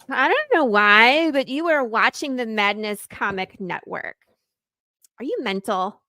I don't know why, but you are watching the Madness Comic Network. Are you mental?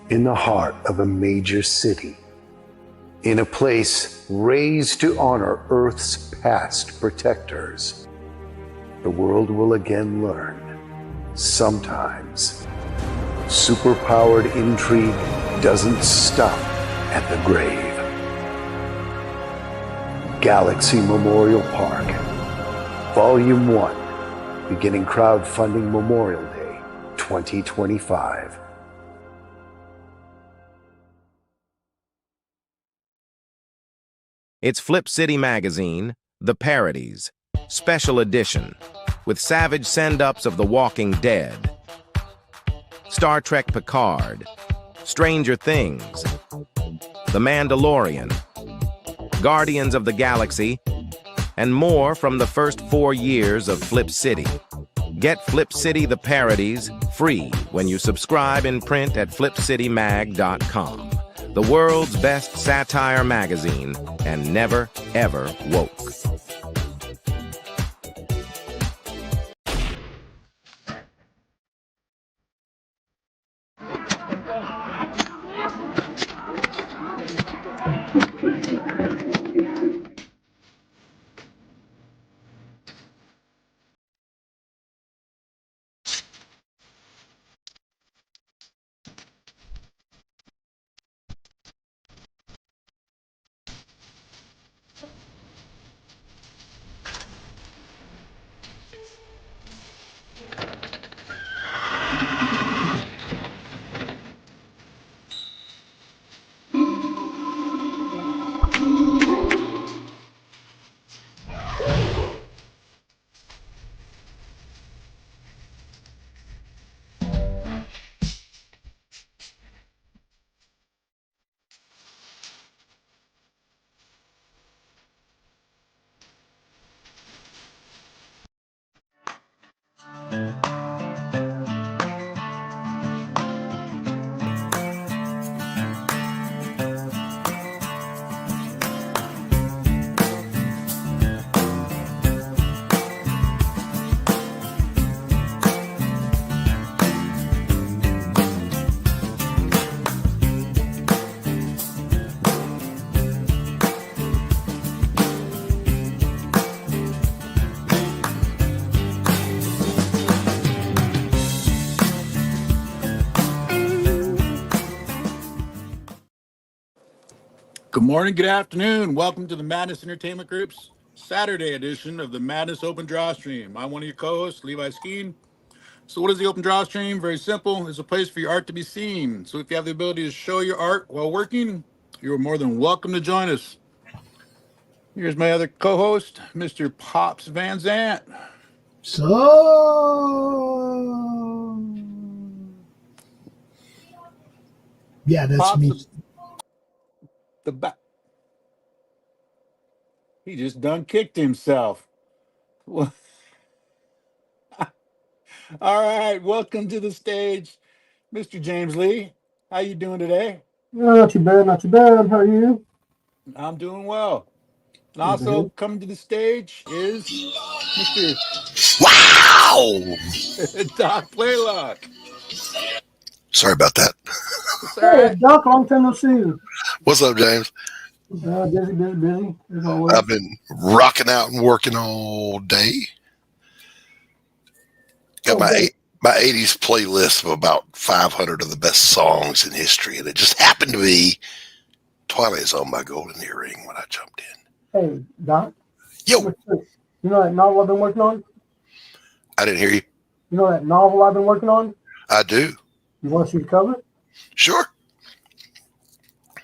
In the heart of a major city, in a place raised to honor Earth's past protectors, the world will again learn, sometimes, superpowered intrigue doesn't stop at the grave. Galaxy Memorial Park, Volume 1, beginning crowdfunding Memorial Day 2025. It's Flip City Magazine, The Parodies, Special Edition, with savage send-ups of The Walking Dead, Star Trek Picard, Stranger Things, The Mandalorian, Guardians of the Galaxy, and more from the first 4 years of Flip City. Get Flip City The Parodies free when you subscribe in print at flipcitymag.com. The world's best satire magazine, and never, ever woke. Good morning, good afternoon. Welcome to the Madness Entertainment Group's Saturday edition of the Madness Open Draw Stream. I'm one of your co-hosts, Levi Skeen. So what is the Open Draw Stream? Very simple. It's a place for your art to be seen. So if you have the ability to show your art while working, you're more than welcome to join us. Here's my other co-host, Mr. Pops Van Zant. So, yeah, that's Pops, me. the back. He just done kicked himself. All right, welcome to the stage, Mr. James Lee. How you doing today? Not too bad, not too bad. How are you? I'm doing well. And also coming to the stage is Mr. Wow! Doc Playlock. Sorry about that. Hey, Doc, long time no see. What's up, James? Busy, as always. I've been rocking out and working all day. Got my 80s playlist of about 500 of the best songs in history, and it just happened to be Twilight Zone by Golden Earring when I jumped in. Hey, Doc. Yo, You know that novel I've been working on? I didn't hear you. You know that novel I've been working on? I do. You want to see the cover? Sure.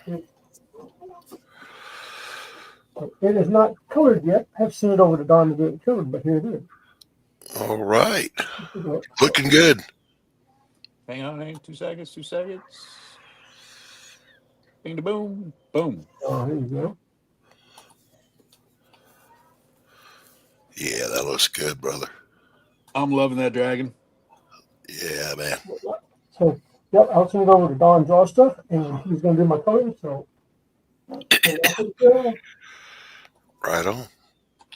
It is not colored yet. I have sent it over to Don to get it colored, but here it is. All right. Looking good. Hang on, 2 seconds. Bing to boom. Boom. Oh, here you go. Yeah, that looks good, brother. I'm loving that dragon. Yeah, man. So, yep, I'll send it over to Don Draw Stuff, and he's going to do my coloring. So, Right on.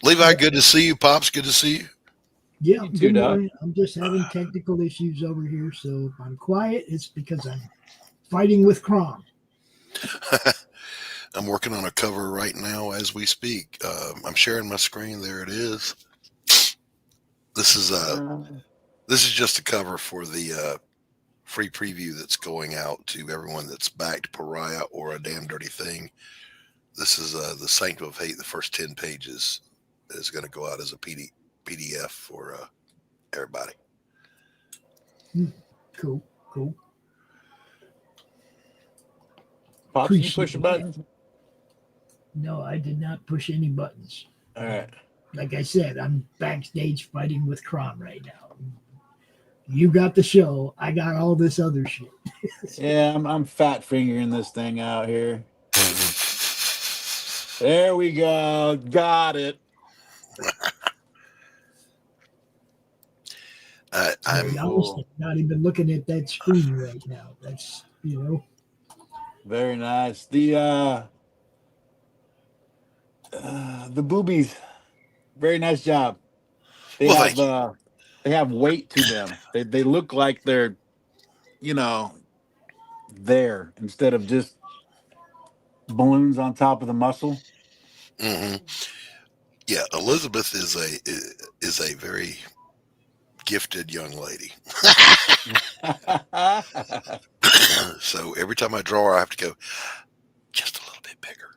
Levi, good to see you. Pops, good to see you. Yeah, You too, good Doc. morning. I'm just having technical issues over here, so if I'm quiet, it's because I'm fighting with Crom. I'm working on a cover right now as we speak. I'm sharing my screen. There it is. This is just a cover for the free preview that's going out to everyone that's backed Pariah or A Damn Dirty Thing. This is the Sanctum of Hate. The first 10 pages is going to go out as a PDF for everybody. Cool. Pops, you Appreciate push a it. button? No, I did not push any buttons. All right. Like I said, I'm backstage fighting with Crom right now. You got the show. I got all this other shit. Yeah, I'm fat fingering this thing out here. There we go. Got it. I'm I'm not even looking at that screen right now. That's, Very nice. The boobies. Very nice job. They Well, have thank they have weight to them. They look like they're, there instead of just balloons on top of the muscle. Mm-hmm. Yeah, Elizabeth is a very gifted young lady. So every time I draw her, I have to go just a little bit bigger.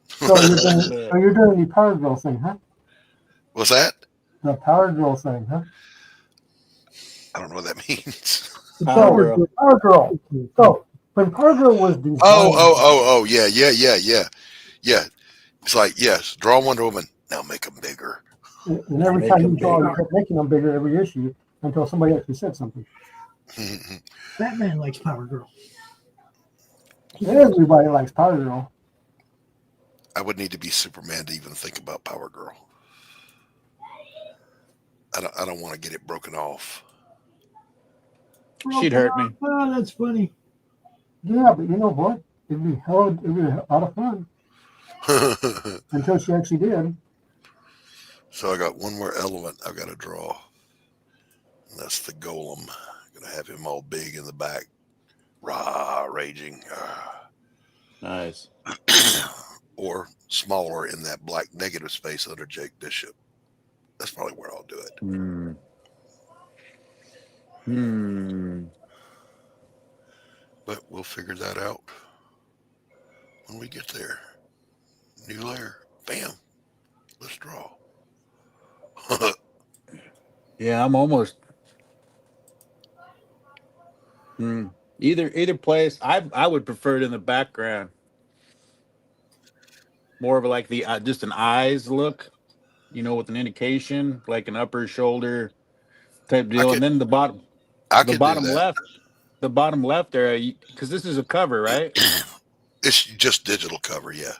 So you're doing the Power Girl thing, huh? What's that? The Power Girl thing, huh? I don't know what that means. Power Girl. Power Girl. So when Power Girl was designed, Oh, yeah. It's like, yes, draw Wonder Woman. Now make them bigger. And every time you draw, you kept making them bigger every issue until somebody actually said something. Batman likes Power Girl. Everybody likes Power Girl. I would need to be Superman to even think about Power Girl. I don't want to get it broken off. She'd hurt me. Oh, that's funny. Yeah, but you know what? It'd be a lot of fun until she actually did. So I got one more element I've got to draw. And that's the Golem. I'm going to have him all big in the back. Raging. Nice. Or smaller in that black negative space under Jake Bishop. That's probably where I'll do it. But we'll figure that out when we get there. New layer. Bam. Let's draw. Yeah, I'm almost. Either place. I would prefer it in the background. More of like the just an eyes look, with an indication, like an upper shoulder type deal, and then the bottom left, there, because this is a cover, right? It's just digital cover, yeah.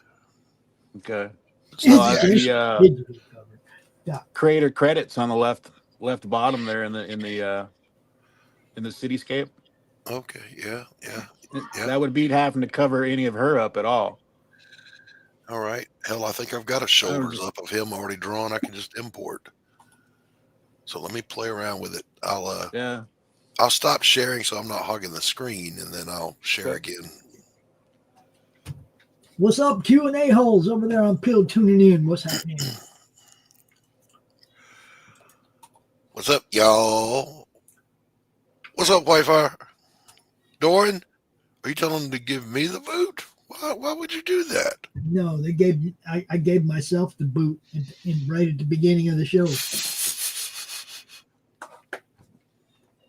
Okay. So Digital cover. Yeah. Creator credits on the left bottom there in the cityscape. Okay, yeah. That would beat having to cover any of her up at all. All right. Hell, I think I've got a shoulders up of him already drawn. I can just import. So let me play around with it. I'll stop sharing so I'm not hogging the screen, and then I'll share again. What's up, Q&A holes over there on Pill tuning in? What's happening? What's up, y'all? What's up, Wi-Fi? Doran, are you telling them to give me the boot? Why would you do that? No, I gave myself the boot right at the beginning of the show.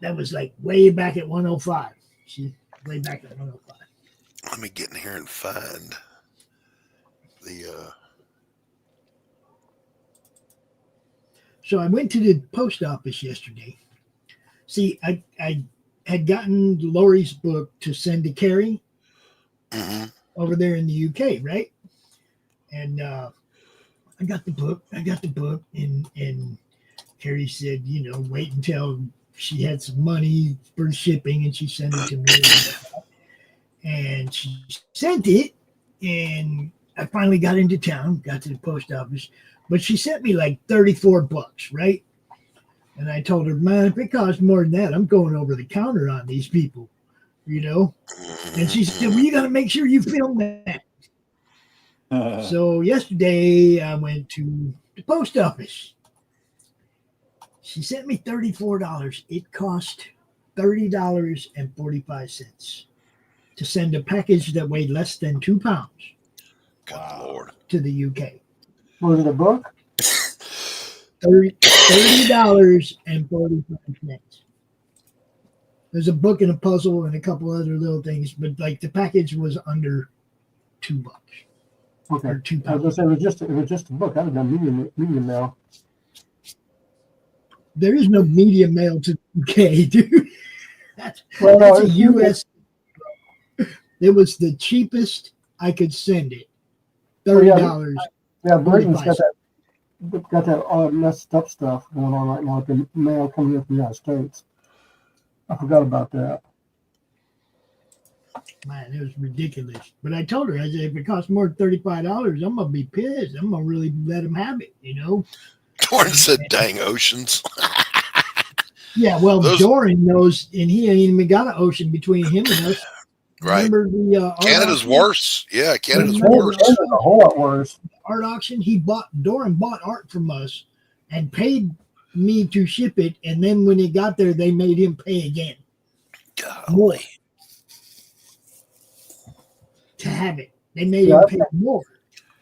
That was like way back at 105. Way back at 105. Let me get in here and find the So I went to the post office yesterday. See, I had gotten Lori's book to send to Carrie over there in the UK, right? And I got the book, and Carrie said, wait until she had some money for shipping, and she sent it to me. And she sent it, and I finally got into town, got to the post office, but she sent me like $34, right? And I told her, man, if it costs more than that, I'm going over the counter on these people, And she said, well, you got to make sure you film that. So yesterday I went to the post office. She sent me $34. It cost $30.45 to send a package that weighed less than 2 pounds. Good Lord. To the UK. Was it a book? $30.45. There's a book and a puzzle and a couple other little things, but like the package was under $2. Okay. Or 2 pounds. It was just a book. I'd have done medium mail. There is no media mail to the UK, dude. That's Well, a US. It was the cheapest I could send it. $30. Yeah, Britain's got that all messed up stuff going on right now with the mail coming in from the United States. I forgot about that. Man, it was ridiculous. But I told her, I said, if it costs more than $35, I'm gonna be pissed. I'm gonna really let them have it, Doran said, "Dang oceans." Yeah, well, Doran knows, and he ain't even got an ocean between him and us. Right. Remember the Canada's auction? worse. Yeah, Canada's worse. Canada's a whole lot worse. Art auction. Doran bought art from us and paid me to ship it, and then when it got there, they made him pay again. More to have it. They made him pay more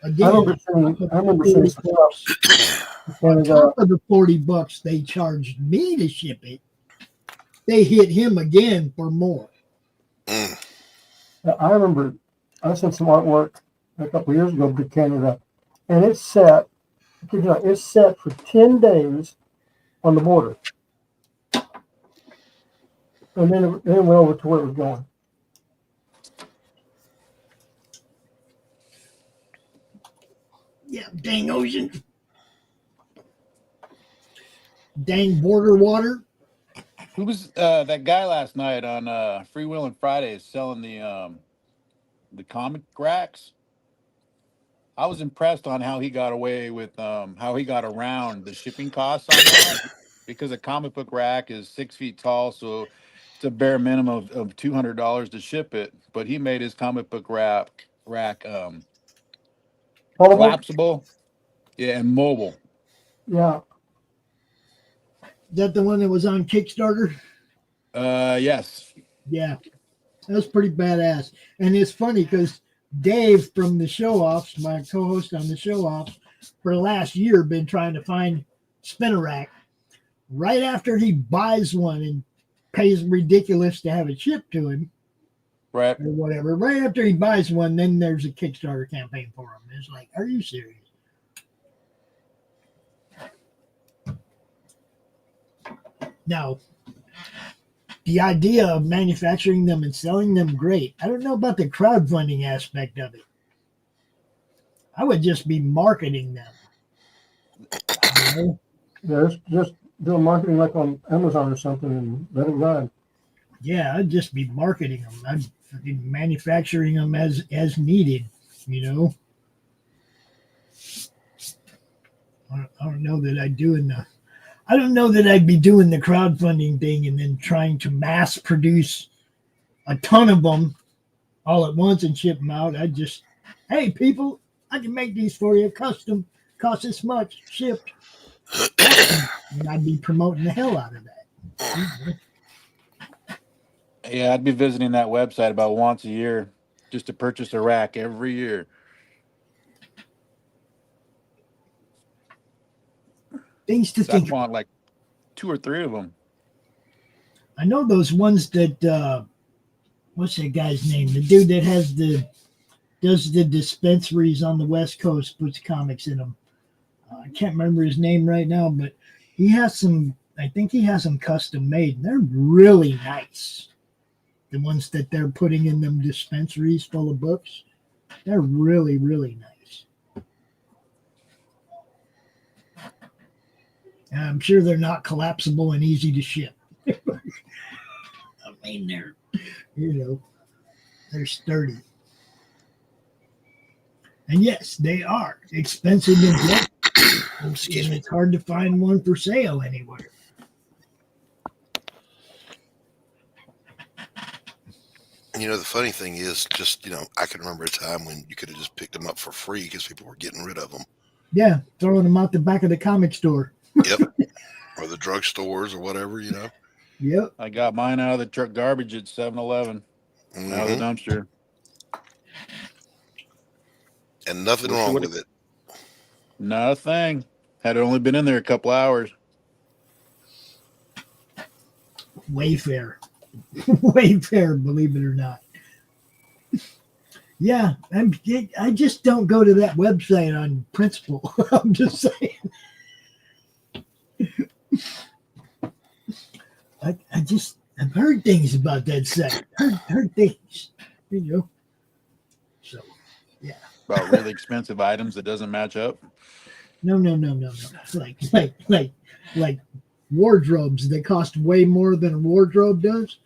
again. I remember seeing stuff. On top of the $40 they charged me to ship it, they hit him again for more. I remember I sent some artwork a couple of years ago to Canada, and it's set for 10 days on the border. And then it went over to where it was going. Yeah, dang ocean. Dang border water. Who was that guy last night on Freewheeling Fridays selling the comic racks? I was impressed on how he got away with how he got around the shipping costs on that, because a comic book rack is 6 feet tall, so it's a bare minimum of $200 to ship it. But he made his comic book rack collapsible, and mobile. Yeah. Is that the one that was on Kickstarter? Yes. Yeah, that was pretty badass. And it's funny because Dave from the Show Offs, my co-host on the Show Offs, for the last year been trying to find spinner rack. Right after he buys one and pays ridiculous to have it shipped to him, right, or whatever. Right after he buys one, then there's a Kickstarter campaign for him. It's like, are you serious? Now, the idea of manufacturing them and selling them, great. I don't know about the crowdfunding aspect of it. I would just be marketing them. Yeah, just do marketing like on Amazon or something and let it run. Yeah, I'd just be marketing them. I'd be manufacturing them as needed, I don't know that I'd be doing the crowdfunding thing and then trying to mass produce a ton of them all at once and ship them out. I'd just Hey, people, I can make these for you custom. Cost this much, shipped. And I'd be promoting the hell out of that. Yeah, I'd be visiting that website about once a year just to purchase a rack every year. Things to I think. want like 2 or 3 of them. I know those ones that what's that guy's name? The dude that does the dispensaries on the West Coast, puts comics in them. I can't remember his name right now, but he has some. I think he has them custom made, and they're really nice. The ones that they're putting in them dispensaries full of books, they're really, really nice. And I'm sure they're not collapsible and easy to ship. I mean, they're sturdy. And yes, they are expensive and it's hard to find one for sale anywhere. The funny thing is, just, I can remember a time when you could have just picked them up for free because people were getting rid of them. Yeah, throwing them out the back of the comic store. Yep. Or the drugstores or whatever, Yep. I got mine out of the truck garbage at 7-Eleven, out of the dumpster. And nothing wrong with it. Nothing. Had it only been in there a couple hours. Wayfair. Wayfair, believe it or not. Yeah, I just don't go to that website on principle. I'm just saying. I've heard things about that site. Heard things, So, yeah. About really expensive items that doesn't match up. No. Like wardrobes that cost way more than a wardrobe does.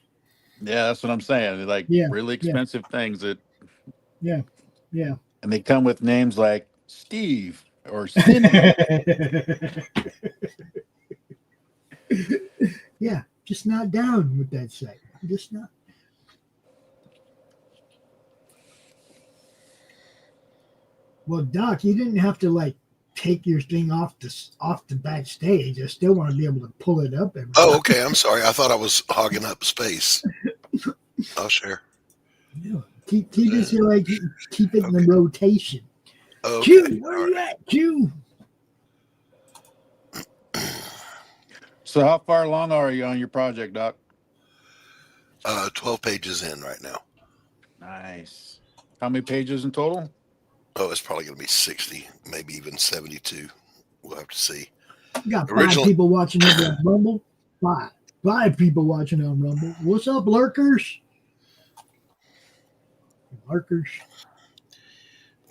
Yeah, that's what I'm saying. Like really expensive things that. Yeah. And they come with names like Steve or Cindy. Yeah, just not down with that site. Just not. Well, Doc, you didn't have to take your thing off the backstage. I still want to be able to pull it up. Oh, okay. I'm sorry. I thought I was hogging up space. I'll share. Yeah, keep it keep it in the rotation. Okay. Q, where you at, Q? So how far along are you on your project, Doc? 12 pages in right now. Nice. How many pages in total? Oh, it's probably going to be 60, maybe even 72. We'll have to see. You got 5 people watching over on Rumble. 5 people watching on Rumble. What's up, lurkers? Lurkers.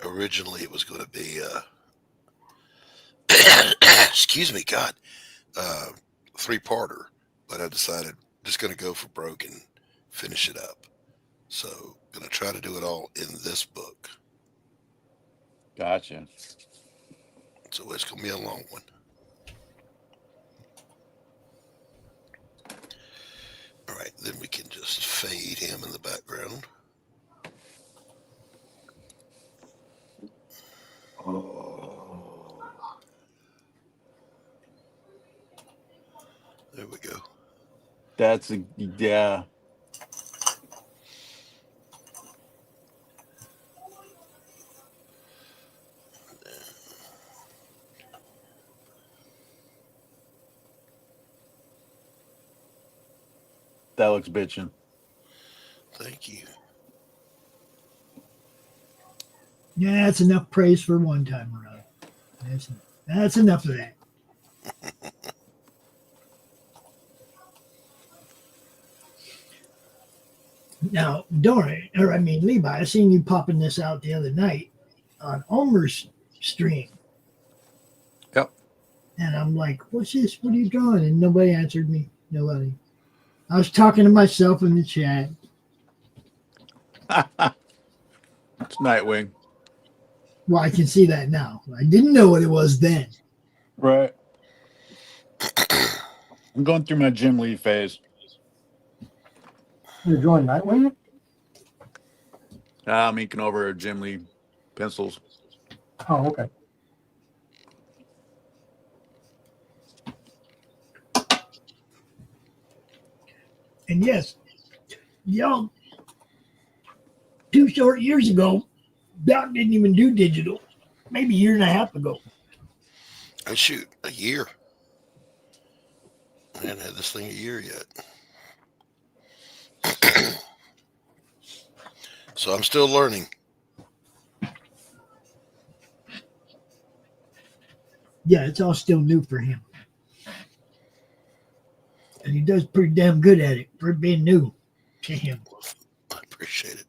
Originally, it was going to be, excuse me, God, 3-parter, but I decided just going to go for broke and finish it up. So, going to try to do it all in this book. Gotcha. So it's going to be a long one. All right, then we can just fade him in the background. There we go. Yeah. That looks bitchin'. Thank you. Yeah, that's enough praise for one time around. That's enough of that. Now, Levi, I seen you popping this out the other night on Omer's stream. Yep. And I'm like, what's this? What are you drawing? And nobody answered me. Nobody. I was talking to myself in the chat. It's Nightwing. Well, I can see that now. I didn't know what it was then. Right. I'm going through my Jim Lee phase. You're drawing Nightwing? I'm inking over Jim Lee pencils. Oh, okay. And yes, y'all, 2 short years ago, Doc didn't even do digital. Maybe a year and a half ago. Oh, shoot, a year. I hadn't had this thing a year yet. So I'm still learning. Yeah, it's all still new for him. And he does pretty damn good at it for being new to him. I appreciate it.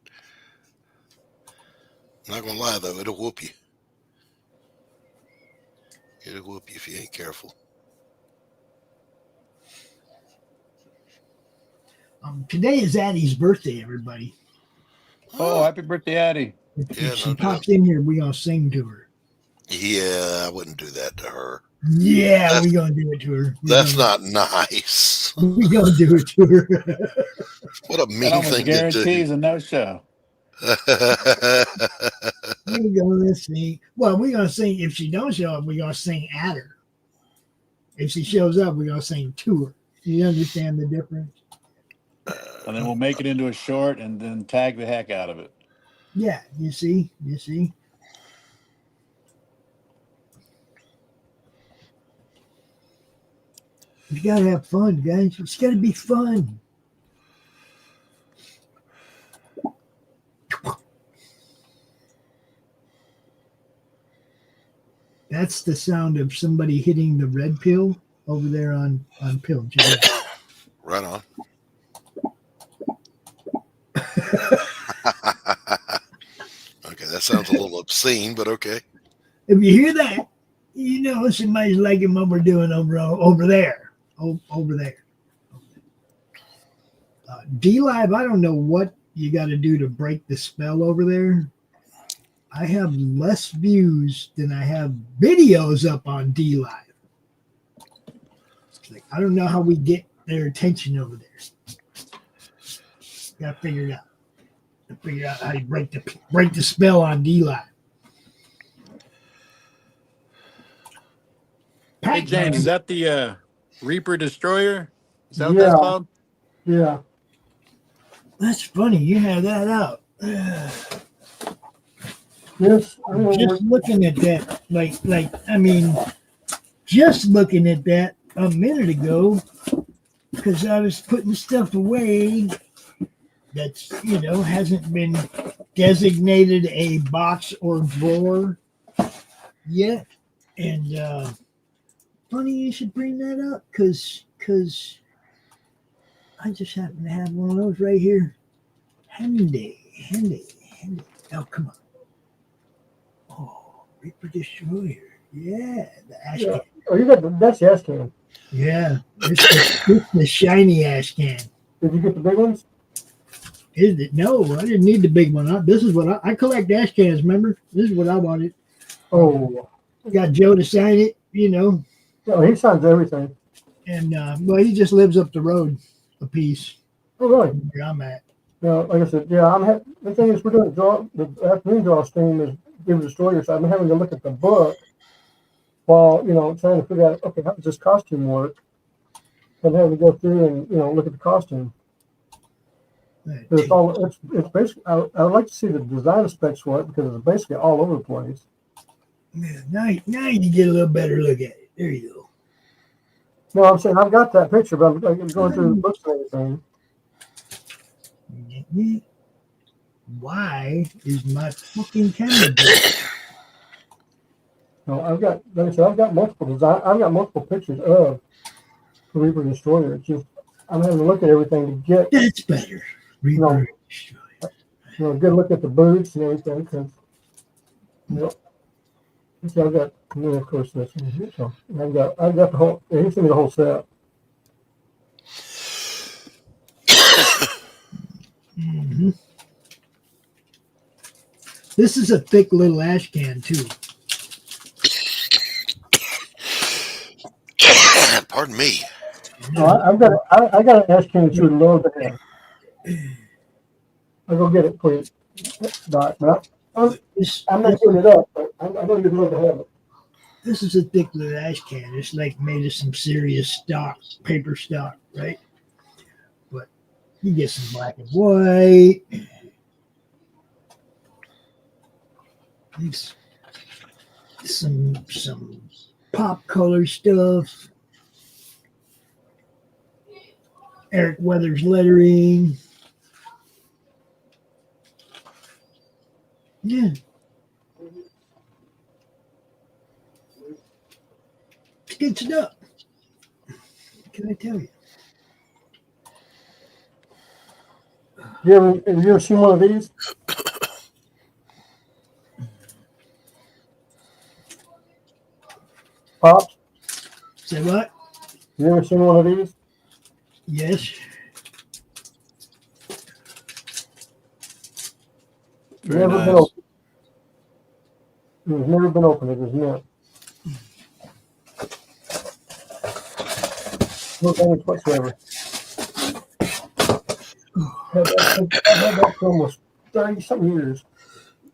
I'm not going to lie, though. It'll whoop you. It'll whoop you if you ain't careful. Today is Addie's birthday, everybody. Oh, happy birthday, Addie. If she no pops doubt. in here, we're going to sing to her. Yeah, I wouldn't do that to her. Yeah, we're going to do it to her. That's not nice. We're going to do it to her. What a That mean almost thing to guarantees do. a no-show. We're going to sing. Well, we're going to sing. If she don't show up, we're going to sing at her. If she shows up, we're going to sing to her. You understand the difference? And then we'll make it into a short and then tag the heck out of it. Yeah, you see? You see? You got to have fun, guys. It's got to be fun. That's the sound of somebody hitting the red pill over there on pill. Right on. Okay, that sounds a little obscene, but okay. If you hear that, you know somebody's liking what we're doing over there. Over there. D-Live, I don't know what you got to do to break the spell over there. I have less views than I have videos up on D-Live. Like, I don't know how we get their attention over there. Got to figure it out. Figure out how you break the spell on D-Live. Hey, James, is that the Reaper Destroyer? Is that what Yeah. that's called? Yeah. That's funny. You have that out. Yes. Just looking at that, just looking at that a minute ago, because I was putting stuff away that's, hasn't been designated a box or drawer yet. And funny you should bring that up, because I just happen to have one of those right here. Handy. Oh, come on. Oh, Reaper Destroyer. Yeah, the ash can. Oh, that's the ash can. Yeah, it's the shiny ash can. Did you get the big ones? Is it? No, I didn't need the big one. This is what I collect ash cans, remember? This is what I wanted. Oh. Got Joe to sign it, Oh, he signs everything. And, he just lives up the road a piece. Oh, really? Where I'm at. No, like I said, yeah, the thing is, we're doing the afternoon DrawStream is Reaper Destroyer, so I've been having to look at the book while, trying to figure out, okay, how does this costume work? And having to go through and, look at the costume. It's basically, I would like to see the design specs for it because it's basically all over the place. Yeah, now you get a little better look at it. There you go. No, I'm saying I've got that picture, but I'm going through the books and everything. Why is my fucking camera dead? No, I've got multiple design. I've got multiple pictures of the Reaper Destroyer. It's just I'm having to look at everything to get. That's better. Reaper Destroyer. Good look at the boots and everything. So I've got, of course, this one here. So I've got the whole. He's sent me the whole set. Mm-hmm. This is a thick little ash can too. Pardon me. No, I got an ash can too low there. I'll go get it for you, Doc. But I'm not putting it up, but I know you'd love to have it. This is a thick little ash can. It's like made of some serious stock, paper stock, right? But you get some black and white. It's some pop color stuff. Eric Weathers lettering. Yeah. It's good stuff. What can I tell you? Have you ever seen one of these? Pops? Say what? You ever seen one of these? Yes. Very Never been nice. open. It has never been opened. It is not. No damage whatsoever. I've had that for almost 30-something years.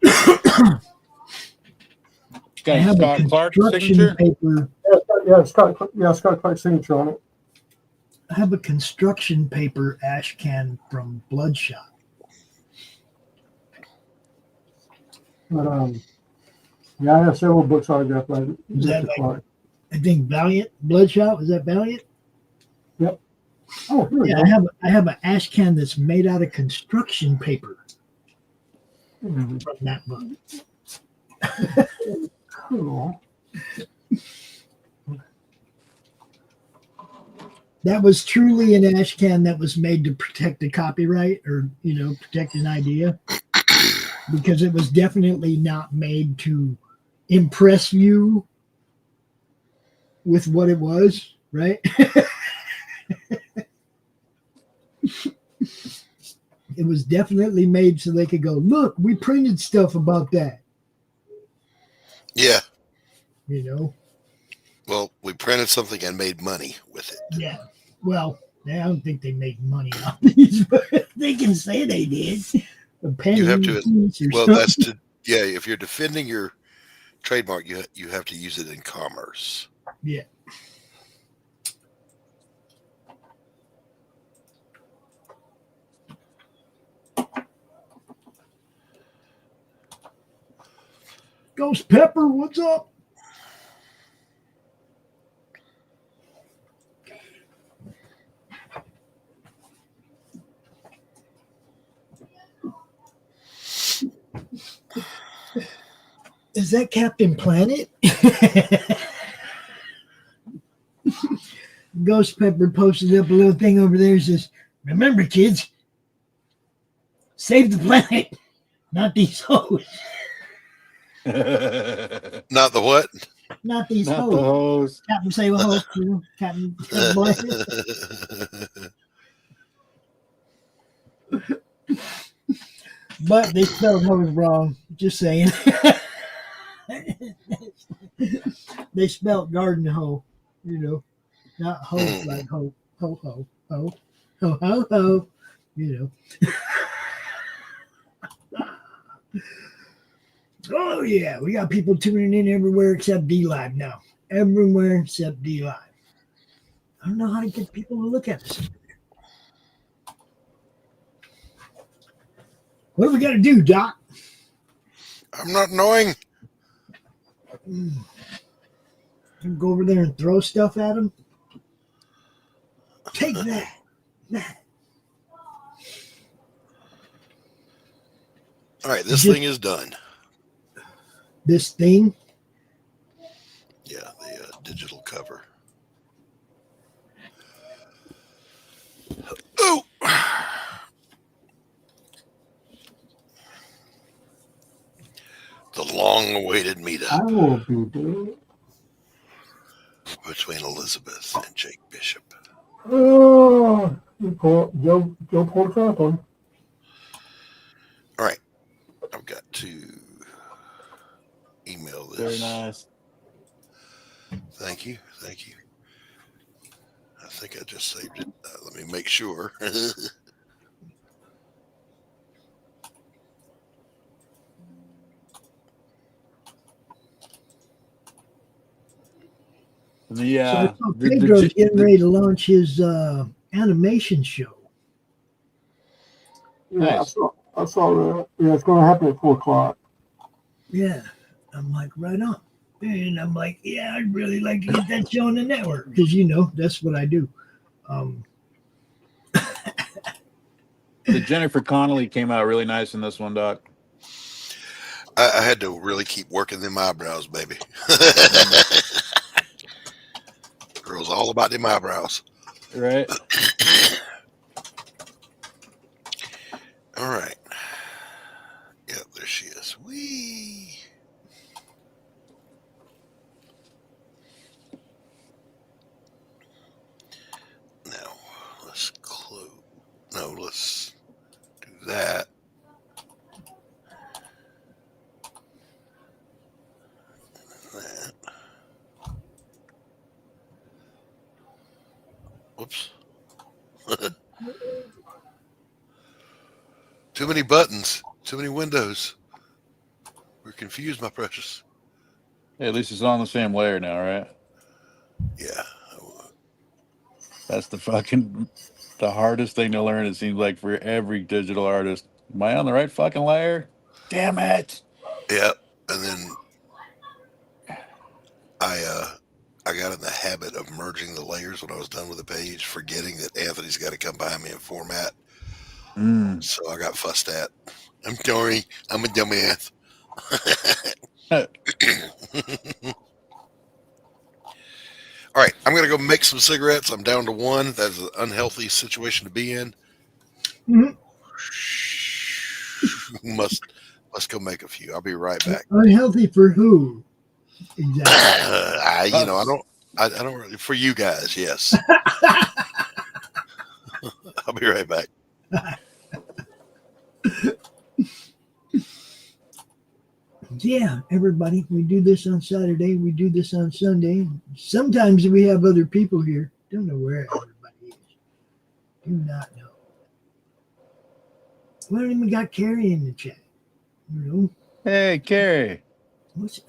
I Got have a Scott Clark construction signature. paper. Scott Clark's signature on it. I have a construction paper ash can from Bloodshot. But yeah, I have several books autographed by Is that Mr. like- Clark. I think Valiant Bloodshot. Was that Valiant? Oh, here we Yeah, go. I have an ash can that's made out of construction paper Mhm. from that book. Cool. That was truly an ash can that was made to protect the copyright or protect an idea, because it was definitely not made to impress you with what it was, right? It was definitely made so they could go, look, we printed stuff about that, Yeah. Well, we printed something and made money with it. Yeah. Well, I don't think they make money off these, but they can say they did. A penny You have to. piece or Well, something. that's to. Yeah, if you're defending your trademark, you have to use it in commerce. Yeah. Ghost Pepper, what's up? Is that Captain Planet? Ghost Pepper posted up a little thing over there. Says, remember, kids, save the planet, not these hoes. Not the what? Not these Not the hoes. hose. Captain Save a Host, Captain Planet. But they spelled hose wrong. Just saying. They spelled garden hoe, not hose like ho, ho, ho, ho, ho, ho, ho, Oh, yeah. We got people tuning in everywhere except D Live now. Everywhere except D Live. I don't know how to get people to look at us. What do we got to do, Doc? I'm not knowing. Go over there and throw stuff at them. Take that. All right, this thing is done. This thing. Yeah, the digital cover. Oh. The long-awaited I meetup will be doing. between Elizabeth and Jake Bishop. Oh, Joe pulled a fast one. All right, I've got to email this. Very nice. Thank you. I think I just saved it. Let me make sure. The So I saw Pedro's getting ready to launch his animation show. Yeah, Nice. I saw that. Yeah, it's going to happen at 4:00. Yeah. I'm like, right on. And I'm like, yeah, I'd really like to get that show on the network because, you know, that's what I do. The Jennifer Connelly came out really nice in this one, Doc. I had to really keep working them eyebrows, baby. Girls all about them eyebrows. Right. All right. Yep, there she is. Whee! Now, let's close. No, let's do that. That. Whoops. Too many buttons. Too many windows. We're confused, my precious. Hey, at least it's on the same layer now, right? Yeah. That's the hardest thing to learn, it seems like, for every digital artist. Am I on the right fucking layer? Damn it. Yep. And then I got in the habit of merging the layers when I was done with the page, forgetting that Anthony's got to come behind me and format. So I got fussed at. I'm sorry. I'm a dumbass. All right, I'm gonna go make some cigarettes. I'm down to one. That's an unhealthy situation to be in. Mm-hmm. Must go make a few. I'll be right back. Unhealthy for who? Exactly. I don't really, for you guys, yes. I'll be right back. Yeah, everybody, we do this on Saturday. We do this on Sunday. Sometimes we have other people here. Don't know where everybody is. Do not know. We don't even got Carrie in the chat. You know? Hey, Carrie.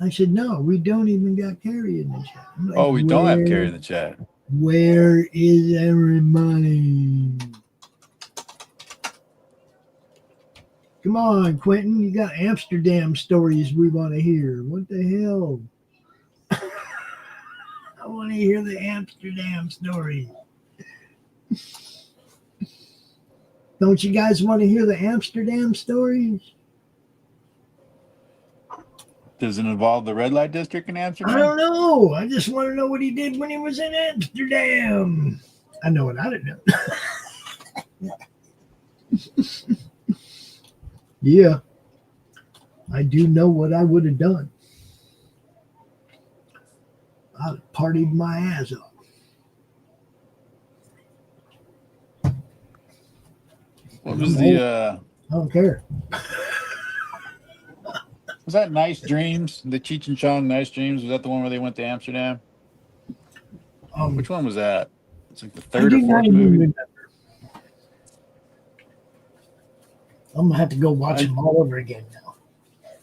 I said, no, we don't even got Carrie in the chat. Like, we don't have Carrie in the chat. Where is everybody? Come on, Quentin. You got Amsterdam stories we want to hear. What the hell? I want to hear the Amsterdam story. Don't you guys want to hear the Amsterdam stories? Does it involve the red light district in Amsterdam? I don't know. I just want to know what he did when he was in Amsterdam. I know what I didn't know. Yeah. I do know what I would have done. I'd have partied my ass off. What was the I don't care. Was that Nice Dreams? The Cheech and Chong Nice Dreams? Was that the one where they went to Amsterdam? Which one was that? It's like the third or fourth movie. Remember. I'm gonna have to go watch them all over again now.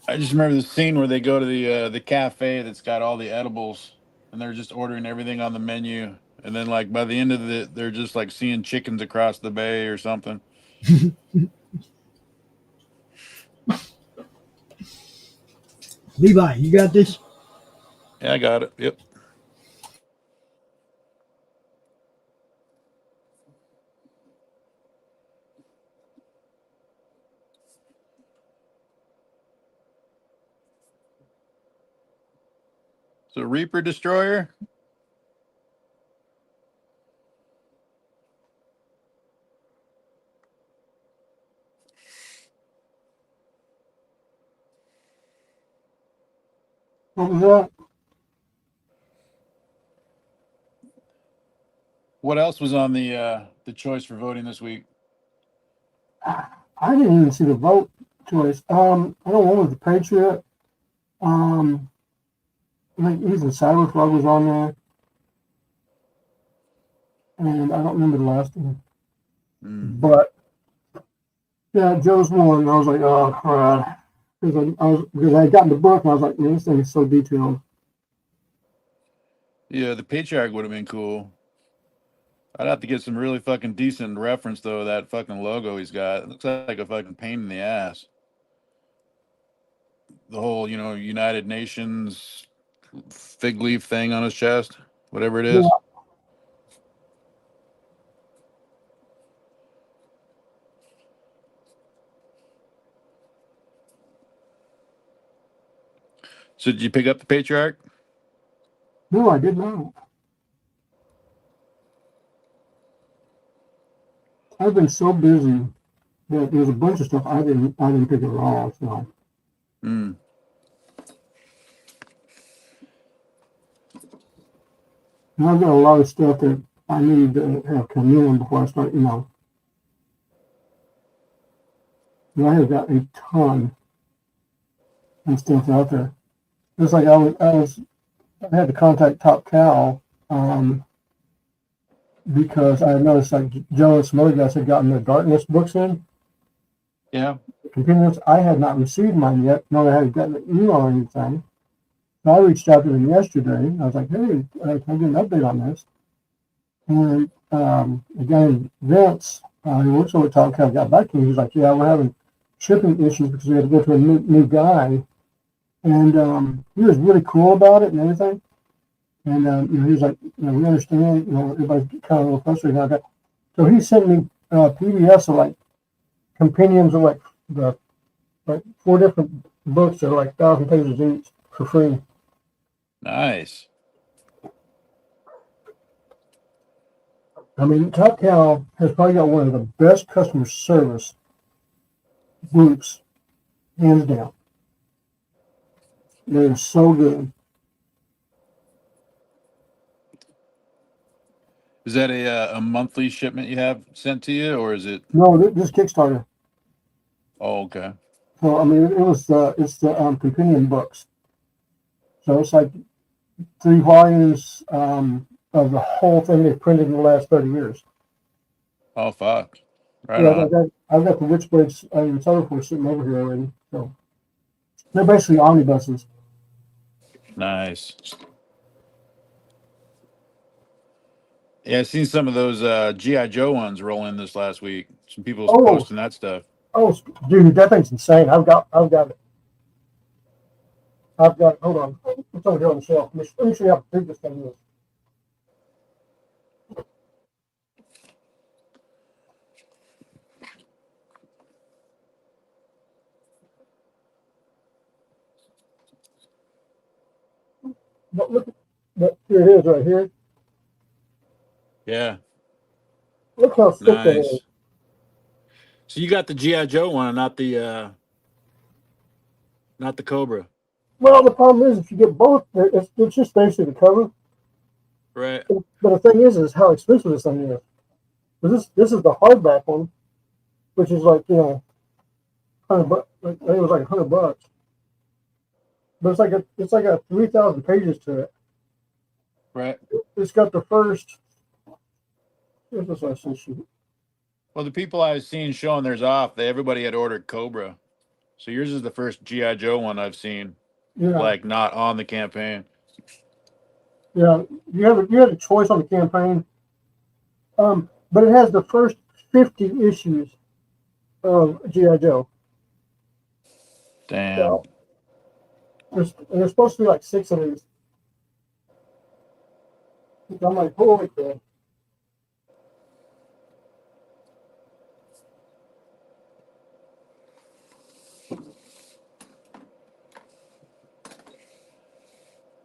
I just remember the scene where they go to the cafe that's got all the edibles, and they're just ordering everything on the menu, and then like by the end of it, they're just like seeing chickens across the bay or something. Levi, you got this? Yeah, I got it. Yep. So Reaper Destroyer? What was that? What else was on the choice for voting this week? I didn't even see the vote choice. I know one was the Patriot. I think even Cyberfrog was on there. And I don't remember the last one. But yeah, Joe's one. I was like, oh crap. Because I had gotten the book and I was like, man, this thing is so detailed. Yeah, the Patriarch would have been cool. I'd have to get some really fucking decent reference though of that fucking logo he's got. It looks like a fucking pain in the ass. The whole, United Nations fig leaf thing on his chest, whatever it Yeah. is. So did you pick up the Patriarch? No, I did not. I've been so busy that there's a bunch of stuff I didn't pick it at all. So. Mm. And I've got a lot of stuff that I need to have come in before I start, And I have got a ton of stuff out there. It's like I had to contact Top Cow because I noticed like Joe and some other guys had gotten their Darkness books in. Yeah. Computers. I had not received mine yet, nor I hadn't gotten an email or anything. So I reached out to them yesterday. I was like, hey, can I get an update on this? And again, Vince, who works over at Top Cow, got back to me. He's like, yeah, we're having shipping issues because we had to go to a new guy. And he was really cool about it and everything. And he was like, we understand, everybody's kind of a little frustrated about that. So he sent me PDFs of like compendiums of like 4 different books that are like 1,000 pages each for free. Nice. I mean, Top Cow has probably got one of the best customer service groups, hands down. They're so good. Is that a monthly shipment you have sent to you, or is it? No, this Kickstarter. Oh, okay. So I mean, it's the compendium books. So it's like 3 volumes of the whole thing they've printed in the last 30 years. Oh, fuck. Right Yeah, on. I've got the Witchblades and Cyberforce sitting over here already. So they're basically omnibuses. Nice. Yeah, I've seen some of those G.I. Joe ones roll in this last week. Some people posting that stuff. Oh, dude, that thing's insane. I've got it. Hold on. It's over here on the shelf. Let me see how big this thing is. But look, here it is right here. Yeah. Look how thick that Nice. is. So you got the G.I. Joe one, not the Cobra. Well, the problem is if you get both, it's just basically the cover. Right. But the thing is how expensive this thing is. This is the hardback one, which is like $100. I think it was like $100. But it's like a 3,000 pages to it. Right. It's got the first. Here's this last issue. Well, the people I was seeing showing theirs off, everybody had ordered Cobra. So yours is the first G.I. Joe one I've seen. Yeah. Like not on the campaign. Yeah, you had a choice on the campaign. But it has the first 50 issues of G.I. Joe. Damn. So, there's supposed to be like 6 of these. I'm like, holy crap.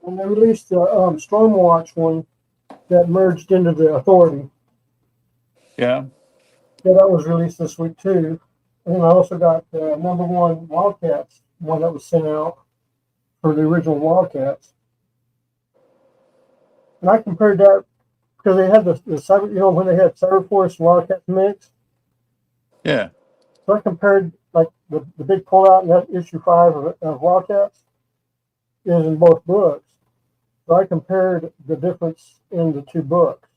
And they released the Stormwatch one that merged into the Authority. Yeah. Yeah, that was released this week too. And then I also got the #1 Wildcats one that was sent out for the original Wildcats. And I compared that because they had the cyber, when they had Cyberforce Wildcats mix. Yeah. So I compared like the big pullout in that issue 5 of Wildcats is in both books. So I compared the difference in the 2 books,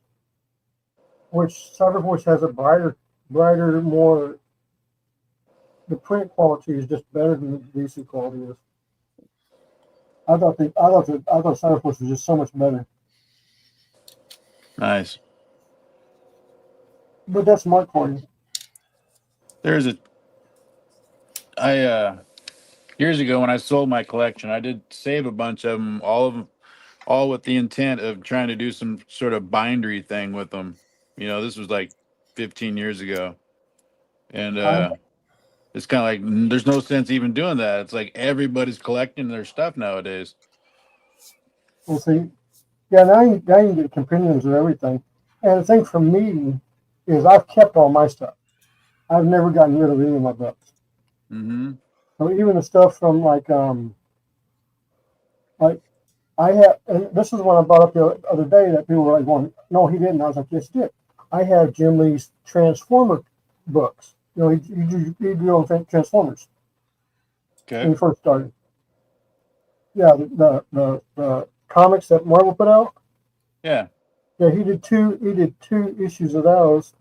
which Cyberforce has a brighter, more. The print quality is just better than the DC quality is. I thought Cyberforce was just so much better. Nice. But that's smart for you. There's years ago when I sold my collection, I did save a bunch of them, all with the intent of trying to do some sort of bindery thing with them. This was like 15 years ago. And I it's kind of like there's no sense even doing that. It's like everybody's collecting their stuff nowadays. will see. Yeah, now you can get compendiums of everything. And the thing for me is I've kept all my stuff. I've never gotten rid of any of my books. Mm-hmm. So even the stuff from like I have, and this is one I brought up the other day that people were like going, no, he didn't. I was like, yes, he did. I have Jim Lee's Transformer books. He drew on Transformers when Okay. he first started. Yeah, the comics that Marvel put out. Yeah. Yeah, he did two issues of those.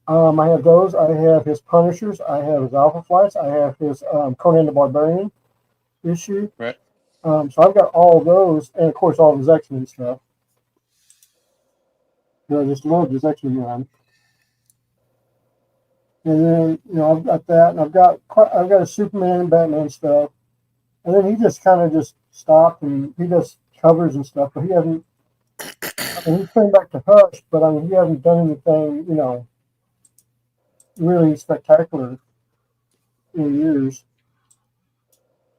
I have those. I have his Punishers. I have his Alpha Flights. I have his Conan the Barbarian issue. Right. So I've got all of those, and of course all of his X-Men stuff. I just love his X-Men run. And then I've got that, and I've got a Superman and Batman stuff. And then he just kind of just stopped, and he does covers and stuff, but he hasn't. I mean, he came back to Hush, but I mean, he hasn't done anything, really spectacular in years.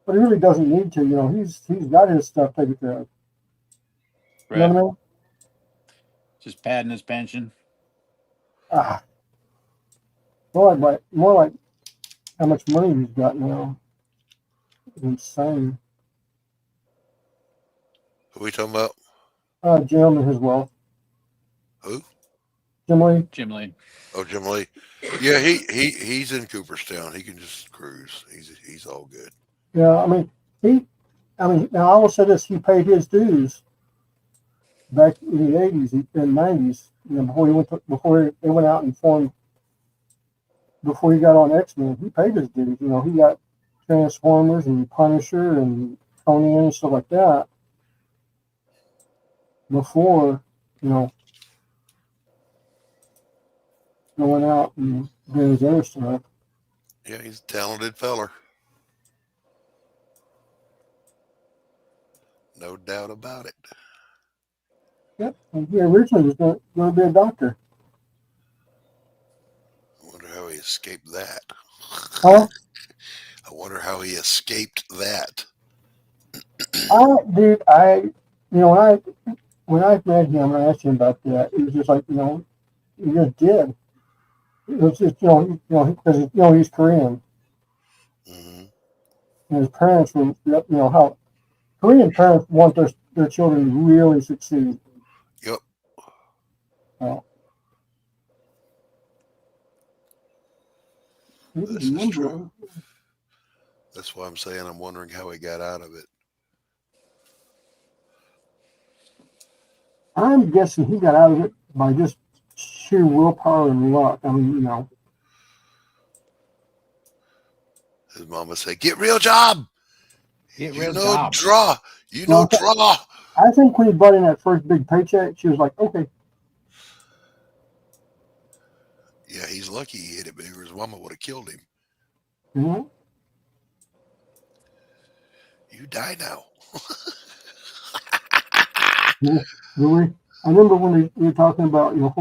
But he really doesn't need to. He's got his stuff taken care of. Right. You know what I mean? Just padding his pension. More like how much money he's got now. It's insane. Who are we talking about? Jim and his wealth. Who? Jim Lee. Jim Lee. Oh, Jim Lee. Yeah, he's in Cooperstown. He can just cruise. He's all good. Yeah, now I will say this: he paid his dues back in the '80s and '90s. Before they went out and formed. Before he got on X-Men, he paid his dues. He got Transformers and Punisher and Conan and stuff like that. Before, going out and doing his other stuff. Yeah, he's a talented feller. No doubt about it. Yep. And he originally was going to be a doctor. I wonder how he escaped that. Huh? I wonder how he escaped that. When I met him and I asked him about that, it was just like, he just did. It was just, because, he's Korean. Mm-hmm. And his parents were, how Korean parents want their children to really succeed. Yep. Oh. This is true. That's why I'm saying I'm wondering how he got out of it. I'm guessing he got out of it by just sheer willpower and luck. I mean, His mama said, "Get real job. Get real job. Draw. Draw." I think when he brought in that first big paycheck, she was like, "Okay." Yeah, he's lucky he hit it, but his mama would have killed him. Mm-hmm. You die now. Yeah, really. I remember when we were talking about, he was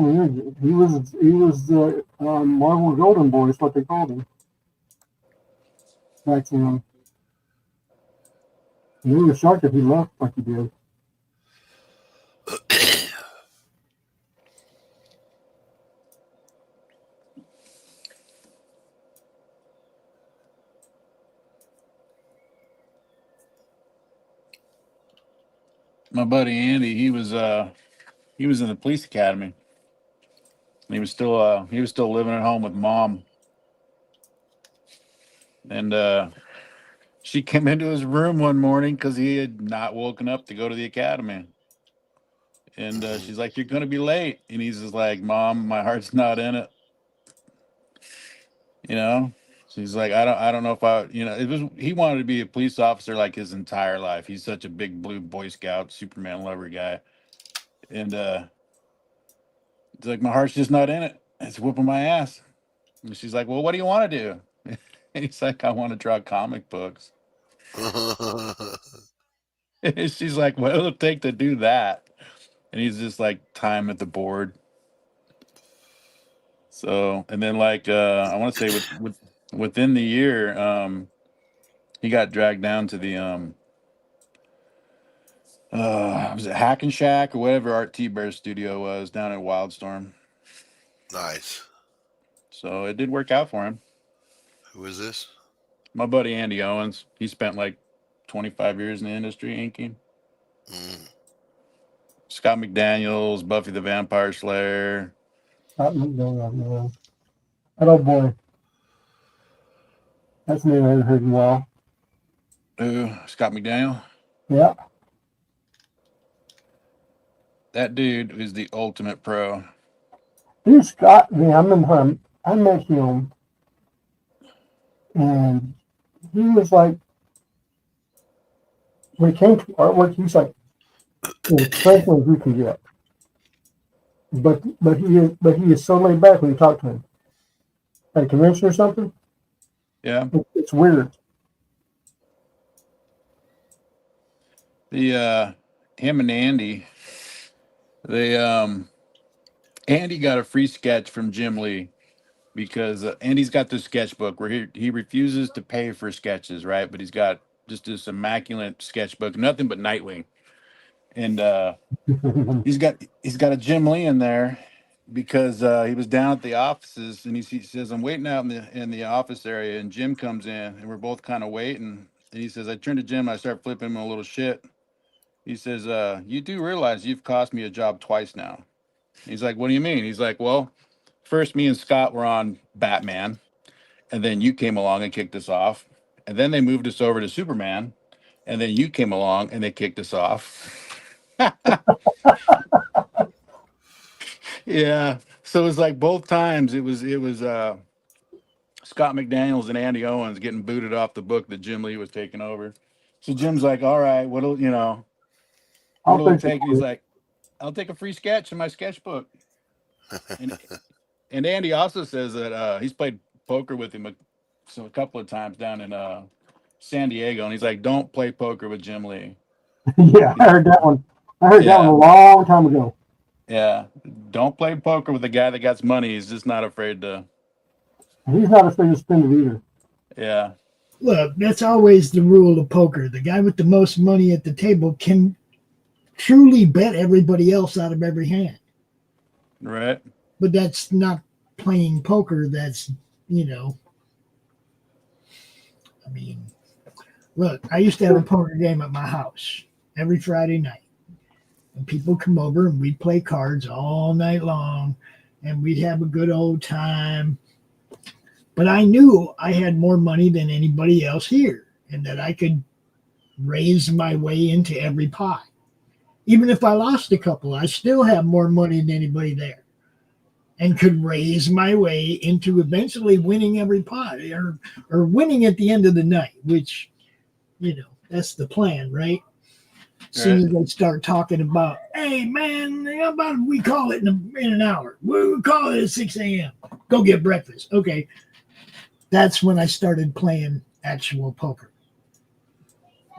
the Marvel Golden Boy, is what they called him back then. And they were shocked that he left like he did. My buddy Andy, he was in the police academy. He was still living at home with mom. And she came into his room one morning because he had not woken up to go to the academy. And she's like, "You're gonna be late." And he's just like, "Mom, my heart's not in it." She's like, I don't know if he wanted to be a police officer like his entire life. He's such a big blue Boy Scout, Superman lover guy. And It's like, my heart's just not in it. It's whooping my ass. And she's like, well, what do you want to do? And he's like, I want to draw comic books. And she's like, what will it take to do that? And he's just like, time at the board. So, and then like, I want to say within the year, he got dragged down to the, was it Hack and Shack or whatever Art T-Bear studio was down in Wildstorm. Nice. So it did work out for him. Who is this? My buddy Andy Owens. He spent like 25 years in the industry inking. Scott McDaniels, Buffy the Vampire Slayer. That old boy. That's a name I haven't heard in a while. Scott McDaniel? Yeah. That dude is the ultimate pro. Dude, Scott, man, I remember him. I met him, and he was like, when it came to artwork, he's like, as professional as you can get. But he is so laid back when you talk to him. At a convention or something. Yeah. It's weird. Him and Andy, Andy got a free sketch from Jim Lee because Andy's got this sketchbook where he refuses to pay for sketches, right? But he's got just this immaculate sketchbook, nothing but Nightwing. And he's got a Jim Lee in there because he was down at the offices, and he says, I'm waiting out in the office area, and Jim comes in, and we're both kind of waiting. And he says, I turn to Jim, and I start flipping him a little shit. He says, you do realize you've cost me a job twice now. He's like, what do you mean? He's like, well, first me and Scott were on Batman, and then you came along and kicked us off. And then they moved us over to Superman, and then you came along and they kicked us off. Yeah. So it was like both times it was Scott McDaniels and Andy Owens getting booted off the book that Jim Lee was taking over. So Jim's like, all right, what'll it take? And he's like, I'll take a free sketch in my sketchbook. And Andy also says that he's played poker with him a couple of times down in San Diego, and he's like, don't play poker with Jim Lee. Yeah, I heard that one. I heard that one a long time ago. Yeah, don't play poker with a guy that got money. He's just not afraid to. He's not afraid to spend it either. Yeah. Look, that's always the rule of poker. The guy with the most money at the table can truly bet everybody else out of every hand. Right. But that's not playing poker. That's, I mean, look, I used to have a poker game at my house every Friday night. And people come over and we'd play cards all night long and we'd have a good old time. But I knew I had more money than anybody else here and that I could raise my way into every pot. Even if I lost a couple, I still have more money than anybody there and could raise my way into eventually winning every pot or winning at the end of the night, which, that's the plan, right? As soon as they start talking about, hey, man, how about we call it in an hour? We'll call it at 6 a.m. Go get breakfast. Okay. That's when I started playing actual poker.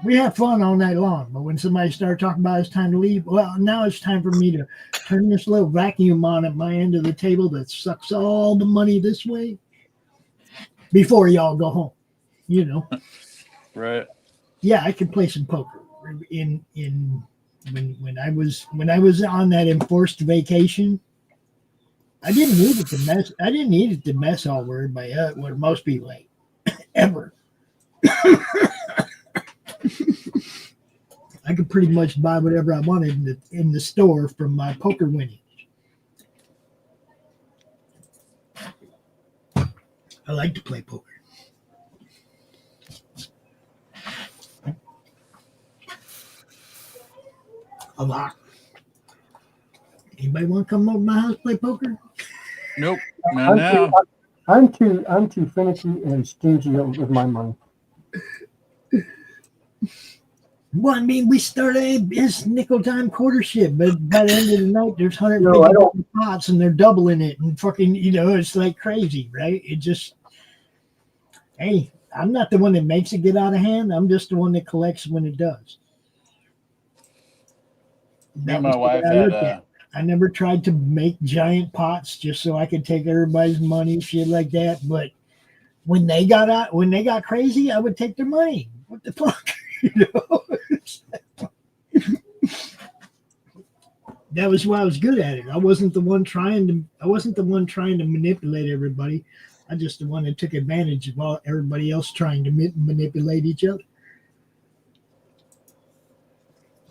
We have fun all night long, but when somebody started talking about it's time to leave, well, now it's time for me to turn this little vacuum on at my end of the table that sucks all the money this way before y'all go home, Right. Yeah, I can play some poker. When I was on that enforced vacation, I didn't need it to mess. I didn't need it to mess all where most people ain't ever. I could pretty much buy whatever I wanted in the store from my poker winnings. I like to play poker. A lot. Anybody want to come over to my house and play poker? Nope, not now. I'm too finicky and stingy with my money. Well, I mean, we started his nickel dime quarter shit, but by the end of the night, there's 150 No, I don't- pots and they're doubling it and fucking, it's like crazy, right? It just, hey, I'm not the one that makes it get out of hand. I'm just the one that collects when it does. Me That and my was the wife way I had looked at it. I never tried to make giant pots just so I could take everybody's money, shit like that. But when they got crazy, I would take their money. What the fuck? That was why I was good at it. I wasn't the one trying to manipulate everybody. I just the one that took advantage of all everybody else trying to manipulate each other.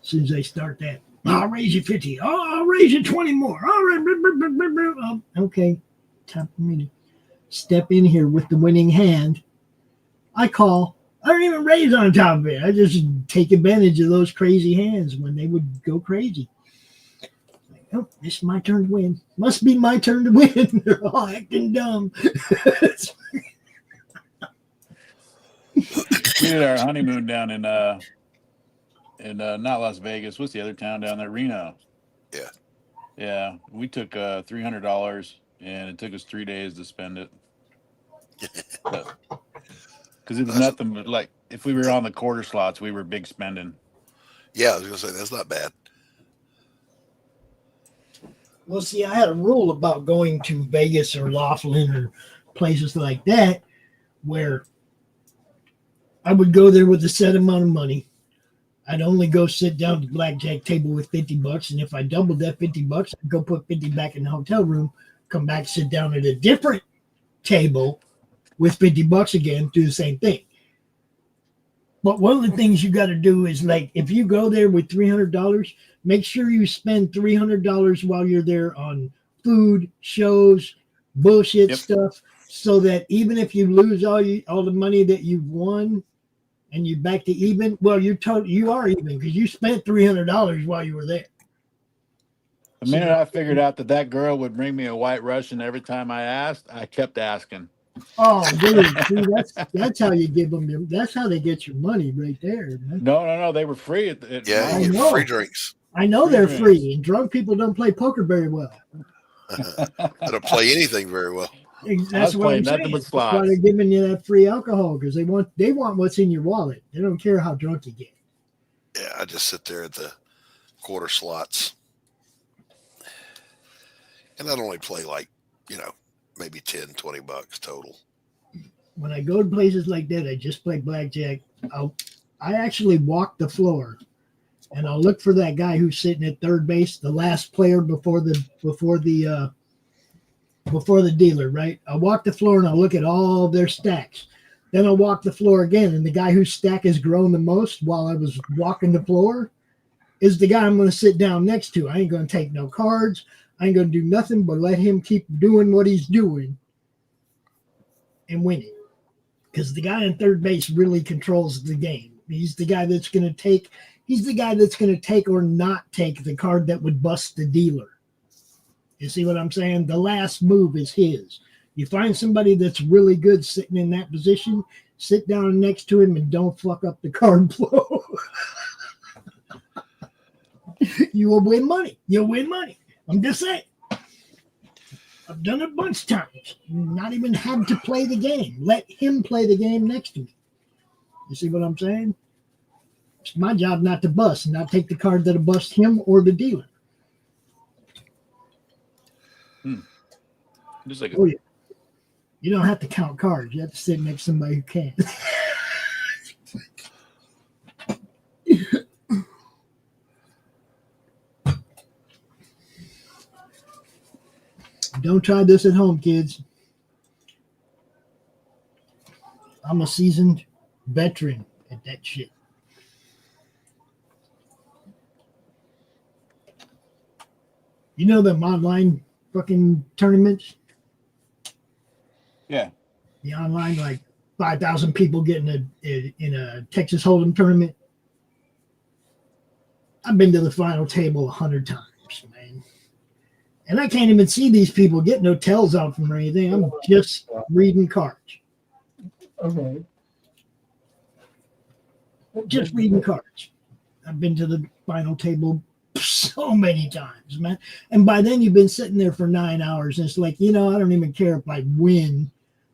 As soon as they start that, I'll raise you 50. Oh, I'll raise you 20 more. All right. Okay. Time for me to step in here with the winning hand. I call. I don't even raise on top of it. I just take advantage of those crazy hands when they would go crazy. Like, oh, this is my turn to win. Must be my turn to win. They're all acting dumb. We did our honeymoon down in not Las Vegas. What's the other town down there? Reno. Yeah. Yeah. We took $300 and it took us 3 days to spend it. Because it was nothing but like if we were on the quarter slots, we were big spending. Yeah, I was gonna say that's not bad. Well, see, I had a rule about going to Vegas or Laughlin or places like that where I would go there with a set amount of money. I'd only go sit down at the blackjack table with $50. And if I doubled that $50, I'd go put 50 back in the hotel room, come back, sit down at a different table with $50 again, do the same thing. But one of the things you got to do is like, if you go there with $300, make sure you spend $300 while you're there on food, shows, bullshit stuff, so that even if you lose all the money that you've won and you're back to even, well, you are even because you spent $300 while you were there. The minute I figured out that girl would bring me a White Russian every time I asked, I kept asking. Oh, dude, see, that's how you give them. That's how they get your money right there, man. No, they were free. Yeah, you get free drinks. I know they're free, and drunk people don't play poker very well. I don't play anything very well. That's what I'm saying. That's why they're giving you that free alcohol because they want what's in your wallet. They don't care how drunk you get. Yeah, I just sit there at the quarter slots, and I'd only play like maybe $10, $20 total. When I go to places like that, I just play blackjack. I actually walk the floor, and I'll look for that guy who's sitting at third base, the last player before the dealer. Right? I walk the floor and I'll look at all their stacks. Then I'll walk the floor again, and the guy whose stack has grown the most while I was walking the floor is the guy I'm going to sit down next to. I ain't going to take no cards. I ain't going to do nothing but let him keep doing what he's doing and winning. Because the guy in third base really controls the game. He's the guy that's going to take or not take the card that would bust the dealer. You see what I'm saying? The last move is his. You find somebody that's really good sitting in that position, sit down next to him and don't fuck up the card flow. You will win money. You'll win money. I'm just saying. I've done it a bunch of times. Not even had to play the game. Let him play the game next to me. You see what I'm saying? It's my job not to bust and not take the card that'll bust him or the dealer. Just like yeah. You don't have to count cards. You have to sit next to somebody who can. Don't try this at home, kids. I'm a seasoned veteran at that shit. You know them online fucking tournaments? Yeah. The online, like 5,000 people getting in a Texas Hold'em tournament. I've been to the final table 100 times, man. And I can't even see these people get no tells out from or anything. I'm just reading cards. Okay. Just reading cards. I've been to the final table so many times, man. And by then you've been sitting there for 9 hours, and it's like, I don't even care if I win.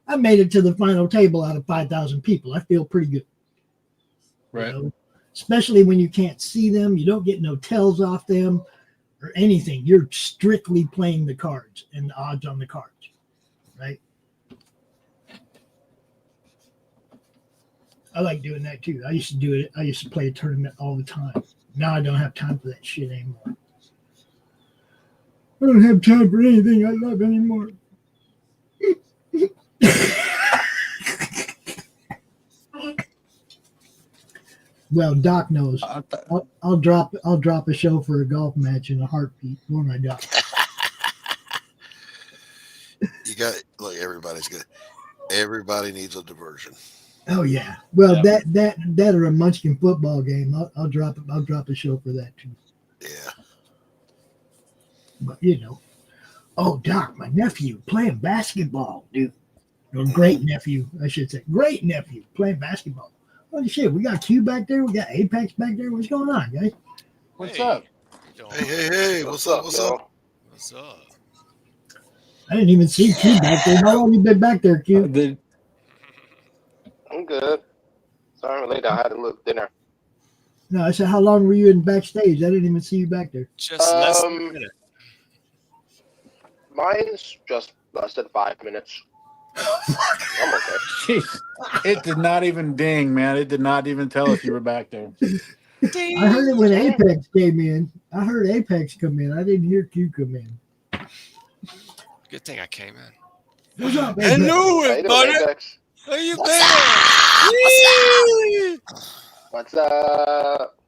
I made it to the final table out of 5,000 people. I feel pretty good. Right. Especially when you can't see them, you don't get no tells off them or anything. You're strictly playing the cards and the odds on the cards, right? I like doing that too. I used to do it. I used to play a tournament all the time. Now I don't have time for that shit anymore. I don't have time for anything I love anymore. Well, Doc knows. I'll drop a show for a golf match in a heartbeat. Won't I, Doc? Look, everybody's good. Everybody needs a diversion. Oh yeah. Well, that or a Munchkin football game. I'll drop a show for that too. Yeah. But oh Doc, my nephew playing basketball, dude. Or great nephew, I should say. Great nephew playing basketball. Holy shit, we got Q back there. We got Apex back there. What's going on, guys? What's up? Hey, what's up? What's up? I didn't even see Q back there. How long you been back there, Q? I'm good. Sorry I'm late. I had to look dinner. No, I said, how long were you in backstage? I didn't even see you back there. Just less than a minute. Mine's just less than 5 minutes. I'm okay. Jeez. It did not even ding, man. It did not even tell us you were back there. I heard it when Apex came in. I heard Apex come in. I didn't hear Q come in. Good thing I came in. What's up, I knew it, buddy. Apex. How you been? What's up?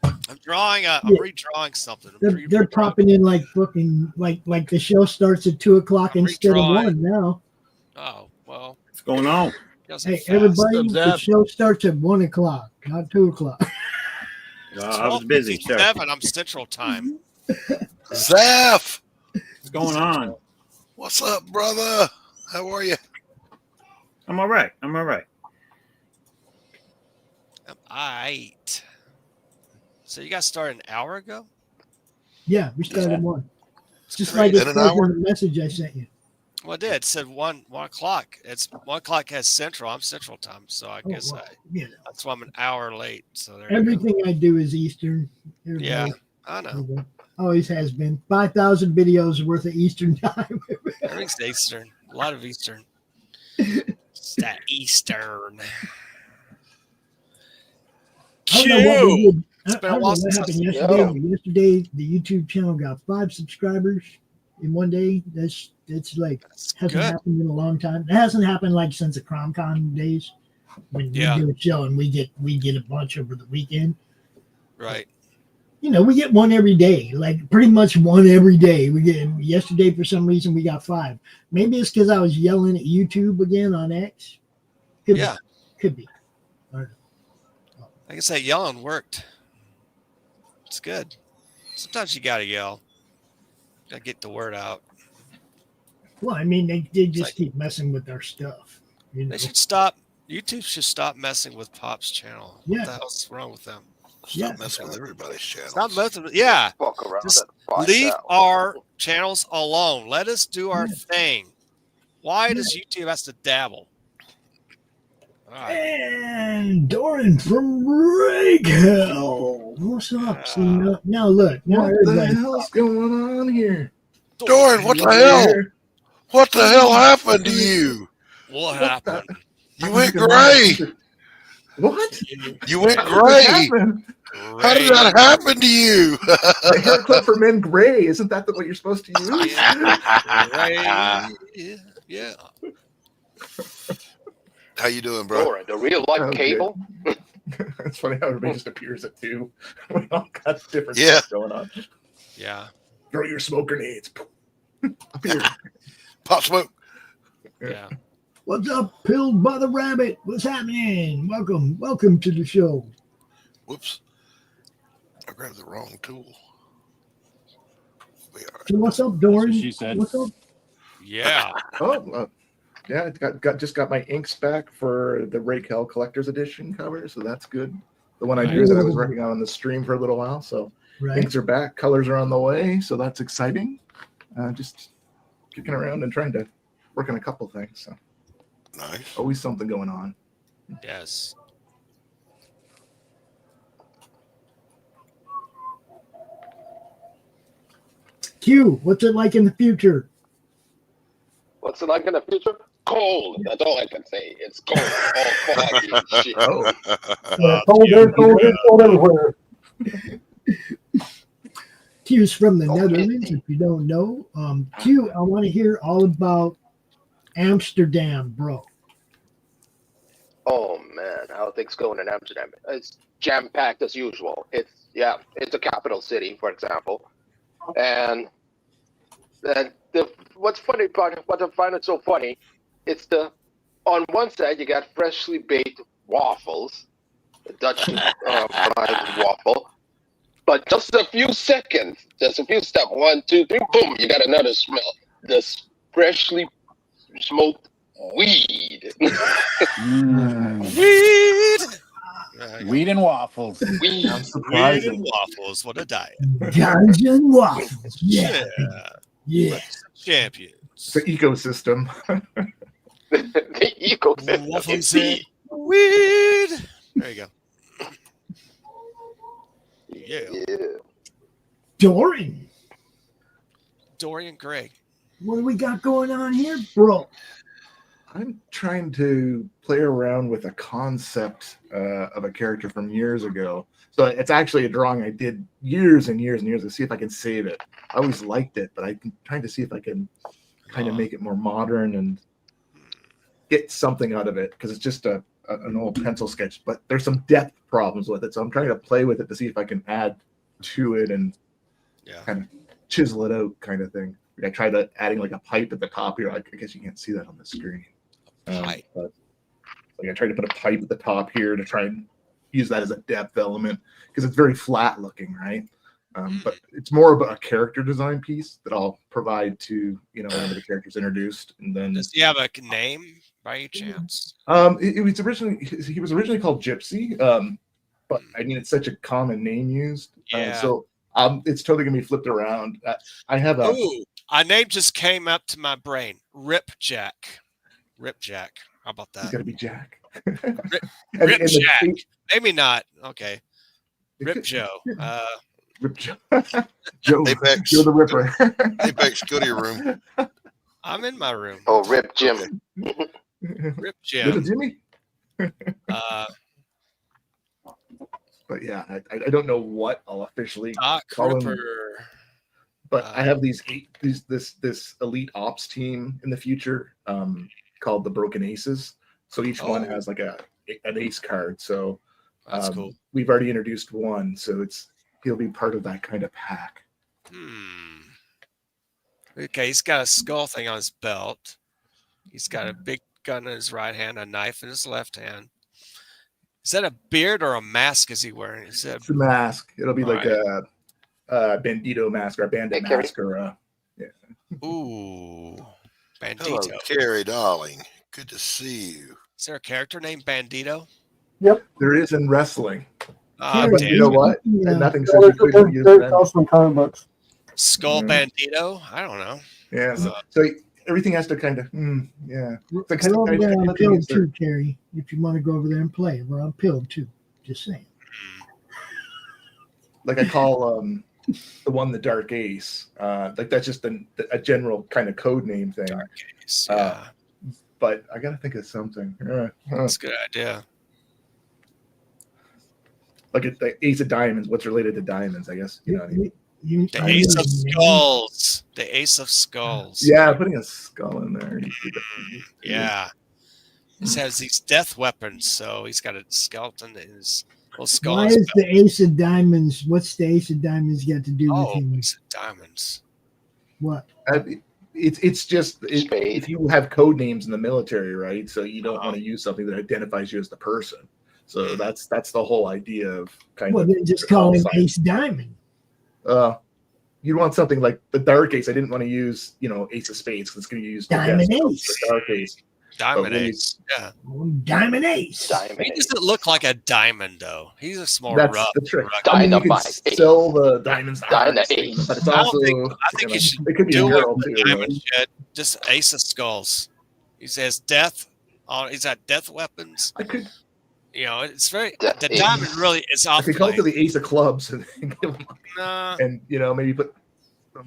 I'm drawing. I'm redrawing something. They're popping in like fucking like the show starts at 2:00 instead of 1 now. Oh well. What's going on? Hey everybody, the show starts at 1:00, not 2:00. I was busy. 7. I'm Central Time. Zaf, what's going on? What's up, brother? How are you? I'm all right. I'm aight. So you guys started an hour ago? Yeah, we started 1. Just great. like it's the message I sent you. Well, I did. It said 1 o'clock. It's 1 o'clock has Central. I'm Central Time, so I guess that's why I'm an hour late. So everything I do is Eastern. Yeah, I know. Always has been. 5,000 videos worth of Eastern time. Everything's Eastern. A lot of Eastern. It's that Eastern. Q. I don't know what happened yesterday. The YouTube channel got 5 subscribers in one day. That's hasn't happened in a long time. It hasn't happened like since the CromCon days when we do a show and we get a bunch over the weekend. Right. We get one every day, like pretty much one every day. We get yesterday for some reason we got 5. Maybe it's because I was yelling at YouTube again on X. Could be. I don't know. Like I said, yelling worked. It's good. Sometimes you gotta yell. Gotta get the word out. Well, I mean, they just keep messing with our stuff. They should stop. YouTube should stop messing with Pop's channel. Yeah. What the hell's wrong with them? Stop messing with everybody's channel. Stop messing with, just leave our channels alone. Let us do our thing. Why does YouTube have to dabble? All right. And Doran from Rake what's up? See, now look. Now what the hell's going on here? Doran, what the hell? What the hell happened to you? What happened? You went gray. What? You went gray. How did that happen to you? The hair clip for men gray. Isn't that what you're supposed to use? Yeah. How you doing, bro? Doran, the real life Cable. It's funny how everybody just appears at 2. We all got different stuff going on. Yeah. Throw your smoke grenades. Pop smoke. Yeah. What's up, Pilled by the Rabbit? What's happening? Welcome to the show. Whoops. I grabbed the wrong tool. So what's up, Doran? That's what she said. What's up? Yeah. Yeah, just got my inks back for the Rake Hell Collector's Edition cover, so that's good. The one I drew that I was working on the stream for a little while. So inks are back, colors are on the way. So that's exciting. Just kicking around and trying to work on a couple things. So nice. Always something going on. Yes. Q, what's it like in the future? What's it like in the future? Cold. That's all I can say. It's cold. All foggy and shit. Cold here, cold everywhere. Q's from the Netherlands, if you don't know. Q, I want to hear all about Amsterdam, bro. Oh man, how are things going in Amsterdam? It's jam-packed as usual. It's a capital city, for example. And what's funny about what I find it so funny, it's on one side you got freshly baked waffles, the Dutch fried waffle, but just a few seconds, just a few steps, 1, 2, 3, boom, you got another smell. This freshly smoked weed. Weed and waffles. Weed and waffles. What a diet. Guns and waffles. Yeah. Champions. The ecosystem. The ecosystem. Waffles and weed. There you go. Yeah. Dorian Gray. What do we got going on here, bro? I'm trying to play around with a concept of a character from years ago. So it's actually a drawing I did years and years and years to see if I can save it. I always liked it, but I'm trying to see if I can kind of make it more modern and get something out of it, because it's just an old pencil sketch, but there's some depth problems with it. So I'm trying to play with it to see if I can add to it and kind of chisel it out, kind of thing. I tried adding like a pipe at the top here. I guess you can't see that on the screen. But like I tried to put a pipe at the top here to try and use that as a depth element, because it's very flat looking, right? But it's more about a character design piece that I'll provide to whenever the character's introduced. And then does he have a name by any chance? He was originally called Gypsy, but I mean it's such a common name used. So it's totally gonna be flipped around. I have a name just came up to my brain. Ripjack. How about that? He's got to be Jack. Ripjack. Maybe not. Okay. Rip Joe. Rip Joe. Joe the Ripper. Hey, Bex, go to your room. I'm in my room. Oh, Rip Jim. Rip Jim. Little Jimmy. But yeah, I don't know what I'll officially call him. But I have this elite ops team in the future called the Broken Aces. So each one has like an ace card. So that's cool. We've already introduced one, so he'll be part of that kind of pack. Okay, he's got a skull thing on his belt. He's got a big gun in his right hand, a knife in his left hand. Is that a beard or a mask is he wearing? It's a mask. It'll be like a bandito mask or a bandit mask or Ooh, Bandito. Hello, Carrie, darling. Good to see you. Is there a character named Bandito? Yep, there is in wrestling. But you know what? And nothing says you couldn't use awesome comic books. Skull Bandito? I don't know. Yeah, so everything has to kind of We're over there on Pill too, Carrie. If you want to go over there and play, we're on Pill too. Just saying. Like I call the one the Dark Ace. Like that's just a general kind of code name thing. Dark Ace. But I gotta think of something. That's a good idea. Like the Ace of Diamonds. What's related to diamonds? I guess you know what I mean. The Ace of Skulls. The Ace of Skulls. Yeah, putting a skull in there. Yeah. He has these death weapons, so he's got a skeleton in his little skull. Why is the Ace of Diamonds? What's the Ace of Diamonds got to do with him? Ace of Diamonds. What? It's just if you have code names in the military, right? So you don't want to use something that identifies you as the person. So that's the whole idea of kind of. Well, then just call him Ace Diamond. You'd want something like the Dark Ace. I didn't want to use Ace of Spades because it's going to use Diamond Ace. Dark Ace. Diamond Ace. Yeah. Diamond Ace. He doesn't look like a diamond, though. He's a small That's rough. the trick. rough. I mean, you Dynamite can sell the diamonds, Dynamite. but it's also. I think you should it could be a do girl it with too. diamond shit. Just Ace of Skulls. He says death. He's got death weapons. I could. It's very Death the Ace. diamond really is off. I could call it to the Ace of Clubs and give him, Nah. and maybe put.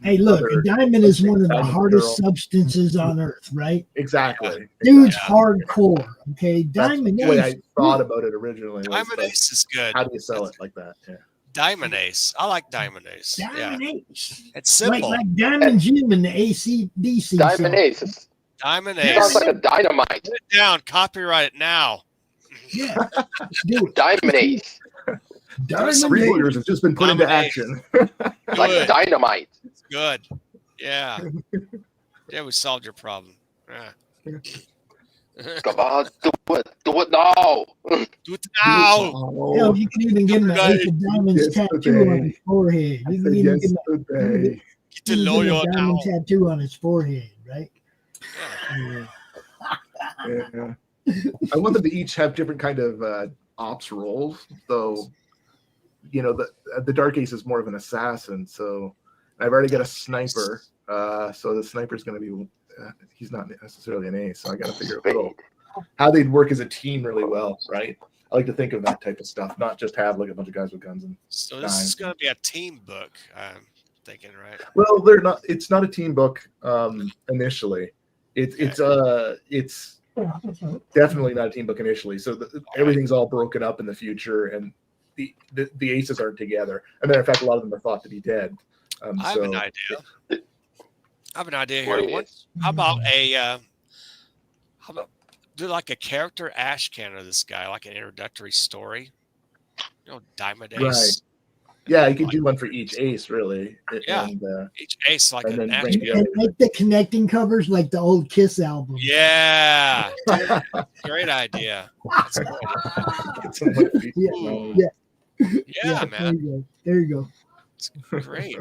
Hey, look, a diamond is one of the Diamond hardest girl. substances on Earth, right? Exactly. Dude's Yeah. hardcore. Okay, That's Diamond the way Ace. I thought about it originally. was Diamond like, Ace is good. How do you sell it like that? Yeah. Diamond Ace. I like Diamond Ace. Diamond Yeah. Ace. It's Like, simple. like Diamond Jim in the AC/DC. Diamond song. Ace. It Diamond sounds Ace. like a dynamite. Put it down. Copyright it now. Yeah, let's do it. Diamond Ace. Diamond Three Ace. quarters has just been put into Diamond action. Like Good. dynamite. Good. Yeah. Yeah, we solved your problem. Yeah. Come on, do it. Do it now. Do it now. Hell, you can even give him an Right. Ace of Diamonds tattoo on his forehead. You can even give him Yesterday. Get the a lawyer diamond now. tattoo on his forehead, right? Yeah. I want them to each have different kind of ops roles. So, the Dark Ace is more of an assassin. So I've already got a sniper. So the sniper's going to be, he's not necessarily an ace. So I got to figure out how they'd work as a team really well, right? I like to think of that type of stuff, not just have like a bunch of guys with guns. So this is going to be a team book, I'm thinking, right? Well, they're not. It's not a team book initially. It's definitely not a team book initially. So everything's all broken up in the future, and the aces aren't together. As a matter of fact, a lot of them are thought to be dead. I have an idea here. How about do like a character ash can of this guy, like an introductory story? Diamond Ace. Right. Yeah, you could do one for each ace, really. Yeah. And, Each ace like and an then ash bring can. And make the connecting covers like the old Kiss album. Yeah. Great idea. That's a good idea. Yeah, man. There you go. It's great.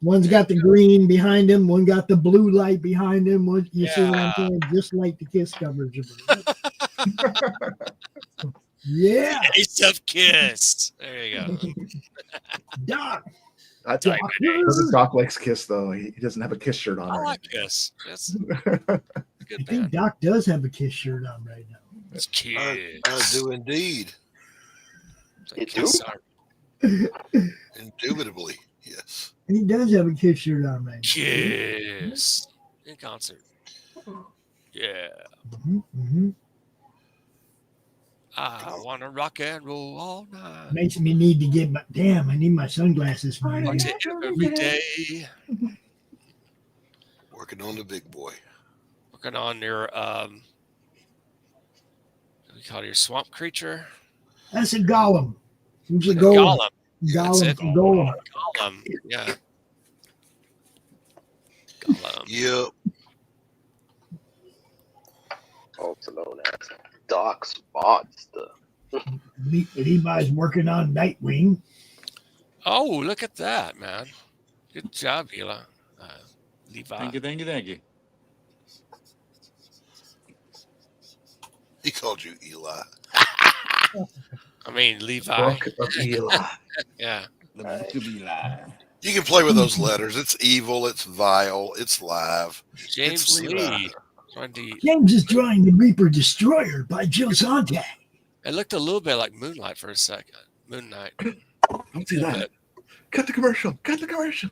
One's got the green behind him. One got the blue light behind him. You see what I'm saying? Just like the Kiss covers. Yeah. Ace of Kiss. There you go. Doc. Doesn't Doc likes Kiss though? He doesn't have a Kiss shirt on. I right? like Kiss. That's I good, think man. Doc does have a Kiss shirt on right now. It's Kiss. I do indeed. You Kiss do? art. Indubitably, yes. He does have a Kiss shirt on right now. Kiss. In concert. Yeah. Mm-hmm. I want to rock and roll all night. Makes me need to get my I need my sunglasses for you. Watch it every day. Working on the big boy. Working on your what do we call it, your swamp creature? That's a golem. Who's a Golem. golem? That's Golem it. for golem. Golem. Yeah. Golem. Yep. Also known as Doc's Monster. Levi's working on Nightwing. Oh, look at that, man. Good job, Levi. Thank you. He called you Eli. I mean, Levi. Book of Eli. Yeah. You can play with those letters. It's evil. It's vile. It's live. James It's Lee. James is drawing The Reaper Destroyer by Joe Zant. It looked a little bit like Moonlight for a second. Moon Knight. Don't do that. Cut the commercial. Cut the commercial.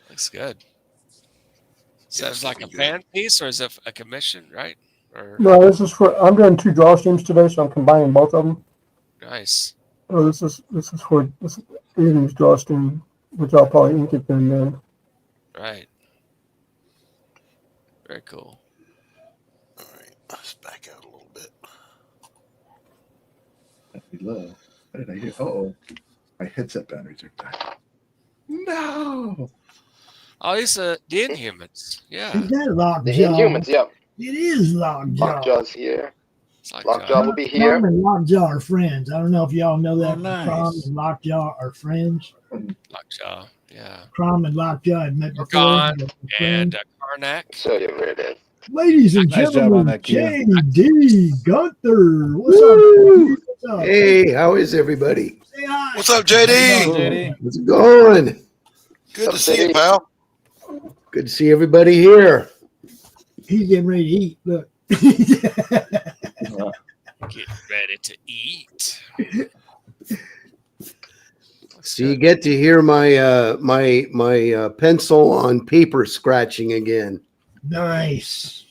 Looks good. So it's like a fan piece, or is it a commission, right? Or No, this is for. I'm doing 2 DrawStreams today, so I'm combining both of them. nice. Oh, this is for this evening's DrawStream, which I'll probably ink it then. Right. Very cool. All right. Let's back out a little bit. That'd be low. What did I hear? Oh, my headset batteries are dying. No. Oh, these are the Inhumans. Yeah. Is that The Lockjaw? Inhumans, yeah. It is Lockjaw. Lockjaw's here. Lockjaw will be here. Crom and Lockjaw are friends. I don't know if y'all know that. nice. Crom and Lockjaw are friends. Lockjaw, yeah. Crom and Lockjaw had met before. Orgon They're and friends. Karnak. Show you where it is. Ladies and Nice job on gentlemen, that, Q. JD Gunther. What's Woo! up? What's up? Hey, how is everybody? Say hi. What's up, JD? JD. How's it going? Good to see you, pal. Good to see everybody here. He's getting ready to eat. Look. Get ready to eat. So you get to hear my my pencil on paper scratching again. Nice.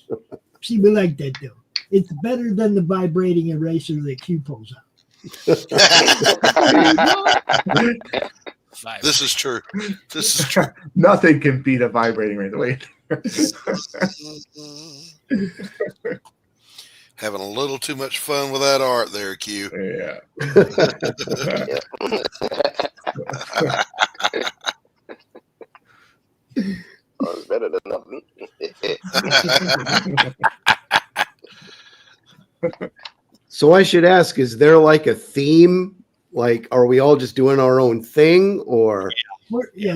See, we like that though. It's better than the vibrating eraser that Q pulls out. This is true. This is true. Nothing can beat a vibrating razor. Wait. Having a little too much fun with that art there, Q. Yeah. Oh, it's better than nothing. So I should ask, is there like a theme? Like, are we all just doing our own thing, or?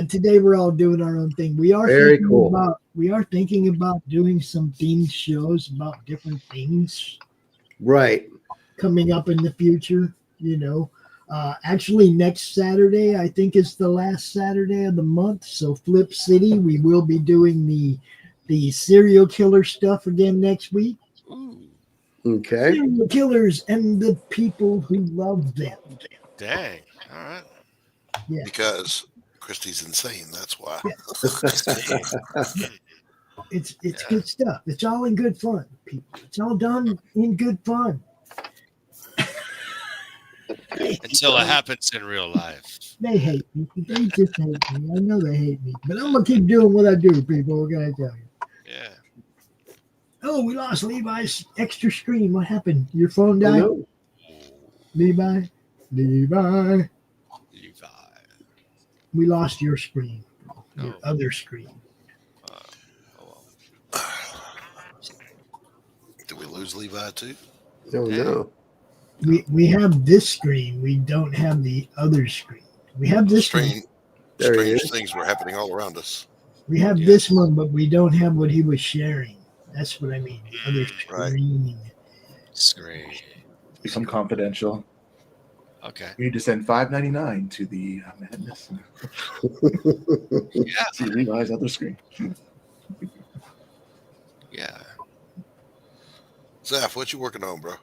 Today we're all doing our own thing. We are Very thinking cool. thinking about doing some themed shows about different things Right. coming up in the future. Actually next Saturday I think is the last Saturday of the month. So Flip City, we will be doing the serial killer stuff again next week. Okay. Serial killers and the people who love them. Dang. All right. Yeah. Because Christy's insane. That's why. It's good stuff. It's all in good fun, people. It's all done in good fun. Until it happens in real life. They hate me. They just hate me. I know they hate me. But I'm going to keep doing what I do, people. What can I tell you? Yeah. Oh, we lost Levi's extra screen. What happened? Your phone died? Oh, no. Levi. Levi. We lost your screen. Your No. other screen. Did we lose Levi too? Oh, no. We have this screen. We don't have the other screen. We have this one. There he Strange is. things were happening all around us. We have this one, but we don't have what he was sharing. That's what I mean. The other Right. screen. Screen. Become confidential. Okay. You need to send $5.99 to the madness. Yeah. See Levi's other screen. Yeah. Zaf, what you working on, bro?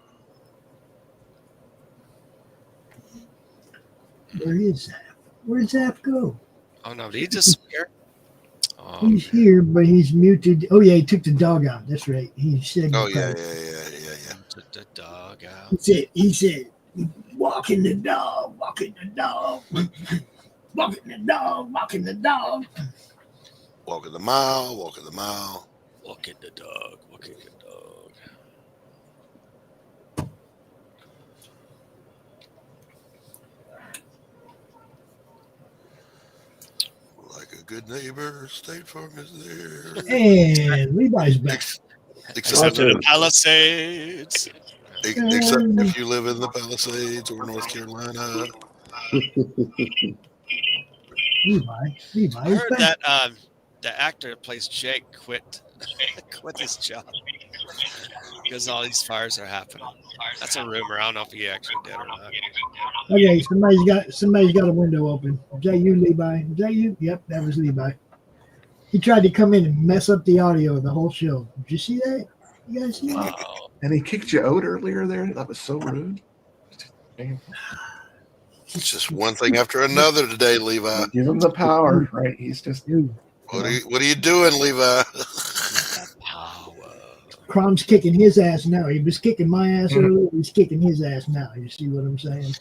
Where is Zap? Where'd Zap go? Oh no, did he disappear? Oh, He's here, but he's muted. Oh yeah, he took the dog out. That's right. He said. Oh yeah. took the dog out. He said, walking the dog, walking the dog, walking the dog, walking the dog. Walking the mile, walking the mile. Walking the dog, walking the dog. Like a good neighbor, State Farm is there. And Levi's back. Except in the Palisades. Except if you live in the Palisades or North Carolina. Levi. I heard that the actor that plays Jake quit his job because all these fires are happening. That's a rumor. I don't know if he actually did or not. Okay, somebody's got a window open. Is that you, Levi? Is that you? Yep, that was Levi. He tried to come in and mess up the audio of the whole show. Did you see that? You guys see that? Oh, And he kicked you out earlier there. That was so rude. Damn. It's just one thing after another today, Levi. Give him the power, right? He's just What are you doing, Levi? Crom's kicking his ass now. He was kicking my ass earlier. He's kicking his ass now. You see what I'm saying?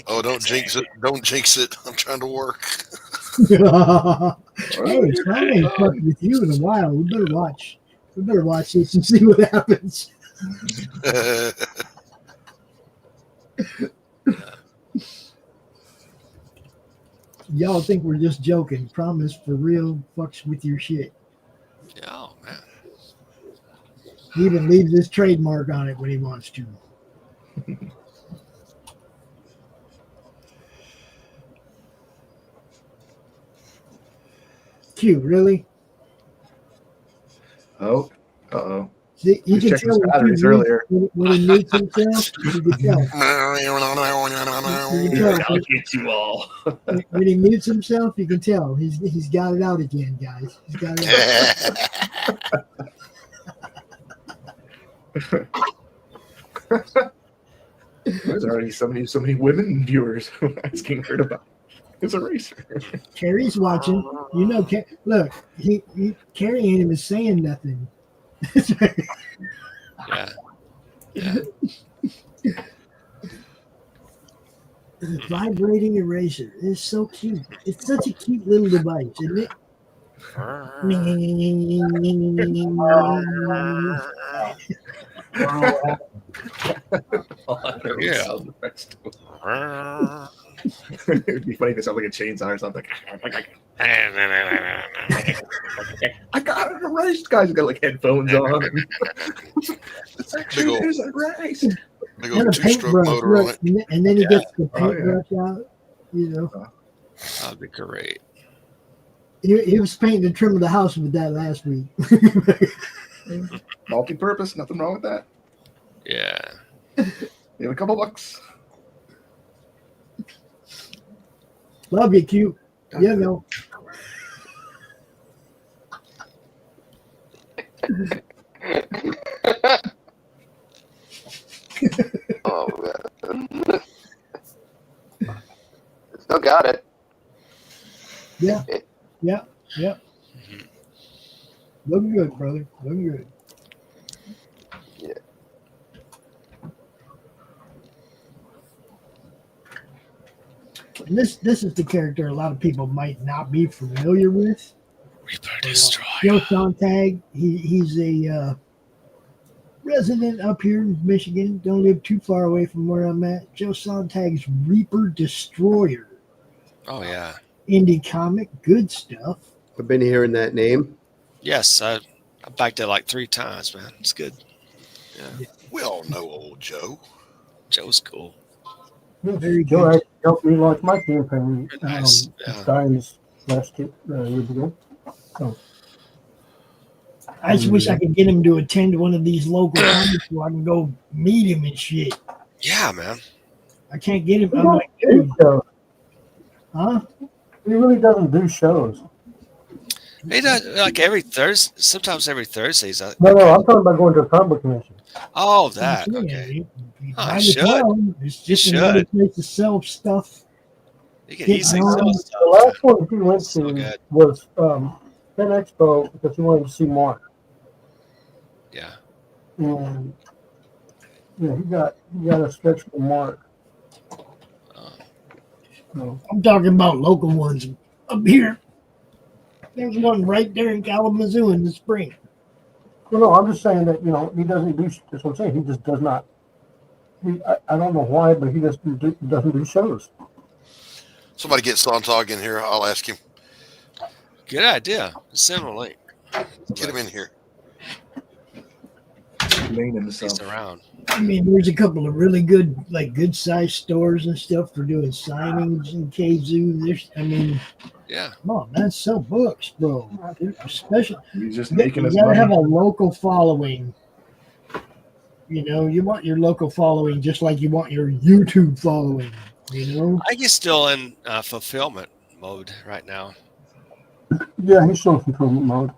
Oh, don't jinx it. Don't jinx it. I'm trying to work. Hey, Crom ain't fucked with you in a while. We better watch. We better watch this and see what happens. Y'all think we're just joking. Promise for real fucks with your shit. oh man. He even leaves his trademark on it when he wants to. Q, really? Oh, uh-oh. See, you Just can checking tell his batteries earlier. when he mutes himself. You can tell. You can tell. I'll get you all. When he mutes himself, you can tell he's got it out again, guys. He's got it out. There's already so many women viewers asking her about his eraser. Carrie's watching. You know, look, Carrie ain't even saying nothing. Yeah. Yeah. Vibrating eraser is so cute. It's such a cute little device, isn't it? Yeah. It'd be funny if it sounded like a chainsaw or something. I got it erased. Guy's got like headphones on. It's actually there's erased. Big old two-stroke motor on it. And then he gets the paintbrush out. You know, That'd be great. he was painting the trim of the house with that last week. Multi-purpose, nothing wrong with that. Yeah. Give a couple bucks. Love you, Q. You know. Oh man. Still got it. Yeah. Looking good, brother. Looking good. Yeah. And this is the character a lot of people might not be familiar with. Reaper Destroyer. Joe Sontag. He's a resident up here in Michigan. Don't live too far away from where I'm at. Joe Sontag's Reaper Destroyer. Oh yeah. Indie comic, good stuff. I've been hearing that name. Yes, I backed it like 3 times, man. It's good. Yeah. We all know old Joe. Joe's cool. Very Joe good. actually helped me launch my campaign. Nice. Starting this last year ago. So, I just wish I could get him to attend one of these local comics so I can go meet him and shit. Yeah, man. I can't get him. I'm like, dude. Huh? He really doesn't do shows. He does like every Thursday. Sometimes every Thursdays. No, I'm talking about going to a comic book convention. Oh, that. Yeah, Okay. you Oh, buy I the should. town. It's just another place to sell stuff. You can Get easily on. sell The stuff. last one he went So to good. was Penn Expo because he wanted to see Mark. Yeah. And yeah, he got a sketch from Mark. So, I'm talking about local ones up here. There's one right there in Kalamazoo in the spring. no, I'm just saying that he doesn't do. That's what I'm saying. He just does not. I don't know why, but he just doesn't do shows. Somebody get Sontag in here. I'll ask him. Good idea. Send him a link. Get him in here. Main himself. He's around. I mean, there's a couple of really good, good sized stores and stuff for doing signings in KZoo. Yeah. Come on, man, sell books, bro. Especially, He's just you making his gotta money. have a local following. You want your local following just like you want your YouTube following. I think he's still in fulfillment mode right now. Yeah, he's still in fulfillment mode.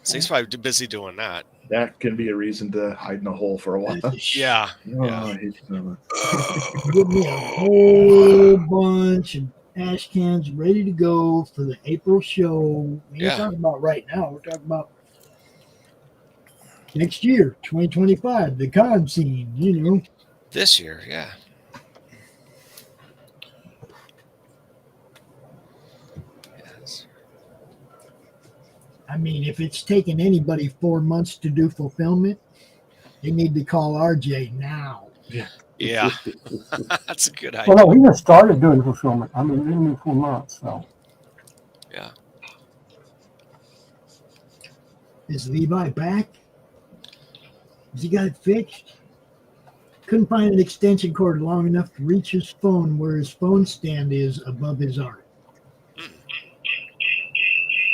So he's probably busy doing that. That can be a reason to hide in a hole for a while. Yeah. Oh, he's Give me a whole bunch of ash cans ready to go for the April show. We ain't talking about right now. We're talking about next year, 2025, the con scene, This year, yeah. Yes. I mean, if it's taken anybody 4 months to do fulfillment, they need to call RJ now. Yeah. That's a good idea. Well, no, he just started doing fulfillment. I mean, in 4 months. So Yeah. Is Levi back? Has he got it fixed? couldn't find an extension cord long enough to reach his phone where his phone stand is above his arm.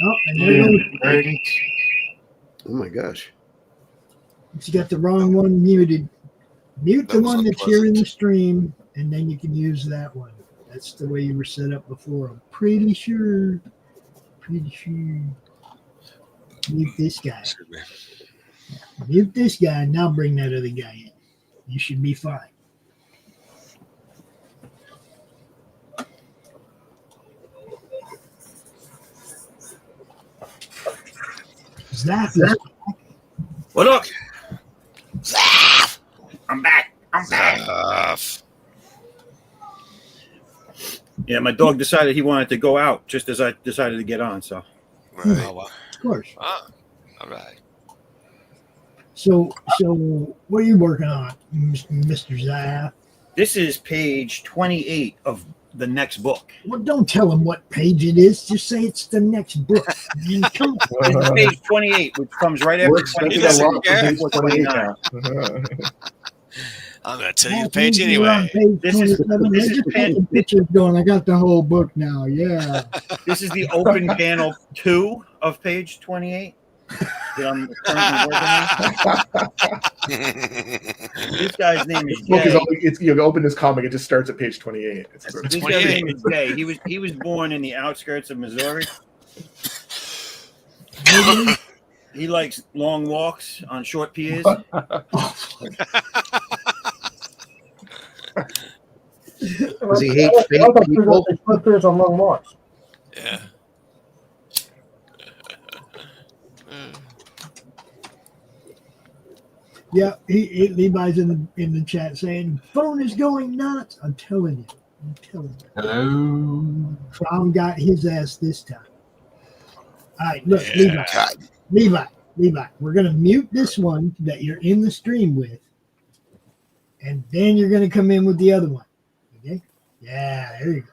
Oh, and there it goes. Oh my gosh. You got the wrong one muted. Mute the one that's here in the unpleasant. stream, and then you can use that one. That's the way you were set up before. I'm pretty sure. Mute this guy. Mute this guy, and now bring that other guy in. You should be fine. Zap. What up? Zaf! I'm back. Zaf. Yeah, my dog decided he wanted to go out just as I decided to get on. So, Right. Oh, wow. Of course. Ah, all right. So what are you working on, Mr. Zap? this is page 28 of the next book. Well, don't tell him what page it is. Just say it's the next book. I mean, come on. It's page 28, which comes right after We're expecting 29. a lot from page 28 now. I'm going to tell you the page anyway. This is taking pictures going. I got the whole book now. Yeah. This is the open panel 2 of page 28 that I'm currently working on. This guy's name is Book is Jay. only, you open this comic, it just starts at page 28. It's sort of- This guy's name is Jay. He was born in the outskirts of Missouri. He likes long walks on short piers. Does he hate fake people? They on long walks. Yeah. Yeah, Levi's in the chat saying phone is going nuts. I'm telling you. Hello. Tom got his ass this time. All right, look, Yeah. Levi. We're gonna mute this one that you're in the stream with, and then you're gonna come in with the other one. Okay? Yeah, there you go.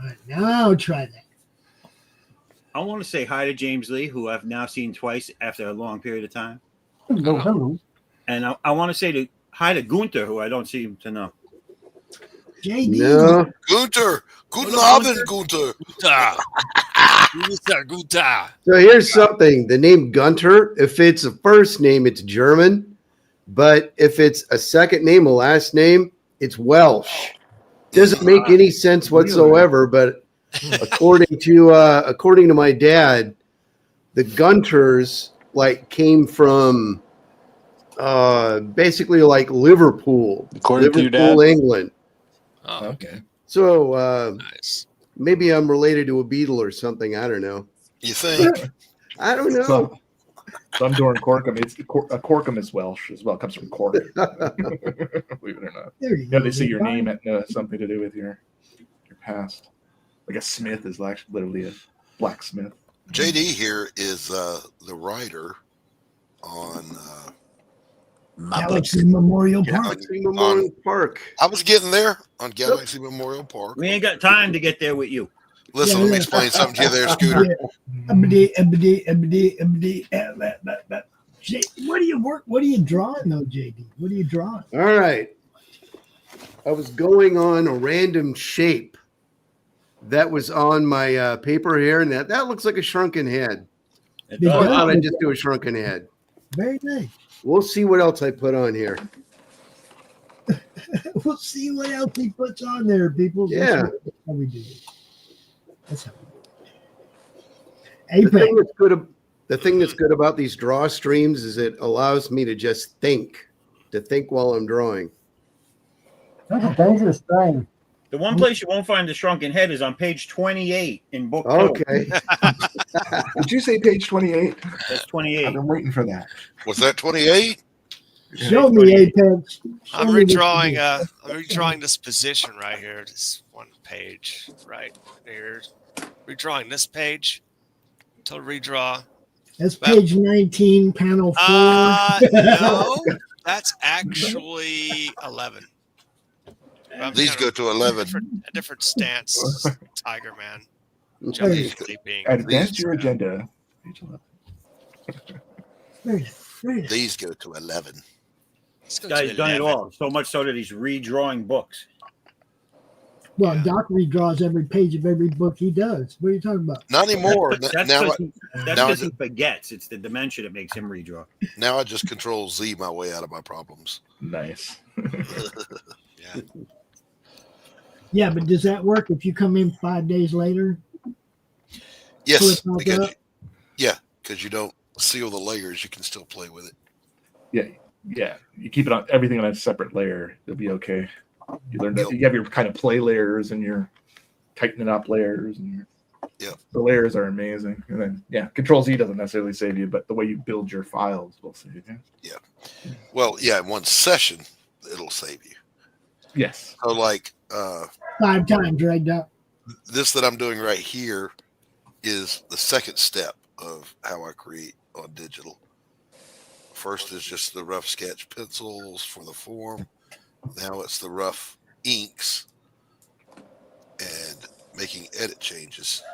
All right, now try that. I want to say hi to James Lee, who I've now seen twice after a long period of time. Hello. And I want to say hi to Gunther, who I don't seem to know. JD. No. Gunther. Guten Abend, Gunther. Gunther. So here's something. The name Gunter, if it's a first name, it's German. But if it's a second name, a last name, it's Welsh. Doesn't make any sense whatsoever. But according to my dad, the Gunters came from basically like Liverpool, According to your dad? Liverpool, England. Oh, Okay. So nice. maybe I'm related to a Beatle or something. I don't know. You think? I don't know. So I'm doing Corkum. Corkum is Welsh as well. It comes from Cork. Believe it or not. There you Yeah, go. they say your name at something to do with your past. Like a smith is literally a blacksmith. JD here is the writer on Galaxy Memorial Park. Galaxy Memorial Park. I was getting there on Galaxy Memorial Park. We ain't got time to get there with you. Listen, let me explain something to you there, Scooter. What do you work? What are you drawing though, JD? What are you drawing? All right. I was going on a random shape that was on my paper here, and that looks like a shrunken head. It Big So I does. thought I'd just do a shrunken head. Very nice. We'll see what else I put on here. We'll see what else he puts on there, people. Yeah. That's how we do it. That's how The we do it. Apex. thing that's good about these draw streams is it allows me to just think while I'm drawing. That's a dangerous thing. The one place you won't find the shrunken head is on page 28 in book 2. Okay. Did you say page 28? That's I've 28. been waiting for that. Was that 28? Show me Apex. I'm Show me this redrawing position. I'm redrawing this position right here. This one page right here. Redrawing this page to redraw. That's page 19, panel 4. No, that's actually 11. I'm These kind go of to 11. a different stance, Tiger Man. There Jelly you sleeping. Advance your agenda. Page 11. Very nice. Very nice. These go to 11. This guy's done it all. So much so that he's redrawing books. Well, Doc redraws every page of every book he does. What are you talking about? Not anymore. That's because he forgets. It's the dementia that makes him redraw. Now I just control Z my way out of my problems. Nice. Yeah. Yeah, but does that work if you come in 5 days later? Yes, because you don't seal the layers. You can still play with it. Yeah. You keep it on everything on a separate layer. It'll be okay. You learn that you have your kind of play layers and your tightening up layers, and the layers are amazing. And then Control Z doesn't necessarily save you, but the way you build your files will save you. Yeah. Well, in one session it'll save you. Yes. So like 5 times right now. This that I'm doing right here is the second step of how I create on digital. First is just the rough sketch pencils for the form. Now it's the rough inks and making edit changes.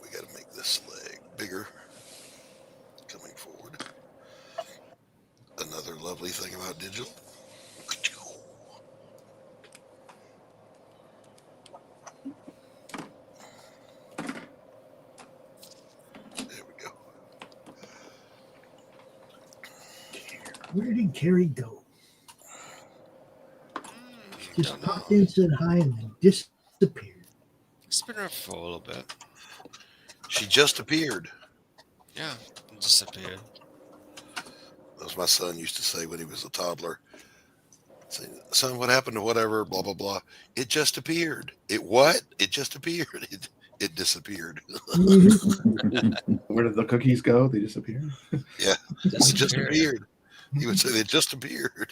We got to make this leg bigger coming forward. Another lovely thing about digital. Where did Carrie go? She just popped in, said hi, and then disappeared. It's been around for a little bit. She just appeared. Yeah, disappeared. As my son used to say when he was a toddler. Say, son, what happened to whatever, blah, blah, blah. It just appeared. It what? It just appeared. It disappeared. Where did the cookies go? They disappeared? Yeah, it just appeared. He would say they just appeared.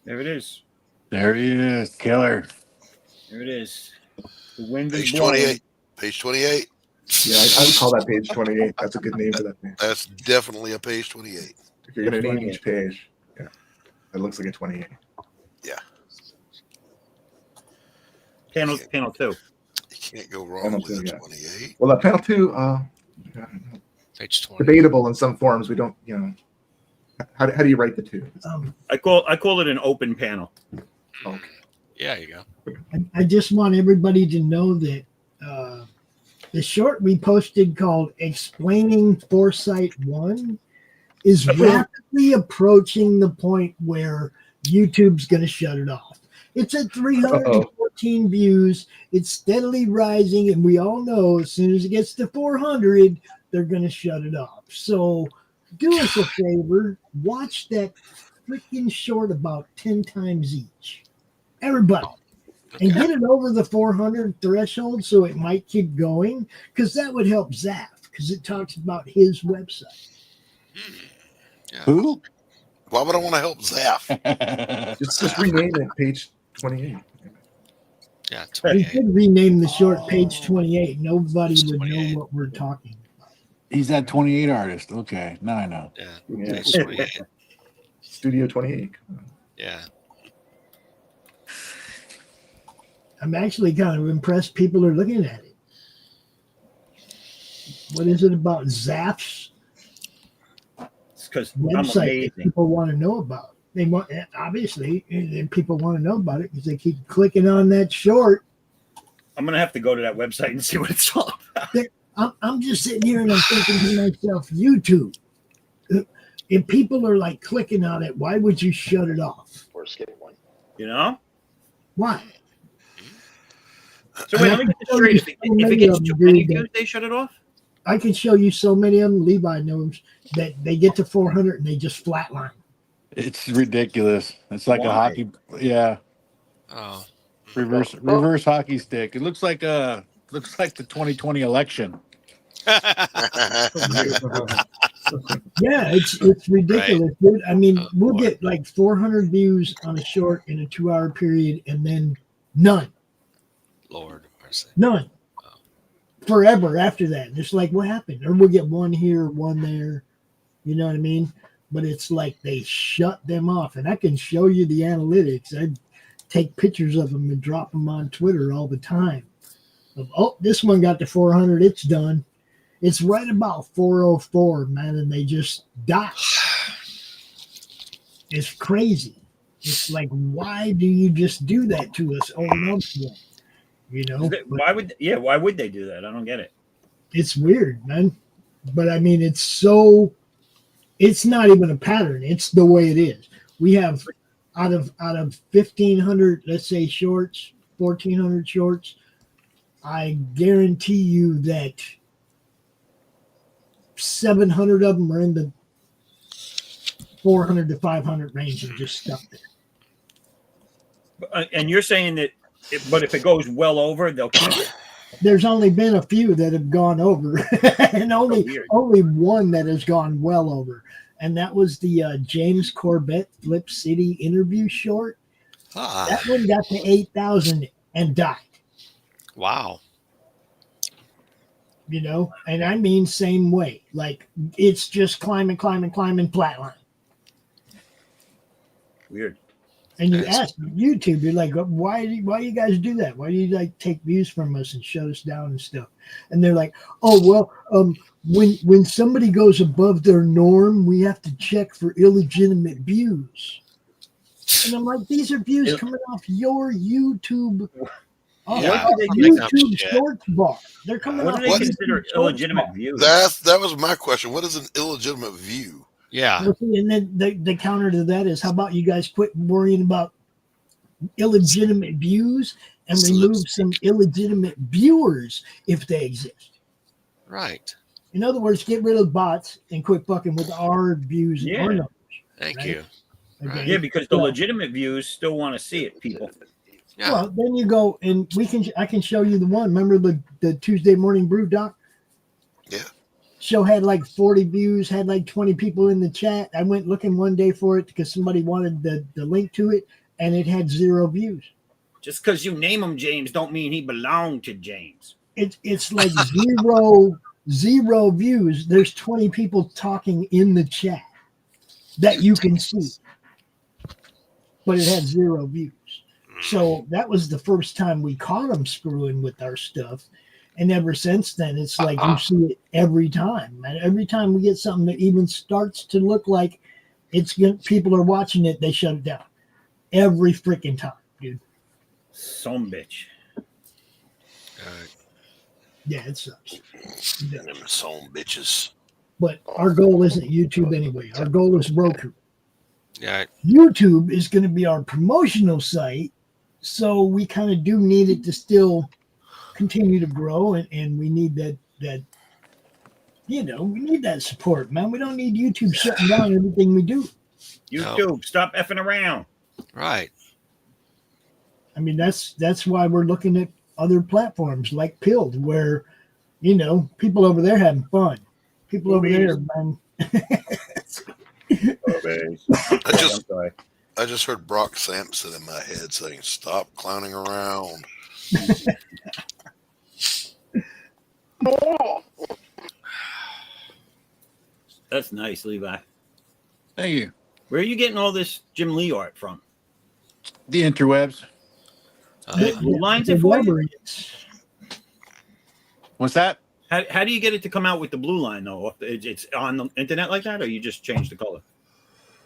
There it is. There he is. Killer. There it is. The wind Page is blowing. 28. Page 28. Yeah, I would call that page 28. That's a good name for that page. That's definitely a page 28. If you're going to name each page, it looks like a 28. Yeah. Panel 2. You can't go wrong Panel with 2, a 28. Well, that panel 2, Page 20. debatable in some forms. We don't, how do you write the 2? I call it an open panel. Okay. Yeah, you go. I just want everybody to know that the short we posted called Explaining Foresight 1 is rapidly approaching the point where YouTube's going to shut it off. It's at 314 views. It's steadily rising, and we all know as soon as it gets to 400, they're going to shut it off. So do us a favor, watch that freaking short about 10 times each. Everybody. And get it over the 400 threshold so it might keep going, because that would help Zaf, because it talks about his website. Yeah. Who? Why would I want to help Zaf? Just rename it page 28. Yeah, We 28. could rename the short page 28. Nobody would know what we're talking about. He's that 28 artist. Okay, now I know. Yeah, page 28. Studio 28. Yeah. I'm actually kind of impressed people are looking at it. What is it about Zaf's It's because I'm website amazing. that people want to know about? They want, obviously, and people want to know about it because they keep clicking on that short. I'm going to have to go to that website and see what it's all about. I'm just sitting here and I'm thinking to myself, YouTube, if people are like clicking on it, why would you shut it off? Worst getting one. You know? Why? So wait, let me get this straight. If it gets too many views, they shut it off? I can show you so many of them, Levi knows, that they get to 400 and they just flatline. It's ridiculous. It's like a hockey. Yeah. Oh. Reverse hockey stick. It looks like the 2020 election. Yeah, it's ridiculous, dude. I mean, we'll get like 400 views on a short in a 2-hour period and then none. Lord mercy. None. forever after that. And it's like, what happened? Or we'll get one here, one there. You know what I mean? But it's like they shut them off. And I can show you the analytics. I take pictures of them and drop them on Twitter all the time. Oh, this one got to 400. It's done. It's right about 404, man, and they just die. It's crazy. It's like, why do you just do that to us over and over again? You know? Why would they do that? I don't get it. It's weird, man. But I mean, it's not even a pattern. It's the way it is. We have out of 1,500, let's say, shorts, 1,400 shorts, I guarantee you that 700 of them are in the 400 to 500 range and just stuck there. And you're saying that, but if it goes well over, they'll keep it? There's only been a few that have gone over, and only one that has gone well over, and that was the James Corbett Flip City interview short. That one got to 8,000 and died. Wow. You know, and I mean same way. Like, it's just climbing, flatline. Weird. And you ask YouTube, you're like, why do you guys do that? Why do you like take views from us and shut us down and stuff? And they're like, oh well, when somebody goes above their norm, we have to check for illegitimate views. And I'm like, these are views coming off your YouTube. YouTube Shorts bar. They're coming what off. Do they consider illegitimate views? That was my question. What is an illegitimate view? Yeah. And then the counter to that is, how about you guys quit worrying about illegitimate views and remove some illegitimate viewers if they exist? Right. In other words, get rid of bots and quit fucking with our views and our numbers. Thank you. Okay. Yeah, because the legitimate views still want to see it, people. Yeah. Well, then you go and I can show you the one. Remember the Tuesday Morning Brew doc? Yeah. Show had like 40 views, had like 20 people in the chat. I went looking one day for it because somebody wanted the link to it, and it had 0 views. Just because you name him James don't mean he belonged to James. It's like zero views. There's 20 people talking in the chat that you can see, but it had 0 views. So that was the first time we caught them screwing with our stuff. And ever since then, it's like you see it every time. And every time we get something that even starts to look like it's good, people are watching it, they shut it down. Every freaking time, dude. Some bitch. Yeah, it sucks. Them some bitches. But our goal isn't YouTube anyway. Our goal is Roku. Yeah. YouTube is going to be our promotional site. So we kind of do need it to still continue to grow, and we need that we need that support, man. We don't need YouTube shutting down everything we do. YouTube, stop effing around. Right. I mean, that's why we're looking at other platforms like Pilled, where people over there having fun. People over there, man. I just heard Brock Sampson in my head saying, "Stop clowning around." That's nice, Levi. Thank you. Where are you getting all this Jim Lee art from? The interwebs. Blue lines it for you? What's that? How do you get it to come out with the blue line though? It's on the internet like that, or you just change the color?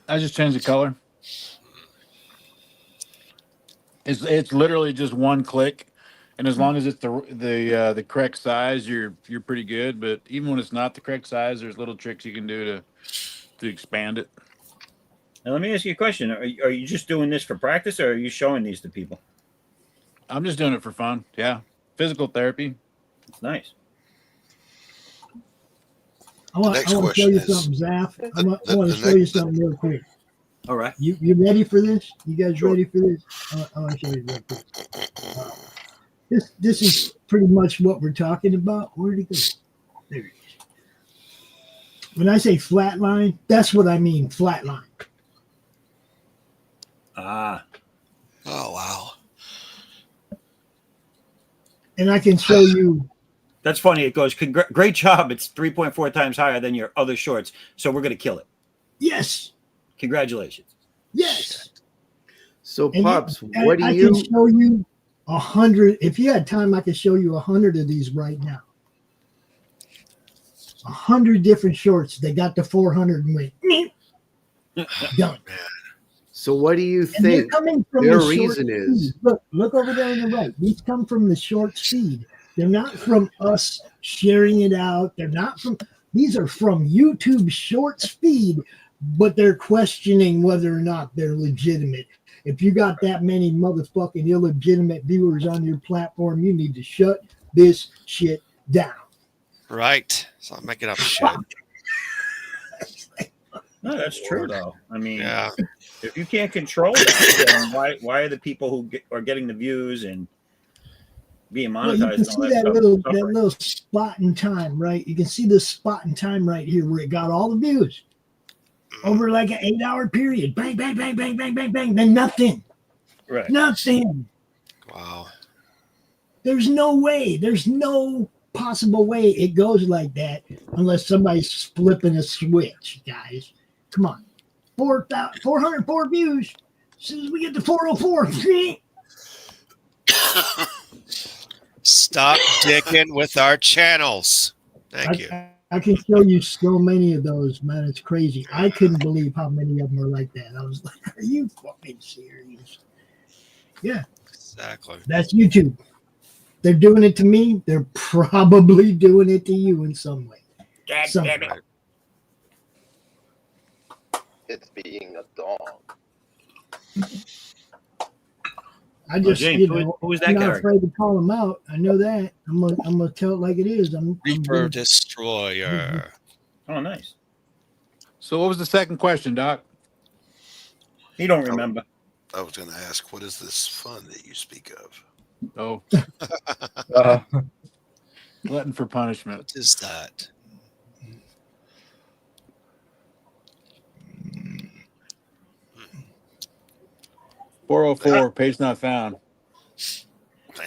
I just changed the color. It's literally just one click, and as long as it's the correct size, you're pretty good. But even when it's not the correct size, there's little tricks you can do to expand it. Now let me ask you a question: Are you just doing this for practice, or are you showing these to people? I'm just doing it for fun. Yeah, physical therapy. It's nice. I want to show you something, Zaf. I want to show you something real quick. All right. You ready for this? You guys ready for this? I want to show you real quick. This is pretty much what we're talking about. Where'd it go? There it is. When I say flatline, that's what I mean, flatline. Ah. Oh, wow. And I can show you. That's funny. It goes, great job. It's 3.4 times higher than your other shorts. So we're going to kill it. Yes. Congratulations. Yes. So, And Pops, I what do can you? show you 100. If you had time, I could show you 100 of these right now. 100 different shorts. They got to 400 and went done. So, what do you And they're think coming from their the short reason is? feed. Look over there on the right. These come from the short feed. They're not from us sharing it out. They're not from. These are from YouTube Shorts feed, but they're questioning whether or not they're legitimate. If you got that many motherfucking illegitimate viewers on your platform, you need to shut this shit down. Right. So I'm making up shit. No, that's true, though. I mean, Yeah. if you can't control that, then why are the people who are getting the views and being Well, you monetized can and all see that that stuff little suffering? spot in time, right? You can see this spot in time right here where it got all the views over like an 8-hour period. Bang, bang, bang, bang, bang, bang, bang. Then nothing. Right. Nothing. Wow. There's no way. There's no possible way it goes like that unless somebody's flipping a switch, guys. Come on. 404 views. As soon as we get to 404. Stop dicking with our channels. Thank you. I can show you so many of those, man. It's crazy. I couldn't believe how many of them are like that. I was like, are you fucking serious? Yeah. Exactly. That's YouTube. They're doing it to me. They're probably doing it to you in some way. Right. It's being a dog. I just, James, who is that I'm not character? afraid to call them out. I know that. I'm gonna tell it like it is. I'm Reaper gonna- Destroyer. Oh, nice. So what was the second question, Doc? He don't remember. I was going to ask, what is this fun that you speak of? Oh, glutton for punishment. What is that? 404, page not found.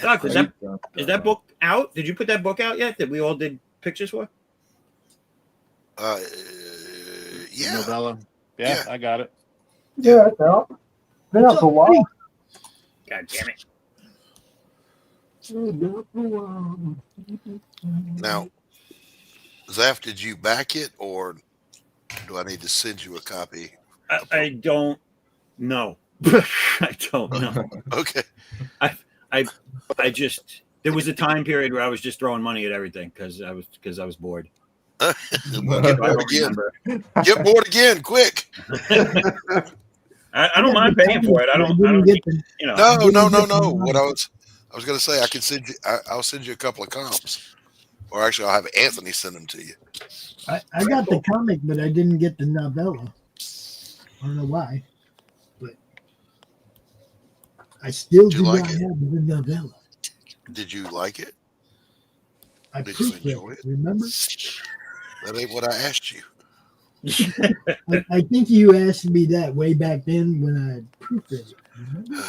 Doc, is that book out? Did you put that book out yet that we all did pictures for? Yeah. Novella. Yeah, I got it. Yeah, it's out. Been out for a while. God damn it. Now, Zaf, did you back it, or do I need to send you a copy? I don't know. I don't know. Okay. I just there was a time period where I was just throwing money at everything because I was bored. Well, get bored again. Get bored again, quick. I don't mind paying for it. I don't get the, you know. No. What I was going to say, I can send you. I'll send you a couple of comps, or actually, I'll have Anthony send them to you. I got the comic, but I didn't get the novella. I don't know why, but I still do not have the novella. Did you like it? I Did you proofread enjoy it, it? remember? That ain't what I asked you. I think you asked me that way back then when I proofread it. Remember?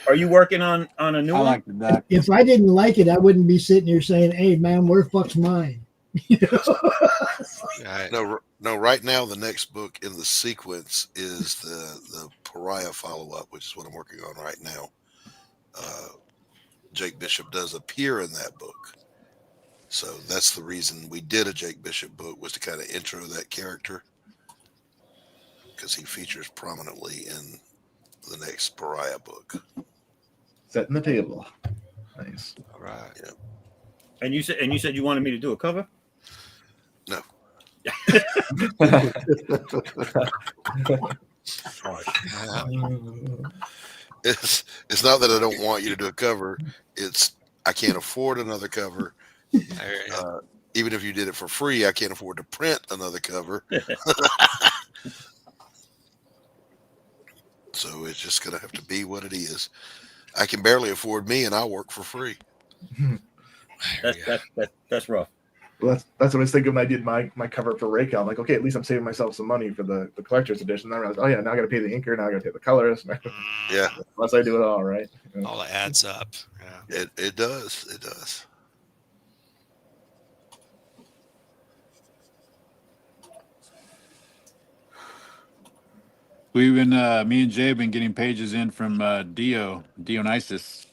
Are you working on a new I one? like the Doc. If I didn't like it, I wouldn't be sitting here saying, "Hey, man, where the fuck's mine?" No. Right now, the next book in the sequence is the Pariah follow-up, which is what I'm working on right now. Jake Bishop does appear in that book, so that's the reason we did a Jake Bishop book, was to kind of intro that character, because he features prominently in the next Pariah book. Setting the table. Nice. All right. Yeah. And you said you wanted me to do a cover? No. It's not that I don't want you to do a cover. It's I can't afford another cover. Even if you did it for free, I can't afford to print another cover. So it's just going to have to be what it is. I can barely afford me, and I work for free. That's rough. Well, that's what I was thinking when I did my cover for Raycal. I'm like, okay, at least I'm saving myself some money for the collector's edition. And I realized, oh yeah, now I got to pay the inker, now I got to pay the colorist. Yeah. Unless I do it all right. All adds up. Yeah. It does. It does. We've been, me and Jay have been getting pages in from Dionysus.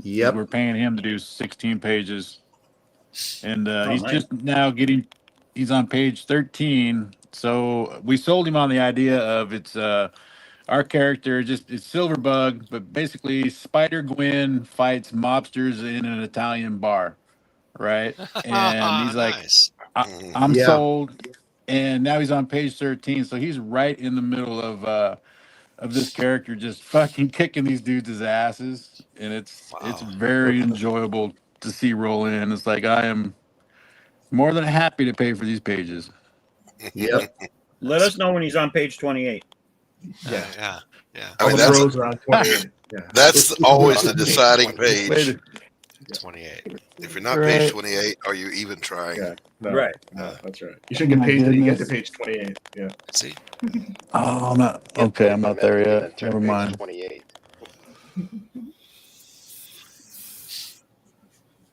Yep. We're paying him to do 16 pages. And he's nice. just now he's on page 13. So we sold him on the idea of it's our character, it's Silverbug, but basically Spider Gwen fights mobsters in an Italian bar, right? And he's like, Nice. I'm Yeah. sold. And now he's on page 13. So he's right in the middle of this character just fucking kicking these dudes' asses. And it's very enjoyable to see roll in. It's like I am more than happy to pay for these pages. Yep. Let us know when he's on page 28. Yeah. I mean, that's, are on 28. Yeah. that's always the deciding page. 28. If you're not page 28, are you even trying? Yeah. No, Right. No, that's right. You shouldn't get paid till you get to page 28. Yeah. See? Oh, I'm not okay. I'm not there yet. Never mind. 28.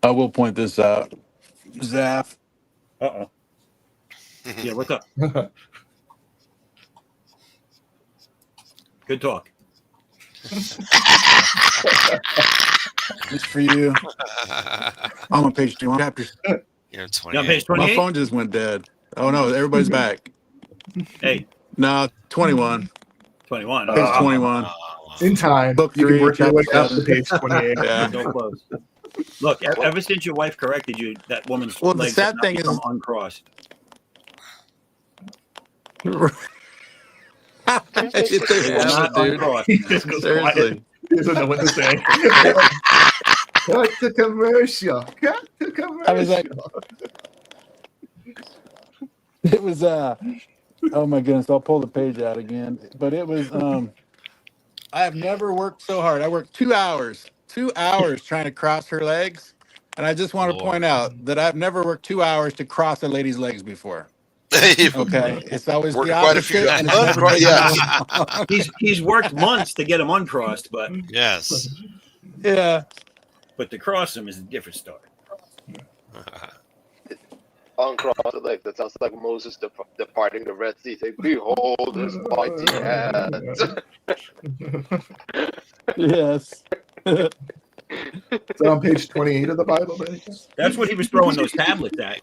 I will point this out. Zaf. Uh-oh. Yeah, what's up? Good talk. It's for you. I'm on page 2. Chapter. You're on 28. You're on page 28? My phone just went dead. Oh no, everybody's back. Hey. No, 21. 21. Page 21. In time. Book You 3, can work your way chapter up to 7. page 28. Yeah. So close. Look, ever since your wife corrected you, that woman's Well, the legs sad have not thing is- become uncrossed. It's Not dude. uncrossed. He just goes quiet. Seriously. He doesn't know what to say. Cut the commercial. Cut the commercial. I was like, it was oh my goodness, I'll pull the page out again. But it was I have never worked so hard. I worked 2 hours trying to cross her legs. And I just want to point out that I've never worked 2 hours to cross a lady's legs before. Okay, it's always Worked the quite a opposite. few- And it's never been Yes. He's worked months to get him uncrossed, but Yes. Yeah. But to cross him is a different story. Uncross the leg. That sounds like Moses departing the Red Sea. Say, behold his mighty hand. Yes. Is that on page 28 of the Bible? Then? That's what he was throwing those tablets at.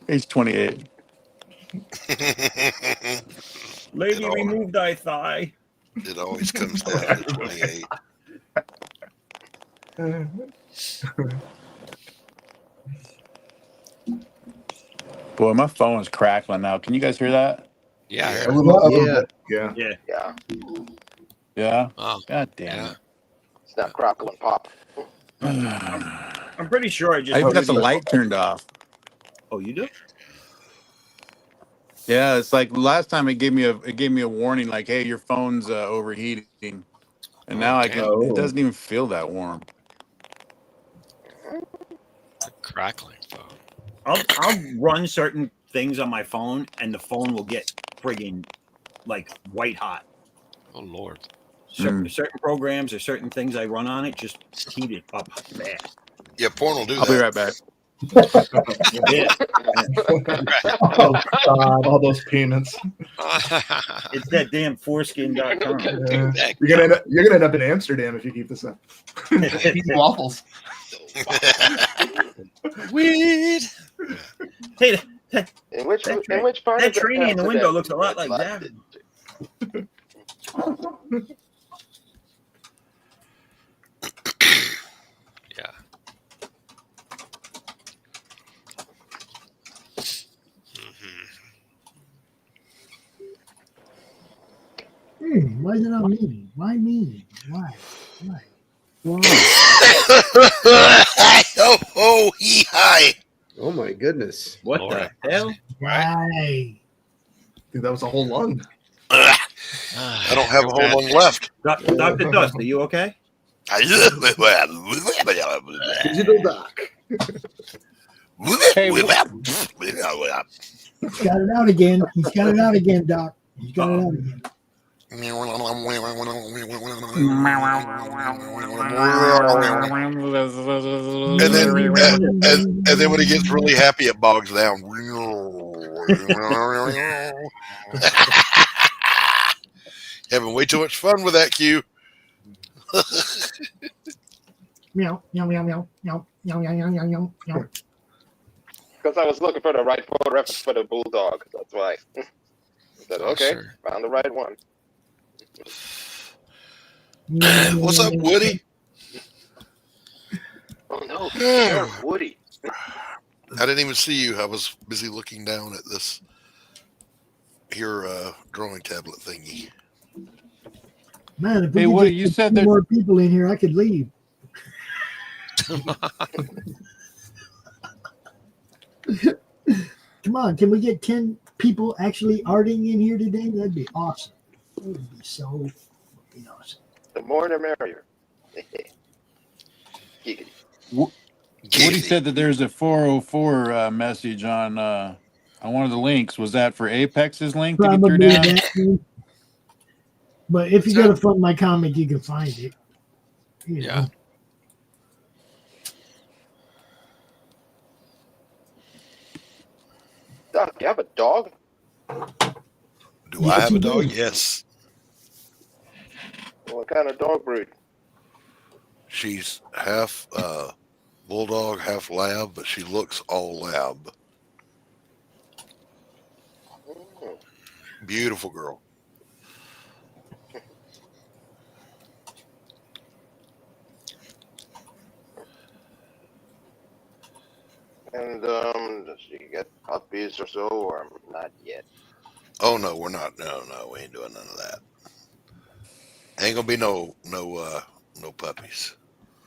Page 28. Lady, remove thy thigh. It always comes down to 28. Boy, my phone is crackling now. Can you guys hear that? Yeah. A little Yeah. bit. Yeah. Yeah. Yeah, Yeah? Oh, God damn yeah. it's not crackle and pop. it. I'm pretty sure I just. I even got heard the you- light turned off. Oh, you do? Yeah, it's like last time it gave me a warning like, hey, your phone's overheating. And now I can it doesn't even feel that warm. It's a crackling phone. I'll run certain things on my phone, and the phone will get friggin' like white hot. Oh Lord. Certain programs or certain things I run on it just heat it up fast. Yeah, porn will do I'll be that. right back. Yeah. Oh, God, all those payments. It's that damn foreskin.com. Yeah. You're gonna end up in Amsterdam if you keep this up. Eating waffles. Weed. Hey, In which part? that of the tree in the window Amsterdam looks a lot like would that. Yeah. Why is it not me? Why me? Why? Oh, he hi. Oh my goodness. What Lord. the hell? Why? I think that was a whole lung. I don't have a whole lung left. Dr. Dust, are you okay? Digital doc. Hey, He's got it out again. He's got it out again, Doc. He's got it out again. And then when he gets really happy, it bogs down. Having way too much fun with that, Q. Meow, meow, meow, meow, meow, meow, meow, meow, meow, meow. Because I was looking for the right photo reference for the bulldog. That's why. I said, okay, found the right one. What's up, Woody? Oh no, there's Woody. I didn't even see you. I was busy looking down at this here drawing tablet thingy. Man, if we Hey, could Woody, get you said two that. more people in here, I could leave. Come on, can we get 10 people actually arting in here today? That'd be awesome. It would be so fucking awesome. The more the merrier. Giggity. Woody said that there's a 404 message on one of the links. Was that for Apex's link that he threw Probably down? that one. But if you go to Fund My Comic, you can find it. You know. Yeah. Doc, you have a dog? Do I have a dog? Yes. What kind of dog breed? She's half bulldog, half lab, but she looks all lab. Beautiful girl. And does she get puppies or so, or not yet? Oh no, we're not. No, we ain't doing none of that. Ain't gonna be no puppies.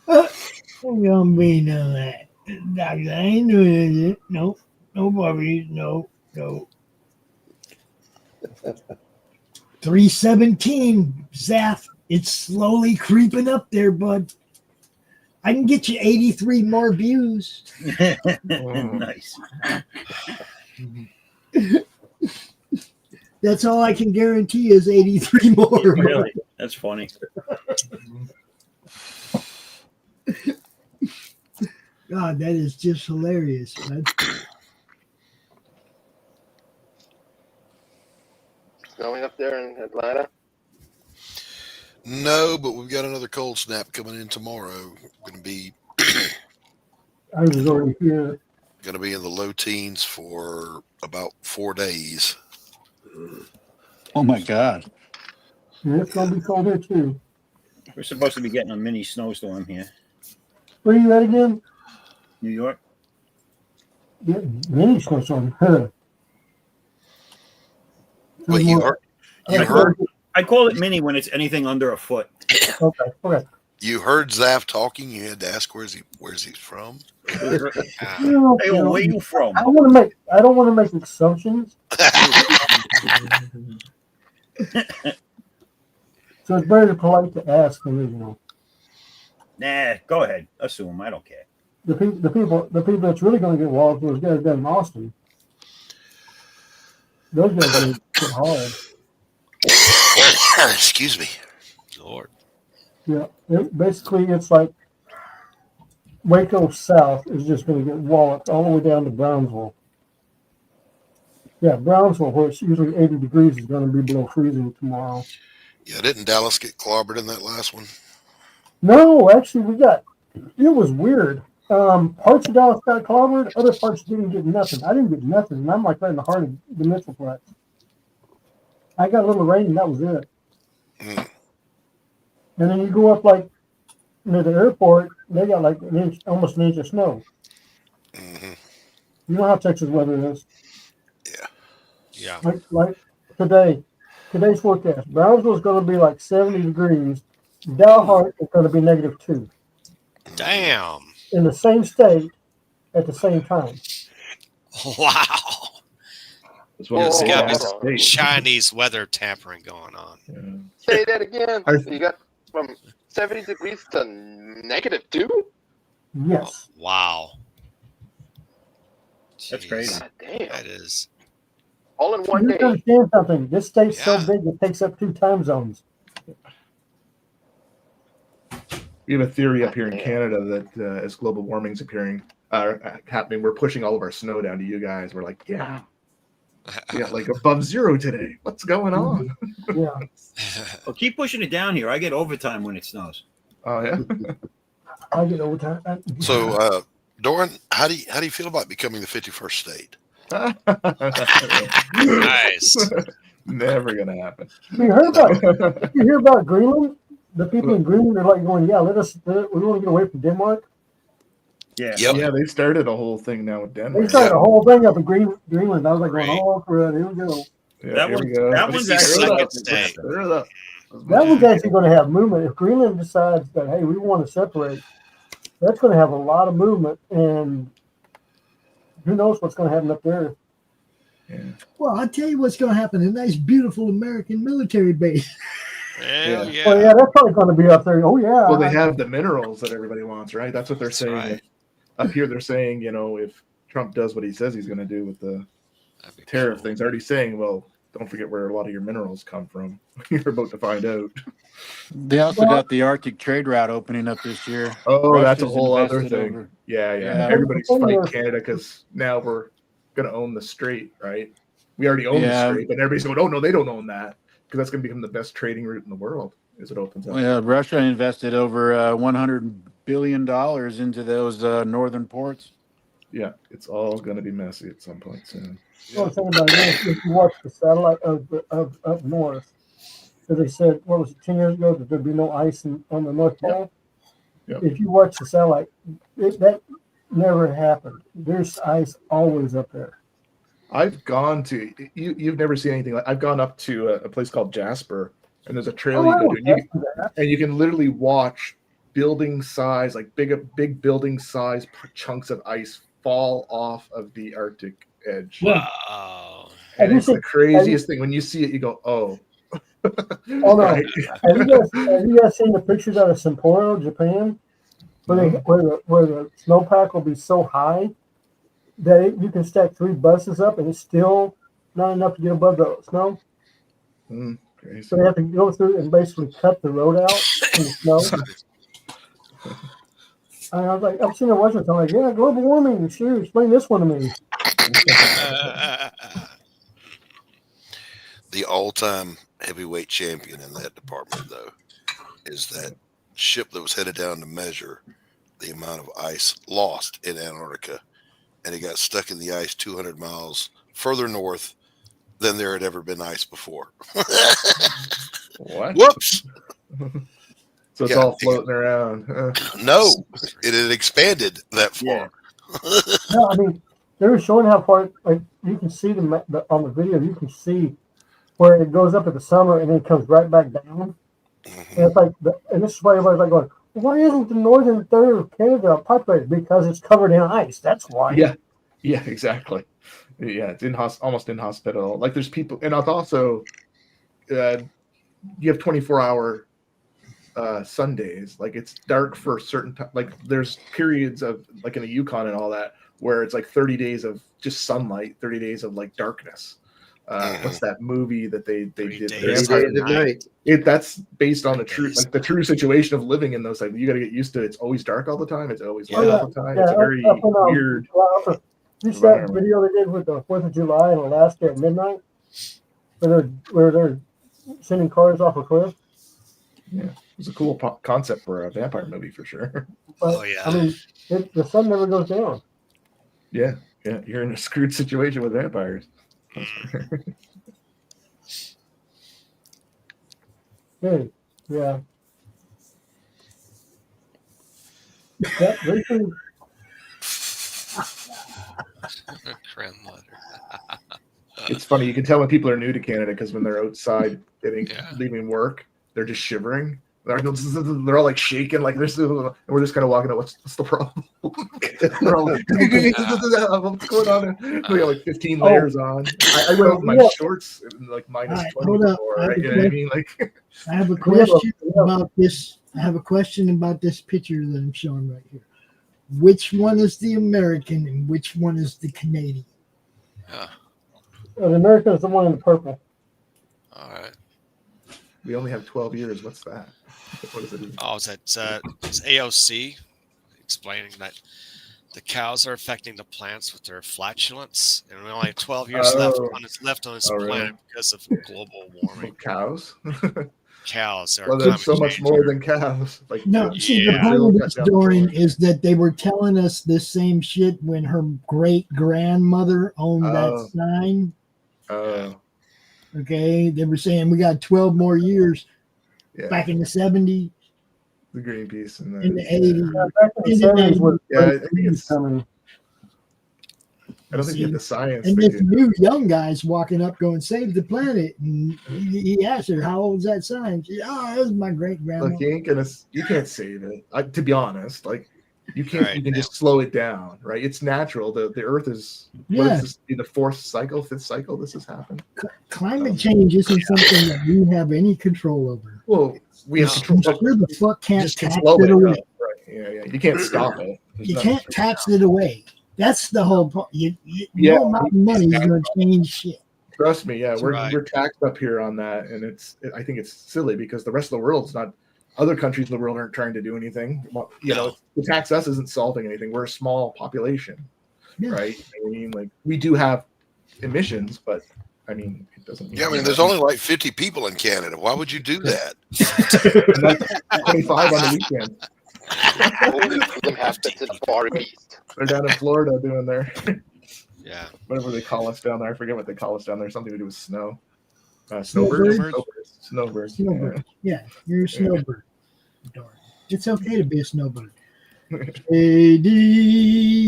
Ain't gonna be none of that. Doctor, I ain't doing it. No, no puppies. No. 317, Zaf. It's slowly creeping up there, bud. I can get you 83 more views. Nice. That's all I can guarantee is 83 more. Really? That's funny. God, that is just hilarious, man. Snowing up there in Atlanta? No, but we've got another cold snap coming in tomorrow. Gonna be I was already here. gonna be in the low teens for about 4 days. Oh my God. And it's gonna be cold here too. We're supposed to be getting a mini snowstorm here. Where are you at again? New York. Yeah, mini snowstorm. Huh. But you heard I call it mini when it's anything under a foot. Okay. You heard Zaf talking. You had to ask where's he from. Hey, where you from? I don't want to make assumptions. So it's very polite to ask than original. Nah, go ahead. Assume. I don't care. The people that's really going to get walled are those guys down in Austin. Those guys are going to get hard. Excuse me, Lord. Yeah, basically it's like Waco South is just going to get walloped all the way down to Brownsville. Yeah, Brownsville, where it's usually 80 degrees, is going to be below freezing tomorrow. Yeah, didn't Dallas get clobbered in that last one? No, actually, it was weird. Parts of Dallas got clobbered, other parts didn't get nothing. I didn't get nothing, and I'm like right in the heart of the Metroplex. I got a little rain, and that was it. Mm. And then you go up like near the airport, they got like almost an inch of snow. Mm-hmm. You know how Texas weather is. Yeah. Like today's forecast. Brownsville is going to be like 70 degrees. Dalhart is going to be -2. Damn. In the same state at the same time. Wow. That's There's got to hold be Chinese weather tampering going on. Say that again. You got from 70 degrees to -2? Yes. Wow. That's crazy. God damn. That is. All in one You day. have to understand something. This state's so big it takes up 2 time zones. We have a theory up here in Canada that as global warming's happening, we're pushing all of our snow down to you guys. We're like, yeah, We got like above zero today. What's going on? Yeah. Well, keep pushing it down here. I get overtime when it snows. Oh yeah. I get overtime. So, Doran, how do you feel about becoming the 51st state? Nice. Never gonna happen. You hear about Greenland? The people in Greenland are like going, yeah, we want to get away from Denmark. Yeah. Yep. Yeah, they started a whole thing now with Denmark. They started a whole thing up in Greenland. I was like, going, oh, crap, here we go. Yeah, That one's actually That one's actually going to have movement. If Greenland decides that, hey, we want to separate, that's going to have a lot of movement, and who knows what's going to happen up there. Yeah. Well, I'll tell you what's going to happen. A nice, beautiful American military base. Hell yeah. Well, yeah, that's probably going to be up there. Oh, yeah. Well, they have the minerals that everybody wants, right? That's what they're saying. Right. Up here, they're saying, if Trump does what he says he's going to do with the tariff things, already saying, well, don't forget where a lot of your minerals come from. You're about to find out. They also got the Arctic trade route opening up this year. Oh, that's a Russia's whole other invested thing. over- Yeah. Everybody's fighting Canada because now we're going to own the strait, right? We already own the strait, but everybody's going, oh, no, they don't own that, because that's going to become the best trading route in the world as it opens up. Well, yeah, Russia invested over $100 billion into those northern ports. Yeah, it's all going to be messy at some point soon. I was thinking about this. If you watch the satellite of up north, as they said, what was it, 10 years ago, that there'd be no ice on the North Pole? Yep. If you watch the satellite, that never happened. There's ice always up there. I've gone to you've never seen anything like. I've gone up to a place called Jasper, and there's a trail you go to, and you can literally watch building size, like big building size chunks of ice fall off of the Arctic edge. Wow. And it's the craziest thing. When you see it, you go, oh. Oh no! Right. Have you guys seen the pictures out of Sapporo, Japan, where the snowpack will be so high that you can stack 3 buses up and it's still not enough to get above the snow? Crazy. So they have to go through and basically cut the road out in the snow. And I was like, I've seen it once. I'm like, yeah, global warming. Sure, explain this one to me. The all-time heavyweight champion in that department, though, is that ship that was headed down to measure the amount of ice lost in Antarctica, and it got stuck in the ice 200 miles further north than there had ever been ice before. What? Whoops. So it's all floating around. No, it had expanded that far. No, I mean, they were showing how far, like, you can see on the video, you can see where it goes up in the summer and then it comes right back down. And it's like, and this is why everybody's like going, why isn't the northern third of Canada populated? Because it's covered in ice. That's why. Yeah, exactly. Yeah, it's almost inhospitable. Like there's people, and it's also you have 24-hour Sundays. Like it's dark for a certain time. Like there's periods of like in the Yukon and all that where it's like 30 days of just sunlight, 30 days of like darkness. What's that movie that they did? That's based on the true situation of living in those. Like you got to get used to. It's always dark all the time. It's always light all the time. It's a very weird. You saw that video they did with the 4th of July in Alaska at midnight, where they're sending cars off a cliff. Yeah, it was a cool concept for a vampire movie for sure. But, I mean, the sun never goes down. Yeah, you're in a screwed situation with vampires. Hey, yeah. Yeah, It's funny. You can tell when people are new to Canada because when they're outside leaving work, they're just shivering. They're all like shaking, like and we're just kind of walking out. What's the problem? They're all like, what's going on? We got like 15 layers on. I went out in my shorts like minus 20 before, right? You know what I mean? Like, I have a question about this. I have a question about this picture that I'm showing right here. Which one is the American and which one is the Canadian? The American is the one in the purple. All right. We only have 12 years. What's that? What is it? Oh, it's AOC explaining that the cows are affecting the plants with their flatulence, and we only have 12 years left on this really? planet because of global warming. Cows? Cows are Well, there's so much more than cows. Like, No, see, the point of this, Dorian, is that they were telling us this same shit when her great grandmother owned that sign. Okay, they were saying we got 12 more years back in the 70s. The Greenpeace and in the 80s. Yeah, back in the 70s, I think it's coming. I don't think you have the science. And this new young guy's walking up going, save the planet. And he asked her, how old's that sign? She said, oh, that was my great grandma. Look, you can't save it. To be honest, like you can't. Right, you can just slow it down, right? It's natural. The Earth is. What is this? The fifth cycle this has happened. Climate change isn't something that we have any control over. Well, we have control. Sure the fuck can't tax it away. Right? Yeah. You can't stop it. You can't tax it away. That's the whole point. No amount of money is going to change shit. Trust me, we're taxed up here on that, and I think it's silly because the rest of the world's not. Other countries in the world aren't trying to do anything. Well, to tax us isn't solving anything. We're a small population, right? I mean, like we do have emissions, but I mean, it doesn't. Yeah, I mean, there's only like 50 people in Canada. Why would you do that? 25 on the weekend. They're down in Florida doing their whatever they call us down there. I forget what they call us down there. Something to do with snow. Snowbirds. Yeah, you're a snowbird. It's okay to be a snowbird. AD,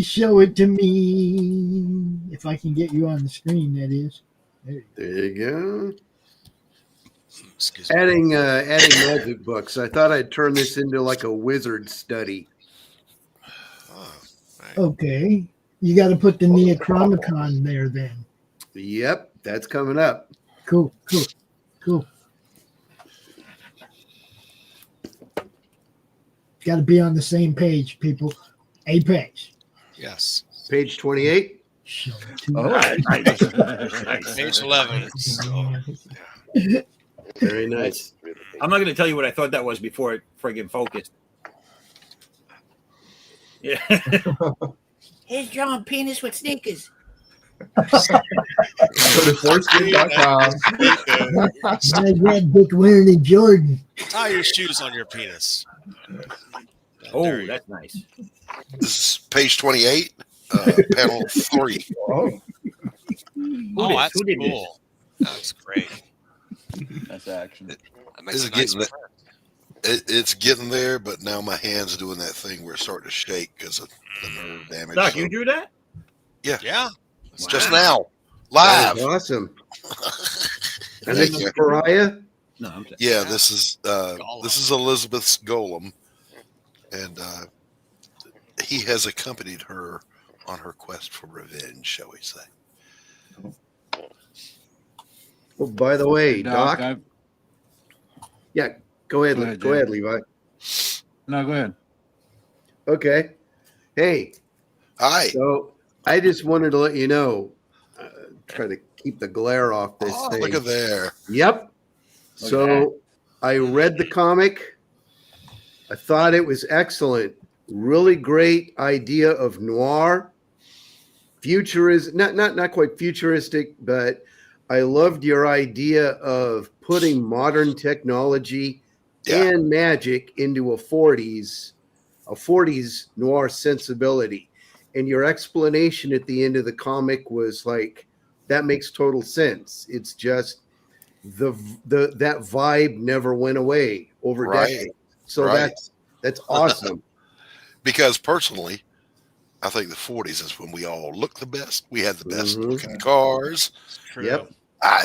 show it to me. If I can get you on the screen, that is. There you go. Adding magic books. I thought I'd turn this into like a wizard study. Okay. You got to put the Neochromicon there then. Yep, that's coming up. Cool. Got to be on the same page, people. A page. Yes. Page 28. Page 11. Very nice. I'm not going to tell you what I thought that was before it friggin' focused. Yeah. Here's John Penis with sneakers. Go to foreskin.com. My red dick wearing a Jordan. Tie your shoes on your penis. Oh, that's nice. This is page 28, panel 3. Oh, that's cool. That's great. That's action. It's getting there, but now my hand's doing that thing where it's starting to shake because of the nerve damage. Doc, you drew that? Yeah. Yeah. Just now. Live. Awesome. And this is Pariah? No, I'm saying. Yeah, this is Elizabeth's golem. And he has accompanied her on her quest for revenge, shall we say. Well, by the way, Doc. Yeah, go ahead, Levi. No, go ahead. Okay. Hey. Hi. So I just wanted to let you know, try to keep the glare off this thing. Look at there. Yep. Okay. So I read the comic. I thought it was excellent. Really great idea of noir. Futurism, not quite futuristic, but I loved your idea of putting modern technology and magic into a 40s noir sensibility. And your explanation at the end of the comic was like, that makes total sense. It's just that vibe never went away over decades. So that's awesome. Because personally, I think the 40s is when we all looked the best. We had the best looking cars. Yep.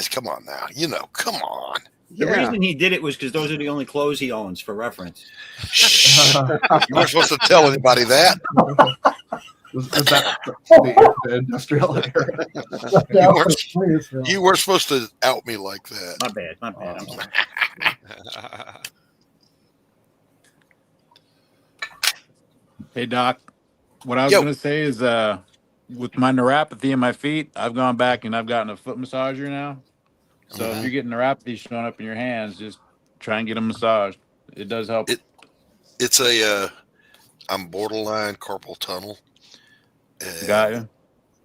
Come on now. Come on. The reason he did it was because those are the only clothes he owns, for reference. You weren't supposed to tell anybody that. Was that the industrial era? You weren't supposed to out me like that. My bad. I'm sorry. Hey, Doc, what I was going to say is with my neuropathy in my feet, I've gone back and I've gotten a foot massager now. So if you're getting neuropathy showing up in your hands, just try and get them massaged. It does help. It's I'm borderline carpal tunnel. And Got you.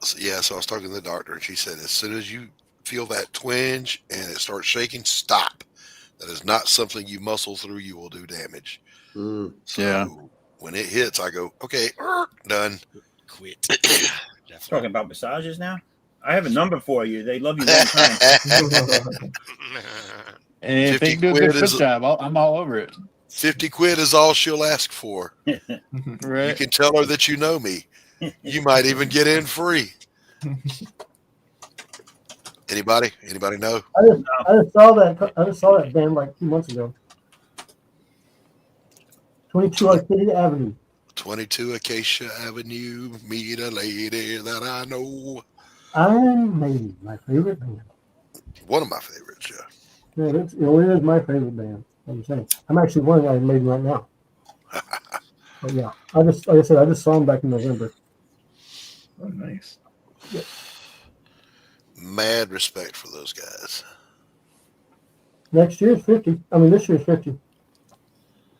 so I was talking to the doctor, and she said, as soon as you feel that twinge and it starts shaking, stop. That is not something you muscle through. You will do damage. Mm. So when it hits, I go, okay, done. Quit. Talking about massages now? I have a number for you. They love you one time. And if they do a good foot job, I'm all over it. 50 quid is all she'll ask for. Right. You can tell her that you know me. You might even get in free. Anybody know? I just saw that band like 2 months ago. 22 Arcadia Avenue. 22 Acacia Avenue. Meet a lady that I know. Iron Maiden, my favorite band. One of my favorites, yeah. Yeah, it is my favorite band. I'm saying. I'm actually wearing Iron Maiden right now. But yeah, like I said, I just saw them back in November. Oh, nice. Yeah. Mad respect for those guys. Next year's 50. I mean, this year's 50.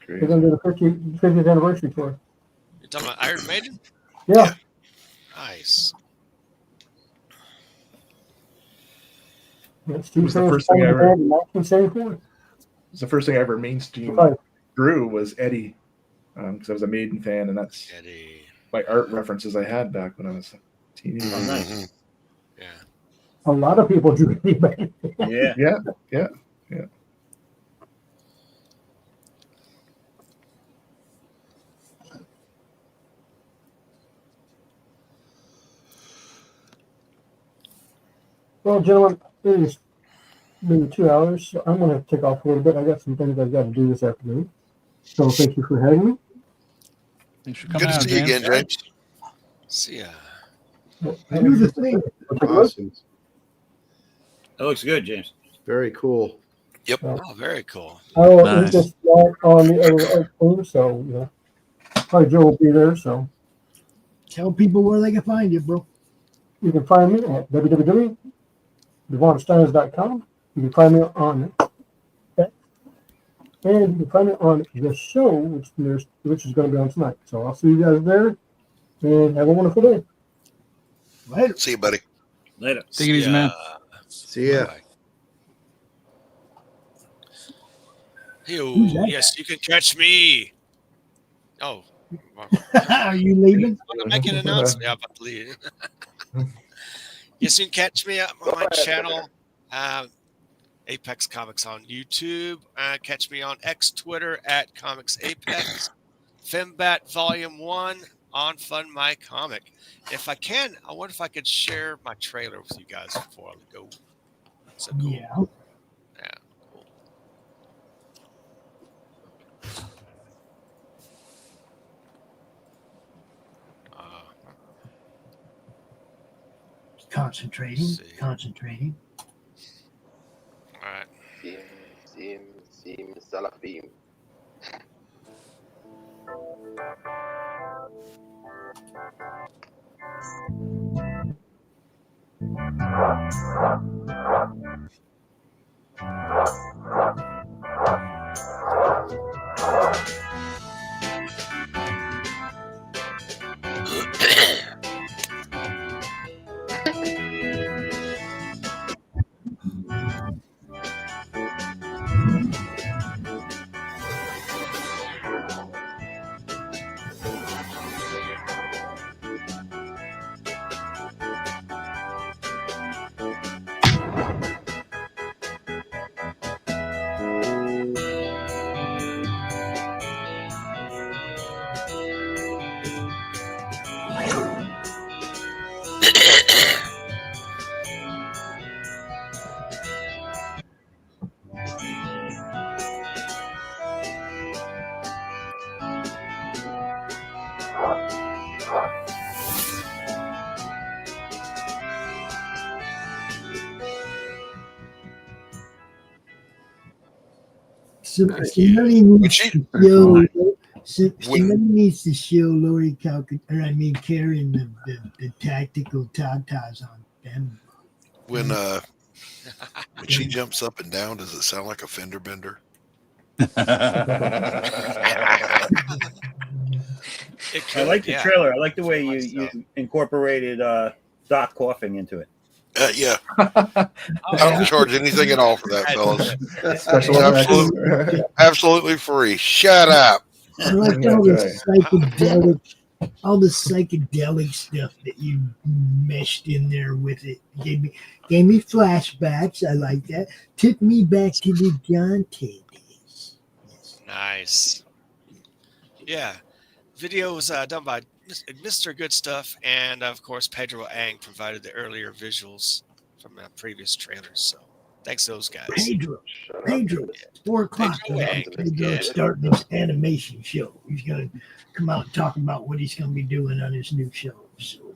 Great. They're going to do the 50th anniversary tour. You're talking about Iron Maiden? Yeah. Nice. It was the first thing I ever. In 1974. It was the first thing I ever mainstream drew was Eddie, because I was a Maiden fan, and that's Eddie. My art references I had back when I was a teenager. Oh, nice. Yeah. A lot of people drew Eddie back then. Yeah. Well, gentlemen, it is maybe 2 hours, so I'm going to take off a little bit. I got some things I've got to do this afternoon. So thank you for having me. Thanks for Good coming to out, see you again, James. See ya. Do the thing. Awesome. That looks good, James. Very cool. Yep. Oh, very cool. I will Nice. just start on the other team, so probably Joe will be there. So Tell people where they can find you, bro. you can find me at www.devonsteins.com. You can find me on that, and you can find me on the show, which is going to be on tonight. So I'll see you guys there, and have a wonderful day. Later. See you, buddy. Later. Take it easy, man. See ya. Bye. Hey-o. Who's that? Yes, you can catch me. Oh. Are you leaving? I'm making an announcement. Yeah, I'm about to leave. Yes, you can catch me on my channel, Apex Comics on YouTube. Catch me on X Twitter at Comics Apex. Fembat Volume 1 on Fun My Comic. If I can, I wonder if I could share my trailer with you guys before I go. So cool. Yeah. Yeah, cool. Concentrating. See. Concentrating. All right. Sim, Salafim. Somebody needs to show Lori Karen the tactical tatas on them. When she jumps up and down, does it sound like a fender bender? It I like the yeah. trailer. I like the way you incorporated Doc coughing into it. Yeah. I don't charge anything at all for that, fellas. Special Absolutely, absolutely free. Shut up. I like all the psychedelic stuff that you meshed in there with it. Gave me flashbacks. I like that. Took me back to the Dante days. Nice. Yeah. Video was done by Mr. Good Stuff, and of course Pedro Ang provided the earlier visuals from previous trailers. So thanks to those guys. Pedro, 4 o'clock. Pedro's starting his animation show. He's going to come out and talk about what he's going to be doing on his new show. So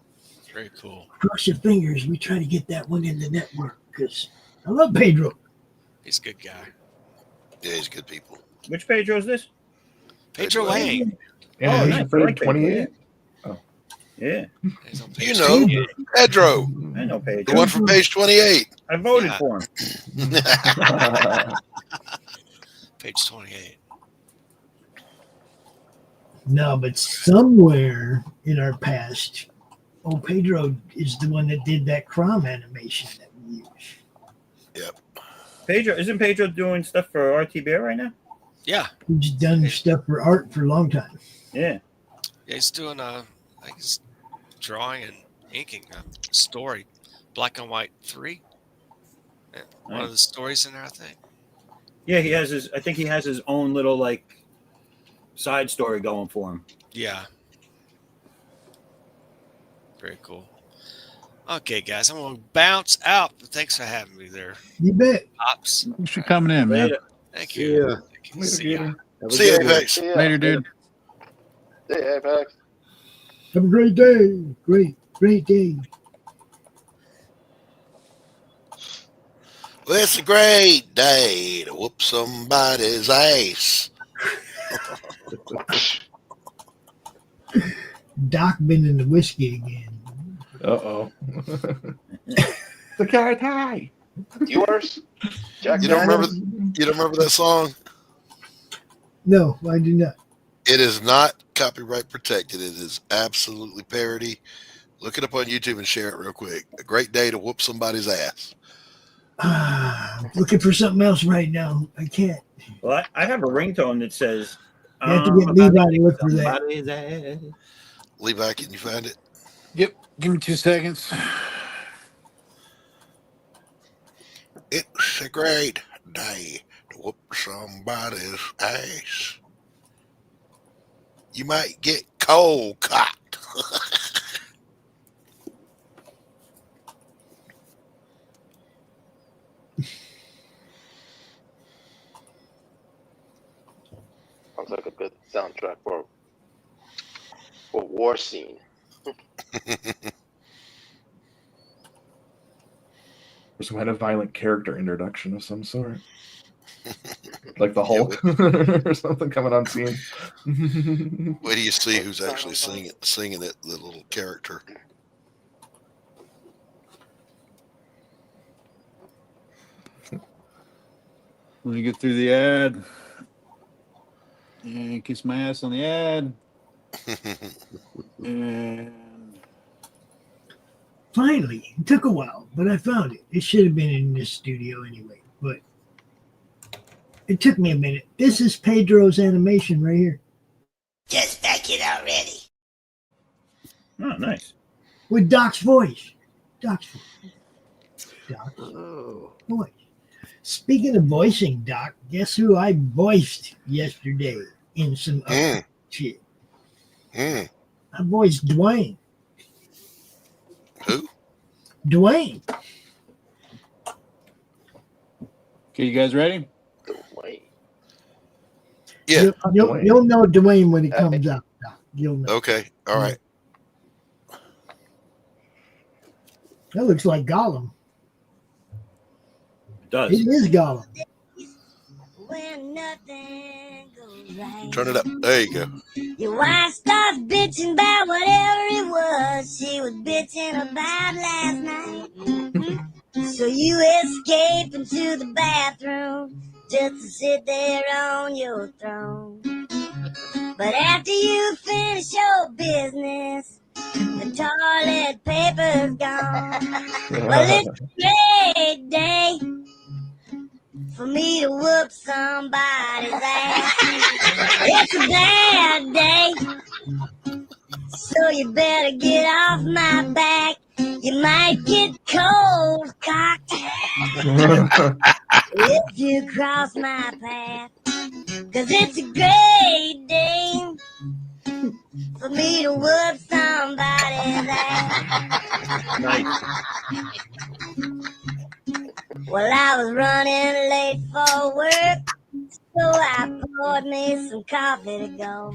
very cool. Cross your fingers. We try to get that one in the network because I love Pedro. He's a good guy. Yeah, he's good people. Which Pedro is this? Pedro Ang. Yeah, nice. for I like 28. Oh, yeah. You know, Pedro. I know Pedro. The one from page 28. I voted for him. Page 28. No, but somewhere in our past, Pedro is the one that did that Crom animation that we use. Yep. Isn't Pedro doing stuff for RTBR right now? Yeah. He's done stuff for art for a long time. Yeah. Yeah, he's doing he's drawing and inking a story, Black and White 3. Yeah, one of the stories in there, I think. Yeah, I think he has his own little side story going for him. Yeah. Very cool. Okay, guys, I'm gonna bounce out. But thanks for having me there. You bet. Pops. Thanks for coming in, man. Thank you. Yeah. See ya. See you, Apex. Later, dude. See ya, Apex. Have a great day. Great day. Well, it's a great day to whoop somebody's ass. Doc been in the whiskey again. Uh-oh. The carrot high. Yours? Jack You don't Daniels? remember that song? No, I do not. It is not copyright protected. It is absolutely parody. Look it up on YouTube and share it real quick. A great day to whoop somebody's ass. Looking for something else right now. I can't. Well, I have a ringtone that says. I have to get Levi to look for that. Somebody's ass. Levi, can you find it? Yep. Give me 2 seconds. It's a great day to whoop somebody's ass. You might get cold cocked. Sounds like a good soundtrack for war scene. Or some kind of violent character introduction of some sort. Like the Hulk or something coming on scene. Wait till you see who's actually singing it, the little character. Let me get through the ad. And kiss my ass on the ad. And Finally, it took a while, but I found it. It should have been in this studio anyway, but it took me a minute. This is Pedro's animation right here. Just back it already. Oh, nice. With Doc's voice. Doc's voice. Speaking of voicing, Doc, guess who I voiced yesterday in some other shit? I voiced Dwayne. Who? Dwayne. okay, you guys ready? Dwayne. Yeah. You'll know Dwayne when he comes out, Doc. You'll know. Okay. All right. That looks like Gollum. It does. It is Gollum. When nothing goes right. Turn it up. There you go. Your wife starts bitching about whatever it was she was bitching about last night. So you escape into the bathroom just to sit there on your throne. But after you finish your Well, it's a great day for me to whoop somebody's ass. It's a bad day, so you better get off my back. You might get cold cocked if you cross my path. 'Cause it's a great day for me to whoop somebody's ass. Well, I was running late for work, so I poured me some coffee to go.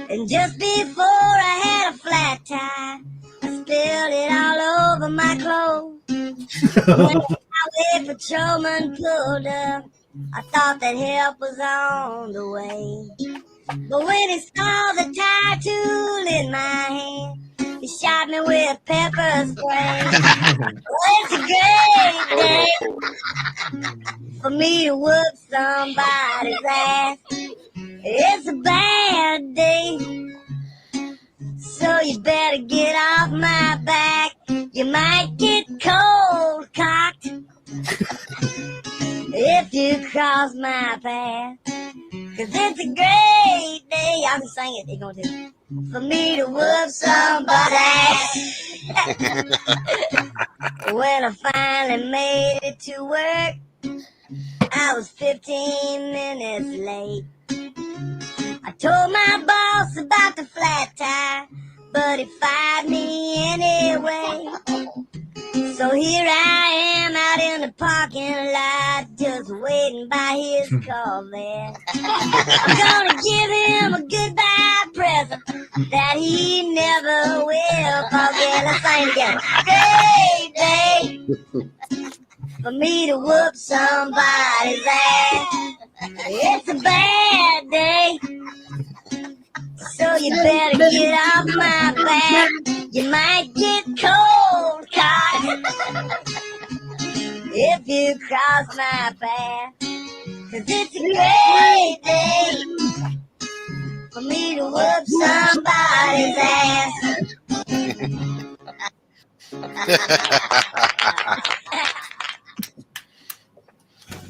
And just before I had a flat tire, I spilled it all over my clothes. When the highway patrolman pulled up, I thought that help was on the way. But when he saw the tire tool in my hand, he shot me with pepper spray. Well, it's a great day for me to whoop somebody's ass. It's a bad day, so you better get off my back. You might get cold cocked if you cross my path. 'Cause it's a great day. Y'all can sing it. They're going to. For me to whoop somebody's ass. When I finally made it to work, I was 15 minutes late. I told my boss about the flat tire, but he fired me anyway. So here I am out in the parking lot, just waiting by his Corvette. I'm gonna give him a goodbye present that he never will forget. Let's sing together. Great day for me to whoop somebody's ass. It's a bad day, so you better get off my back. You might get cold cocked if you cross my path. 'Cause it's a great day for me to whoop somebody's ass.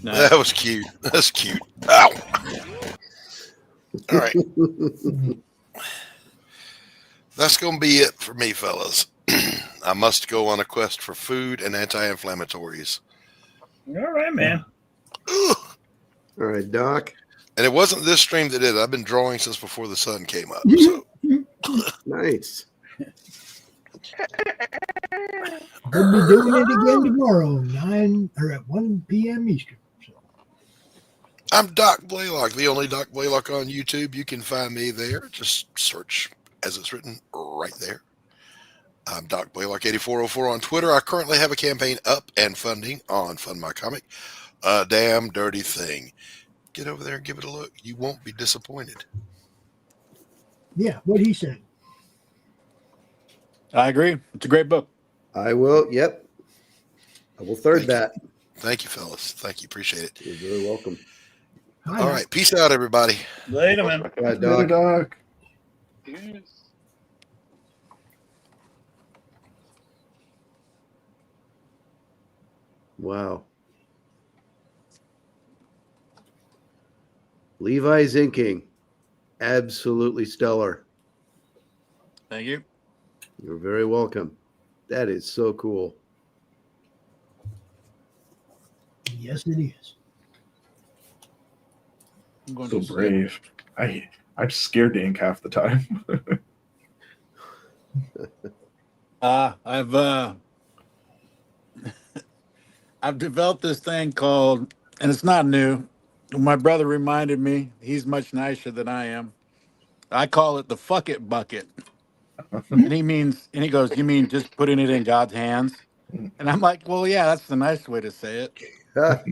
That was cute. That's cute. Ow. All right. That's going to be it for me, fellas. I must go on a quest for food and anti-inflammatories. All right, man. All right, Doc. And it wasn't this stream that did it. I've been drawing since before the sun came up. So Nice. We'll be doing it again tomorrow, 9 or at 1 p.m. Eastern. I'm Doc Blaylock, the only Doc Blaylock on YouTube. You can find me there. Just search as it's written right there. I'm Doc Blaylock 8404 on Twitter. I currently have a campaign up and funding on Fund My Comic. A damn dirty thing. Get over there and give it a look. You won't be disappointed. Yeah, what he said. I agree. It's a great book. I will. Yep. I will third that. Thank you, fellas. Thank you. Appreciate it. You're very welcome. All right. Peace out, everybody. Later, man. Bye, Doc. Doc. Wow. Levi's inking. Absolutely stellar. Thank you. You're very welcome. That is so cool. Yes, it is. I'm going So to brave. I'm scared to ink half the time. I've developed this thing called, and it's not new. My brother reminded me, he's much nicer than I am. I call it the fuck it bucket. And he goes, you mean just putting it in God's hands? And I'm like, well, yeah, that's the nice way to say it. The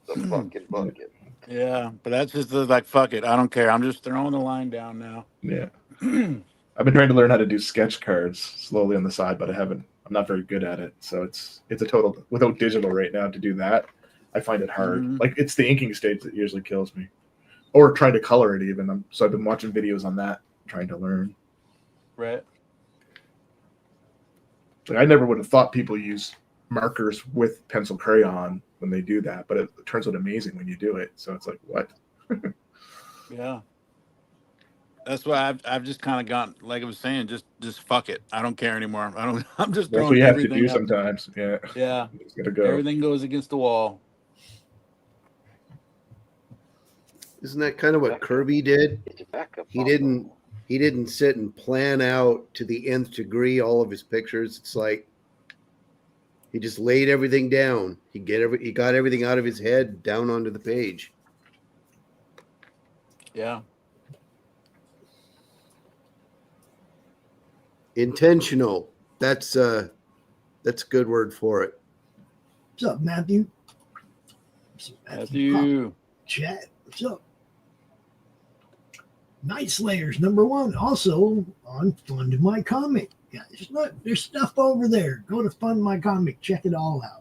fucking bucket. Yeah, but that's just like, fuck it. I don't care. I'm just throwing the line down now. Yeah. I've been trying to learn how to do sketch cards slowly on the side, but I'm not very good at it. So it's a total, without digital right now to do that, I find it hard. Mhm. Like it's the inking stage that usually kills me. Or trying to color it even. So I've been watching videos on that, trying to learn. Right. Like, I never would have thought people use markers with pencil crayon when they do that, but it turns out amazing when you do it. So it's like, what? Yeah. That's why I've just kind of gone, like I was saying, just fuck it. I don't care anymore. I'm just That's what throwing you have to everything do up. sometimes. Yeah. Yeah. It's gotta go. Everything goes against the wall. Isn't that kind of what Kirby did? He didn't sit and plan out to the nth degree all of his pictures. It's like he just laid everything down. He got everything out of his head down onto the page. Yeah. Intentional. That's a good word for it. What's up, Matthew? Matthew. Chat. What's up? Night Slayers #1, also on Fund My Comic. Guys, look, there's stuff over there. Go to Fund My Comic. Check it all out.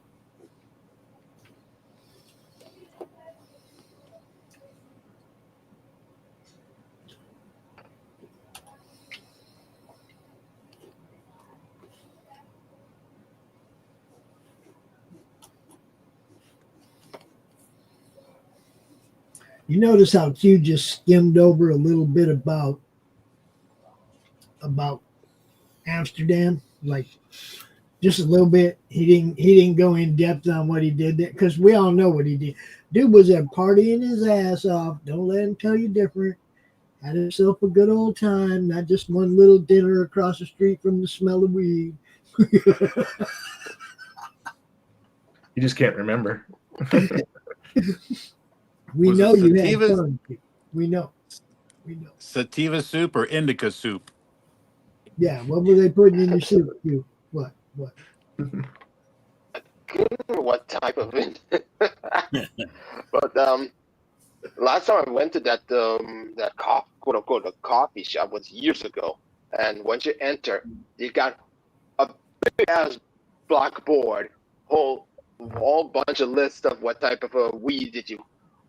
You notice how Q just skimmed over a little bit about Amsterdam, like just a little bit. He didn't go in depth on what he did there, because we all know what he did. Dude was there partying his ass off. Don't let him tell you different. Had himself a good old time, not just one little dinner across the street from the smell of weed. You just can't remember. We Was know it you had sativas? fun. We know. Sativa soup or indica soup? Yeah, what were they putting in your soup? You what? I can't remember what type of it. But last time I went to that quote unquote a coffee shop was years ago, and once you enter, you got a big ass blackboard, whole bunch of lists of what type of a weed that you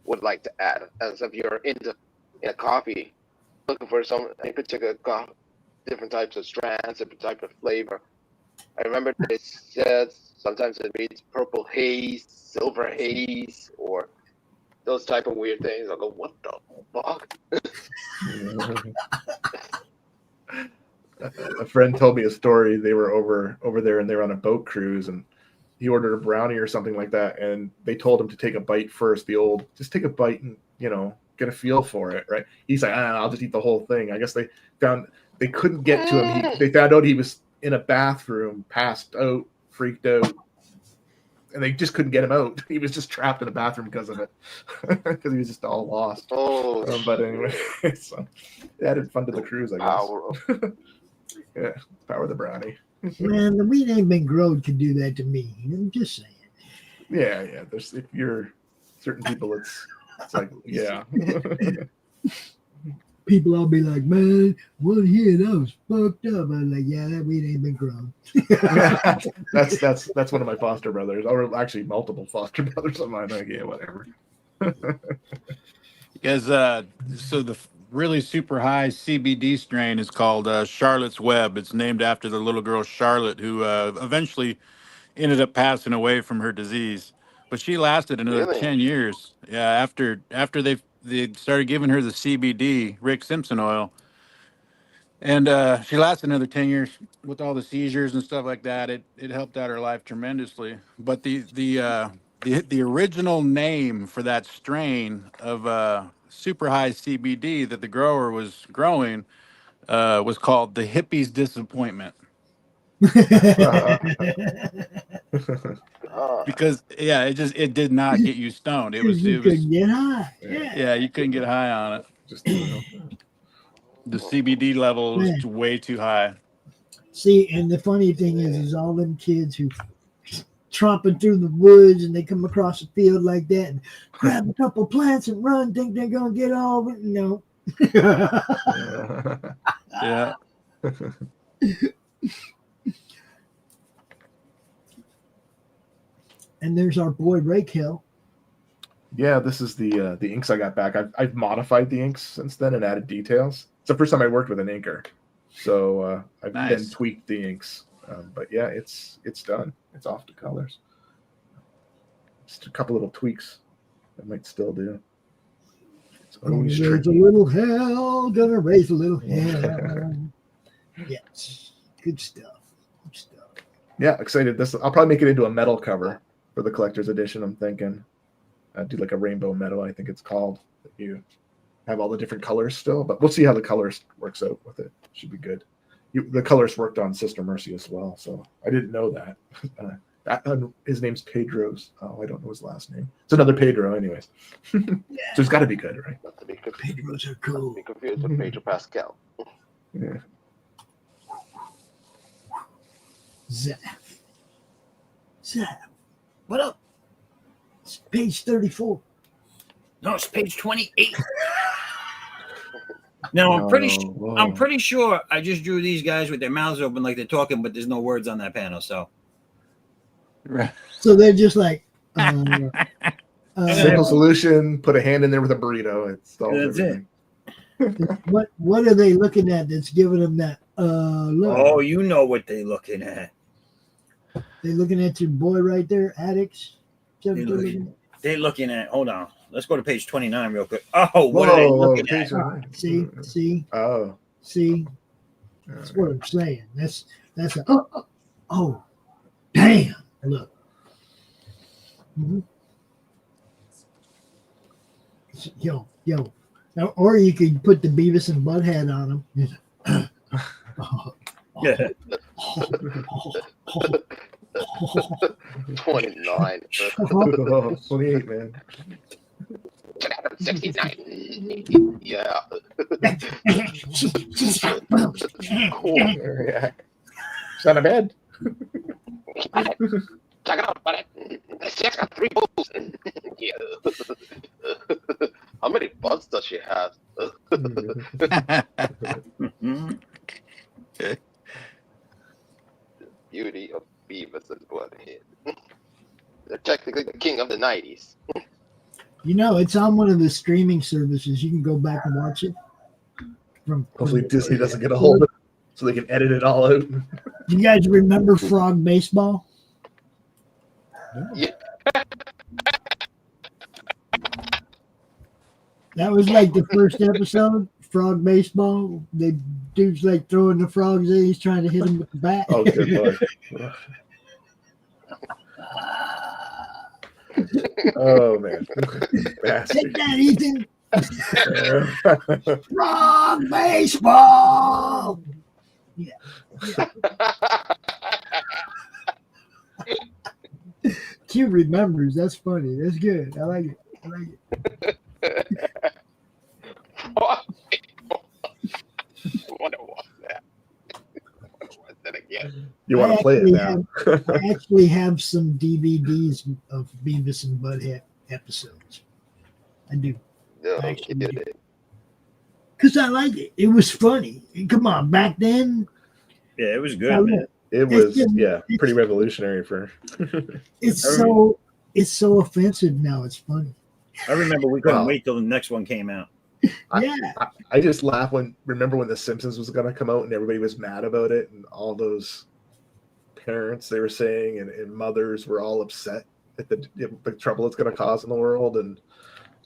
would like to add, as if you're into coffee, looking for any particular different types of strands, different type of flavor. I remember they said sometimes it reads purple haze, silver haze, or those type of weird things. I'll go, what the fuck? A friend told me a story. They were over there and they were on a boat cruise, and he ordered a brownie or something like that, and they told him to take a bite first. Just take a bite and get a feel for it, right? He's like, I'll just eat the whole thing. I guess they couldn't get to him. They found out he was in a bathroom, passed out, freaked out, and they just couldn't get him out. He was just trapped in a bathroom because of it, because he was just all lost. But anyway, so it added fun to the cruise, I guess. Yeah, power of the brownie. Man, the weed ain't been grown could do that to me. I'm just saying. Yeah. If you're certain people, it's like, yeah. People all be like, man, one here that was fucked up. I'm like, yeah, that weed ain't been grown. that's one of my foster brothers, or actually multiple foster brothers of mine. Like, yeah, whatever. Because so the really super high CBD strain is called Charlotte's Web. It's named after the little girl Charlotte, who eventually ended up passing away from her disease. But she lasted another 10 years. Yeah, after they started giving her the CBD, Rick Simpson oil, and she lasted another 10 years with all the seizures and stuff like that. It helped out her life tremendously. But the original name for that strain of super high CBD that the grower was growing was called the hippie's disappointment. Because it did not get you stoned. It was couldn't get high. Yeah, you couldn't get high on it. Just the CBD level was way too high. See, and the funny thing is all them kids who tromping through the woods and they come across a field like that and grab a couple plants and run, think they're gonna get all of it. No. Yeah. And there's our boy Rake Hill. Yeah, this is the inks I got back. I've modified the inks since then and added details. It's the first time I worked with an inker, so I've then tweaked the inks. But yeah, it's done. It's off to colors. Just a couple little tweaks that might still do. It's Gonna always raise a tricky. little hell. Gonna raise a little hell. Yes, good stuff. Good stuff. Yeah, excited. I'll probably make it into a metal cover for the collector's edition. I'm thinking, do like a rainbow metal. I think it's called. That you have all the different colors still, but we'll see how the colors works out with it. Should be good. The colors worked on Sister Mercy as well, so I didn't know that. His name's Pedro's. Oh, I don't know his last name. It's another Pedro, anyways. So it's got to be good, right? Not to be confused, Pedros are cool. be confused with Pedro Pascal. Yeah. Zap. What up? It's page 34. No, it's page 28. No, I'm pretty sure I just drew these guys with their mouths open like they're talking, but there's no words on that panel. So So they're just like Simple solution. Put a hand in there with a burrito. It's all That's everything. what are they looking at that's giving them that look? Oh, you know what they're looking at. They looking at your boy right there, Addicts. They're looking at. Hold on. Let's go to page 29 real quick. Oh, what are they looking at? See. Oh. See. That's what I'm saying. That's oh, damn. Look. Mm-hmm. Yo. Now, or you could put the Beavis and Butthead on them. Yeah. 29. 28, man. 69. Yeah. Cool. Yeah. It's not a bad. Check it out, buddy. She's got 3 balls. Yeah. How many buds does she have? The beauty of Beavis and Butthead. They're technically the king of the 90s. You know, it's on one of the streaming services. You can go back and watch it. Hopefully Disney doesn't get a hold of it so they can edit it all out. Do you guys remember Frog Baseball? Yeah. That was like the first episode, Frog Baseball. The dude's like throwing the frogs in. He's trying to hit him with the bat. Oh, good Lord. Oh, man. Take that, Ethan. Frog Baseball. Yeah. Q remembers. That's funny. That's good. I like it. What was that? What was that again? You want to play it now? I actually have some DVDs of Beavis and Butthead episodes. I do. No, because I like it. It was funny. Come on, back then. Yeah, it was good, man. It was, pretty revolutionary for. It's so offensive now. It's funny. I remember we couldn't wait till the next one came out. I just laugh remember when The Simpsons was going to come out and everybody was mad about it and all those parents they were saying and mothers were all upset at the trouble it's going to cause in the world. And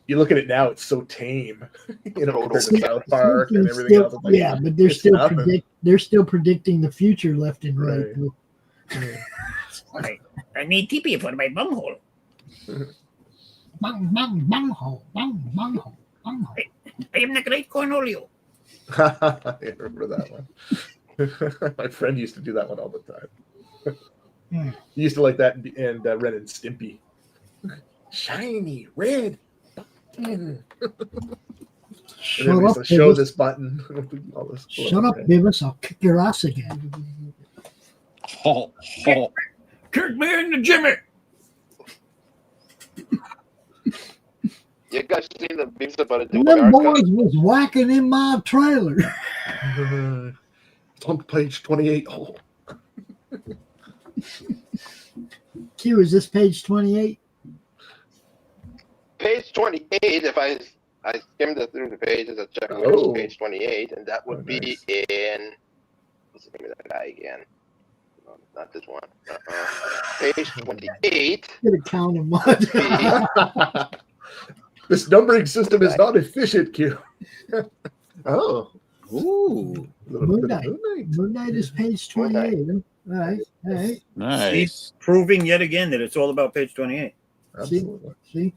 you look at it now, it's so tame, compared to South Park and everything else. Like, yeah, but they're still predicting the future left and right. I need TP for my bumhole. Bunghole. I am the great Cornholio. I remember that one. My friend used to do that one all the time. He used to like that and Ren and Stimpy. Shiny red button. Shut up, show Beavis. this button. Shut up, Beavis. I'll kick your ass again. Kick me in the Jimmy. You guys seen the Beavis about it? Them boys was whacking in my trailer. It's on page 28. Oh. Q, is this page 28? Page 28, if I skimmed through the pages, I checked page 28, and that would be in, what's the name of that guy again? Not this one. Page 28. Get a count them. This numbering system is not efficient, Q. Oh. Ooh. Moon Knight. Moon Knight is page 28. All right. All right. Nice. See, proving yet again that it's all about page 28. Absolutely. See?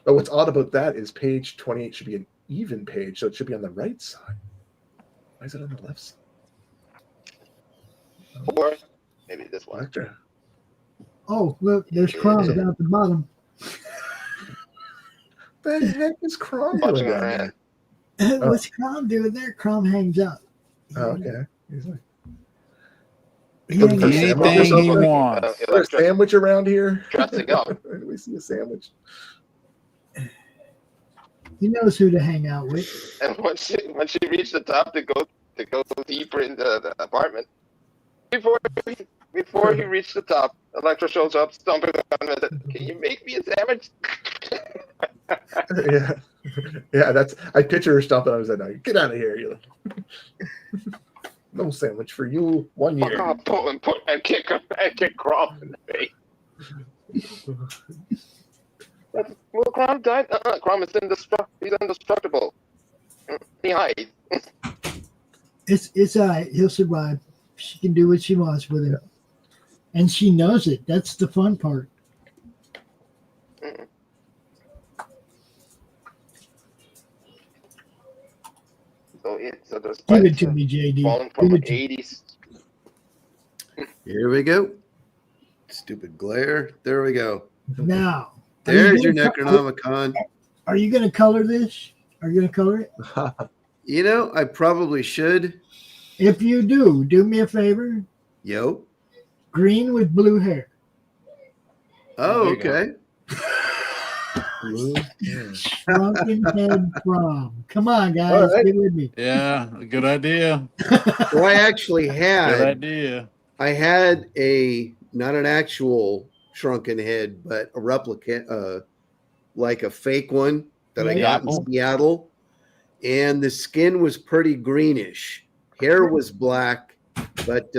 But what's odd about that is page 28 should be an even page, so it should be on the right side. Why is it on the left side? Or maybe this one. Doctor. Oh, look, there's crumbs down at the bottom. The heck is Crom Watching doing our down hand. there? What's Crom doing there? Crom hangs up. Oh, okay. He's like, He looking hangs for up. sandwich or Anything he something? wants. Is there a sandwich around here? Dressing up. Do we see a sandwich? He knows who to hang out with. And when she reached the top to go deeper into the apartment, before he reached the top, Electra shows up, stomping on him and said, "Can you make me a sandwich?" Yeah. Yeah, that's I picture her stomping on his head now. Get out of here, you. No sandwich for you 1 year. And kick Crom in the face. Well, Crom died. Crom is he's indestructible. He hides. It's all right. He'll survive. She can do what she wants with him. And she knows it. That's the fun part. So there's Give it to me, JD. falling from Give the it to 80s. Here we go. Stupid glare. There we go. Now. There's your Necronomicon. Are you going to color this? Are you going to color it? You know, I probably should. If you do me a favor. Yo. Green with blue hair. Oh, okay. Shrunken head prom. Come on, guys. Right. Get with me. Yeah, good idea. So I actually had. Good idea. I had not an actual shrunken head, but a replica, like a fake one that I got in Seattle. And the skin was pretty greenish. Hair was black, but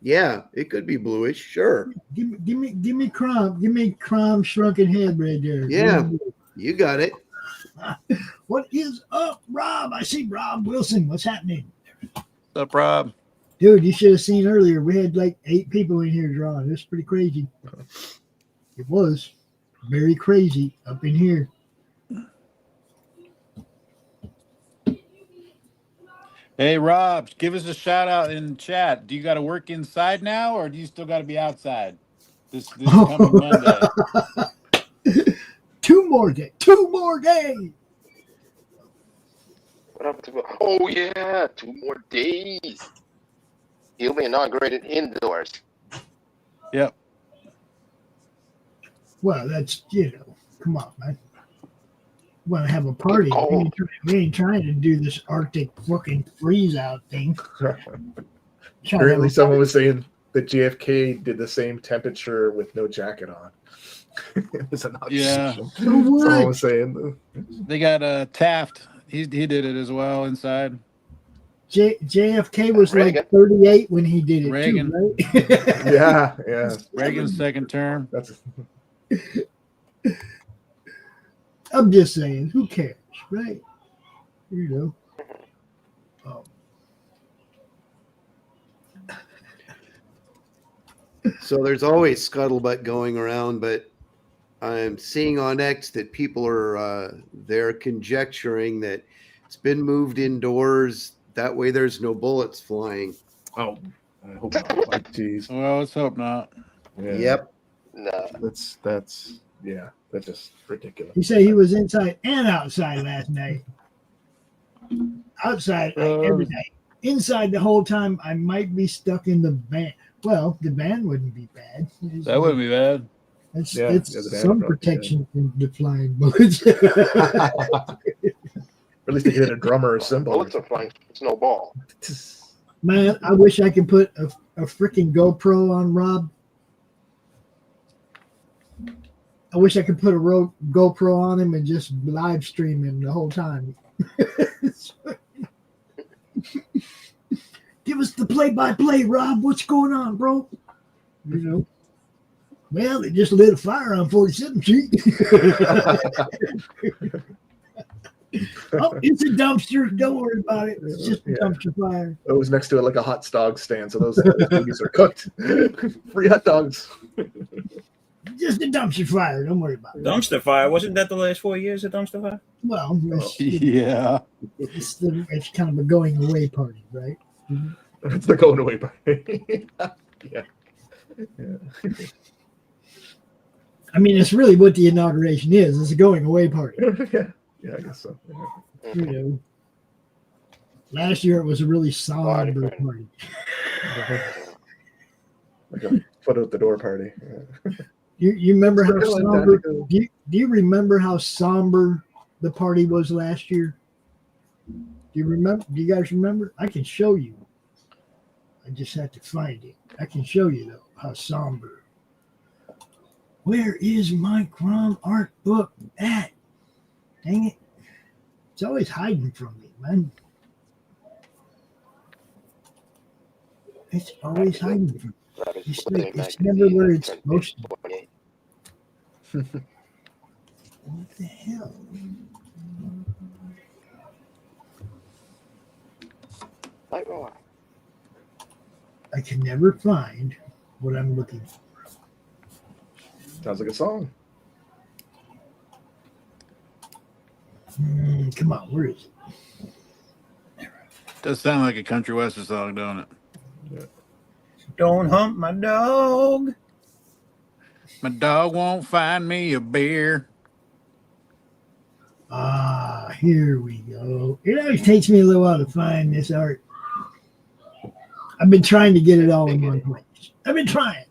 yeah, it could be bluish. Sure. Give me Crom. Give me Crom shrunken head right there. Yeah, you got it. What is up, Rob? I see Rob Wilson. What's happening? What's up, Rob? Dude, you should have seen earlier. We had like 8 people in here drawing. It was pretty crazy. It was very crazy up in here. Hey, Rob, give us a shout out in chat. Do you got to work inside now, or do you still got to be outside this coming Monday? 2 more days. 2 more days. What happened to? Oh yeah, 2 more days. He'll be inaugurated indoors. Yep. Well, that's, come on, man. Want to have a party. We ain't trying to do this Arctic fucking freeze out thing. Apparently someone was saying that JFK did the same temperature with no jacket on. It was an obsession. Someone was saying they got Taft. He did it as well inside. JFK was Reagan. like 38 when he did it. Reagan. Too, right? yeah. Reagan's second term. That's I'm just saying, who cares, right? You know. So there's always scuttlebutt going around, but I'm seeing on X that people are they're conjecturing that it's been moved indoors. That way, there's no bullets flying. Oh, I hope not. Like, geez. Well, let's hope not. Yeah. Yep. No. That's just ridiculous. He said he was inside and outside last night. Outside every night. Inside the whole time, I might be stuck in the van. Well, the van wouldn't be bad. That wouldn't be bad. It's some protection from the flying bullets. Or at least they hit a drummer or cymbal. Bullets are flying snowball. Man, I wish I could put a freaking GoPro on Rob. I wish I could put a GoPro on him and just live stream him the whole time. Give us the play-by-play, Rob. What's going on, bro? You know. Well, they just lit a fire on 47th Street. Oh, it's a dumpster. Don't worry about it. It's just a dumpster fire. It was next to it like a hot dog stand, so those babies are cooked. Free hot dogs. Just a dumpster fire. Don't worry about it. Dumpster fire. Wasn't that the last 4 years of dumpster fire? Well, Yeah. it's kind of a going away party, right? It's the going away party. Yeah. I mean, it's really what the inauguration is. It's a going away party. Yeah, I guess so. You know, last year it was a really somber party. Like a foot out the door party. You remember how Still in somber? Tactical. Do you remember how somber the party was last year? Do you remember? Do you guys remember? I can show you. I just have to find it. I can show you though how somber. Where is my Crom art book at? Dang it. It's always hiding from me, man. It's always hiding from me. It's never where it's supposed to be. What the hell? I can never find what I'm looking for. Sounds like a song. Come on, where is it? Does sound like a country western song, don't it? Yeah. Don't hump my dog. My dog won't find me a beer. Ah, here we go. It always takes me a little while to find this art. I've been trying to get it all in one place. I've been trying.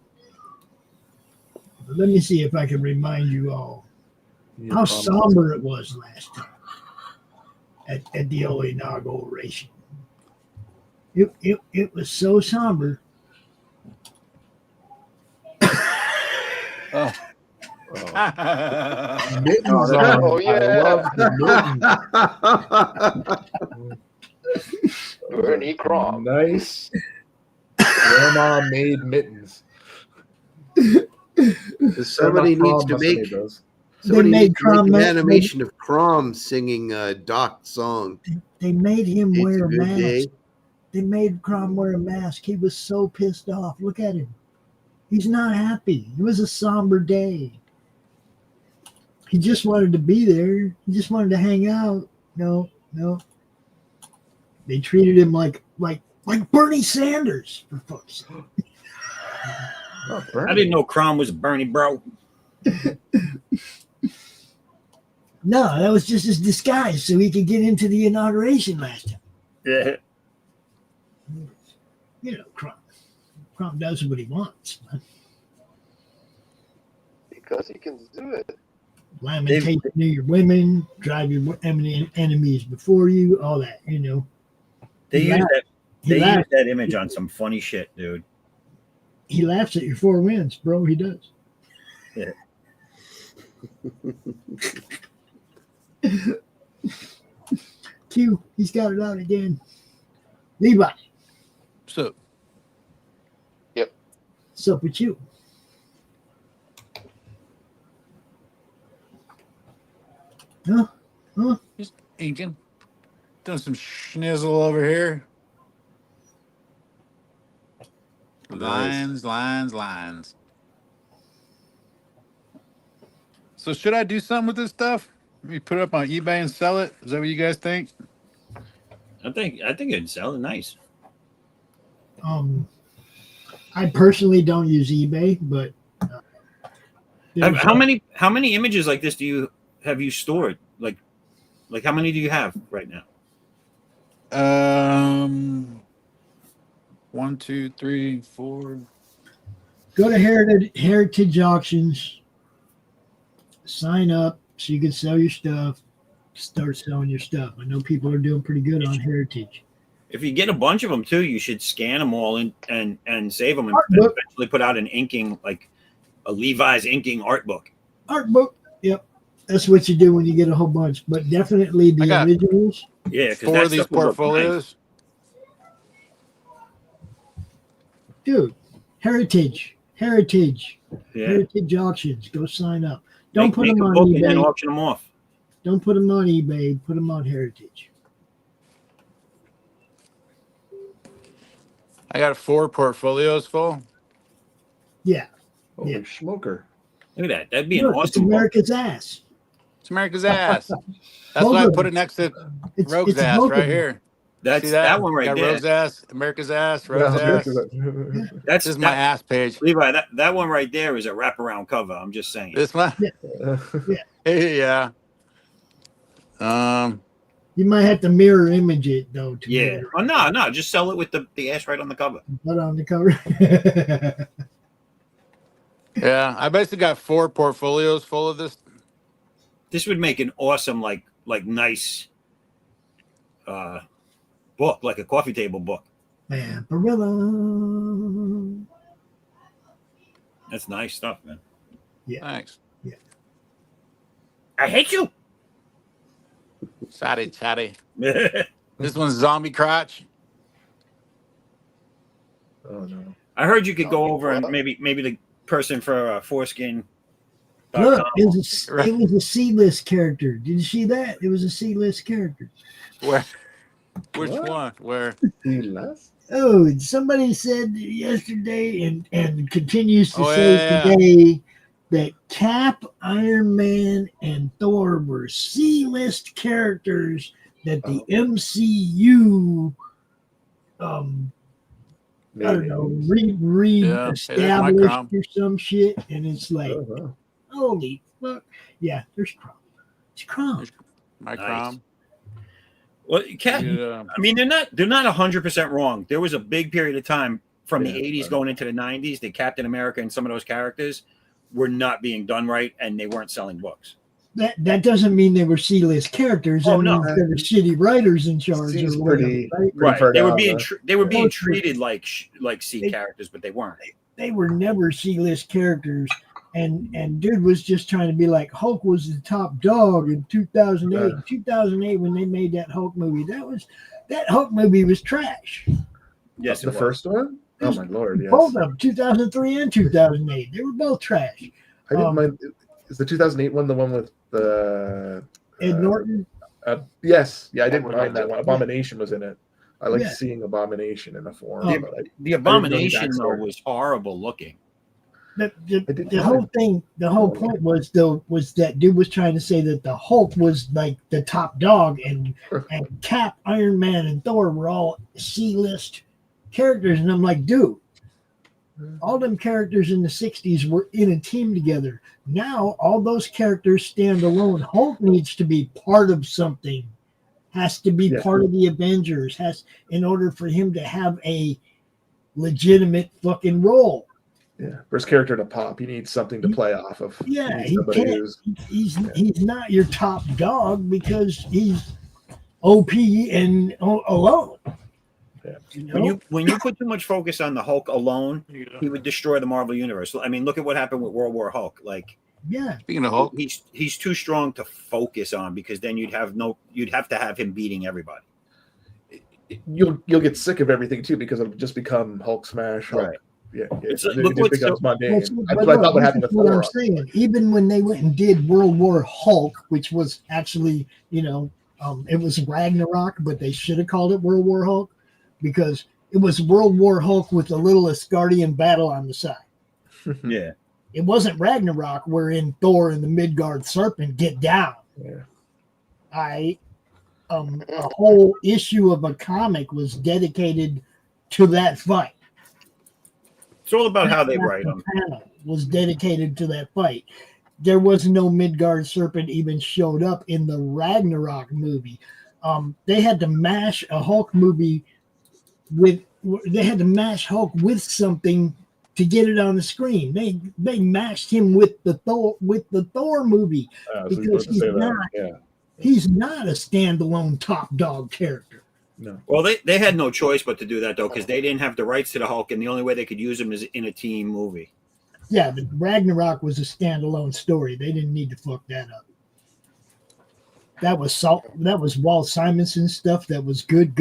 But let me see if I can remind you all how somber it was last time at the old inauguration. It was so somber. Oh. Mittens on. Oh, yeah. I love the mittens. Bernie Crom. Nice. Grandma made mittens. Somebody needs to make. Somebody needs to make an animation of Crom singing a docked song. They made him It's wear a a good mask. day. They made Crom wear a mask. He was so pissed off. Look at him. He's not happy. It was a somber day. He just wanted to be there. He just wanted to hang out. No. They treated him like Bernie Sanders, for fuck's sake. I didn't know Crom was Bernie, bro. No, that was just his disguise so he could get into the inauguration last time. Yeah. You know, Crom does what he wants. Man. Because he can do it. Lamentation to your women, drive your enemies before you, all that, you know. They use He laughed. that image on some funny shit, dude. He laughs at your 4 wins, bro. He does. Yeah. Q, he's got it out again. Levi. So, Yep. What's up with you? Huh? just inking. Doing some schnizzle over here. Lines. So should I do something with this stuff? Maybe put it up on eBay and sell it? Is that what you guys think? I think it'd sell it nice. I personally don't use eBay, but How many images like this have you stored? Like how many do you have right now? 1, 2, 3, 4. go to Heritage Auctions, sign up so you can sell your stuff, start selling your stuff. I know people are doing pretty good on Heritage. If you get a bunch of them too, you should scan them all and save them and Art book. eventually put out an inking, like a Levi's inking art book. Art book, yep. That's what you do when you get a whole bunch, but definitely I the got originals. Yeah, because 4 of these portfolios. Dude, Heritage Yeah. auctions. Go sign up. Don't Make put them a on book and then eBay. auction them off. Don't put them on eBay. Put them on Heritage. I got 4 portfolios full. Yeah. Holy Yeah. smoker. Look at that. That'd be an Look, it's awesome book. America's ass. It's America's ass. That's Both why I of put them. it next to It's Rogue's ass both right of them. here. That's See that one right Got there. Rogue's ass, America's ass, Rogue's Yeah, ass. That's This is my ass page. Levi, that one right there is a wraparound cover. I'm just saying. This one? Yeah. Yeah. You might have to mirror image it though. To Yeah. Oh no, just sell it with the ass right on the cover. Put on the cover. Yeah, I basically got 4 portfolios full of this. This would make an awesome like nice book, like a coffee table book. Man, Barilla. That's nice stuff, man. Yeah. Thanks. Yeah. I hate you. Chatty. This one's Zombie Crotch. Oh no. I heard you could go over and maybe the person for foreskin. Look, it was a C-list character. Did you see that? It was a C-list character. Where? Which one? Where? Oh, somebody said yesterday and continues to say yeah. today that Cap, Iron Man, and Thor were C-list characters that the MCU I don't know, re-established or some shit, and it's like, holy fuck. Yeah, there's Crom. It's Crom. My Crom. Well, I mean, they're not 100% wrong. There was a big period of time from the 80s going into the 90s that Captain America and some of those characters were not being done right, and they weren't selling books. That doesn't mean they were C-list characters. Oh, that no. means there were shitty writers in charge. Or whatever, right. They were being treated like C characters, but they weren't. They were never C-list characters. And dude was just trying to be like, Hulk was the top dog in 2008. Yeah. 2008 when they made that Hulk movie. That Hulk movie was trash. Yes, the first one? Oh my lord, yes. Both of them, 2003 and 2008. They were both trash. I didn't mind. Is the 2008 one the one with the Ed Norton? Yes. Yeah, I didn't mind that one. Abomination was in it. I like seeing Abomination in the form. The Abomination though was horrible looking. The whole point was that dude was trying to say that the Hulk was like the top dog, and Cap, Iron Man, and Thor were all C-list characters, and I'm like, dude, all them characters in the 60s were in a team together. Now all those characters stand alone. Hulk needs to be part of something, has to be part of the Avengers, in order for him to have a legitimate fucking role. Yeah, for his character to pop, he needs something to play off of. Yeah, he can't. He's not your top dog because he's OP and alone. Yeah. You know? When you put too much focus on the Hulk alone, he would destroy the Marvel universe. I mean, look at what happened with World War Hulk. Like, yeah, speaking of Hulk, he's too strong to focus on, because then you'd have to have him beating everybody. You'll get sick of everything too, because it'll just become Hulk smash. Hulk. Right. Yeah, It's it look just becomes mundane. That's what I thought would happen with what Thor. I'm saying. Even when they went and did World War Hulk, which was actually, it was Ragnarok, but they should have called it World War Hulk, because it was World War Hulk with a little Asgardian battle on the side. Yeah. It wasn't Ragnarok wherein Thor and the Midgard serpent get down. Yeah. A whole issue of a comic was dedicated to that fight. It's all about how they write them. Was dedicated to that fight. There was no Midgard serpent even showed up in the Ragnarok movie. They had to mash a Hulk movie Hulk with something to get it on the screen. They mashed him with the Thor movie because he's not a standalone top dog character. No. Well, they had no choice but to do that though, because they didn't have the rights to the Hulk, and the only way they could use him is in a team movie. Yeah, but Ragnarok was a standalone story. They didn't need to fuck that up. That was Walt Simonson stuff. That was good.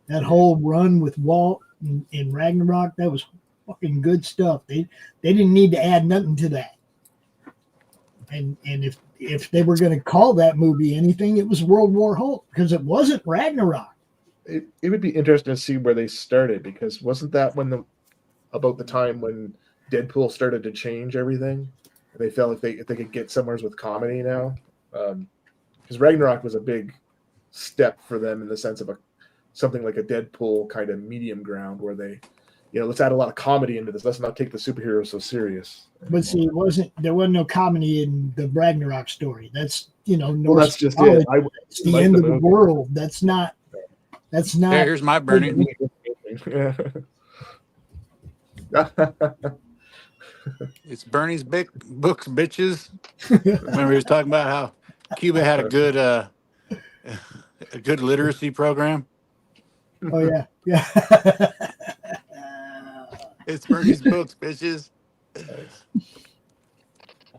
That whole run with Walt in Ragnarok. That was fucking good stuff. They didn't need to add nothing to that. And if they were going to call that movie anything, it was World War Hulk, because it wasn't Ragnarok. It would be interesting to see where they started, because wasn't that about the time when Deadpool started to change everything? And they felt if they could get somewhere with comedy now, because Ragnarok was a big step for them in the sense of something like a Deadpool kind of medium ground where they, let's add a lot of comedy into this. Let's not take the superheroes so serious. But see, there wasn't no comedy in the Ragnarok story. That's well, that's just it. It's the end of the world. That's not. Yeah, here's my burning. It's Bernie's books, bitches. Remember he was talking about how Cuba had a good literacy program. Oh yeah, yeah. It's Bernie's books, bitches.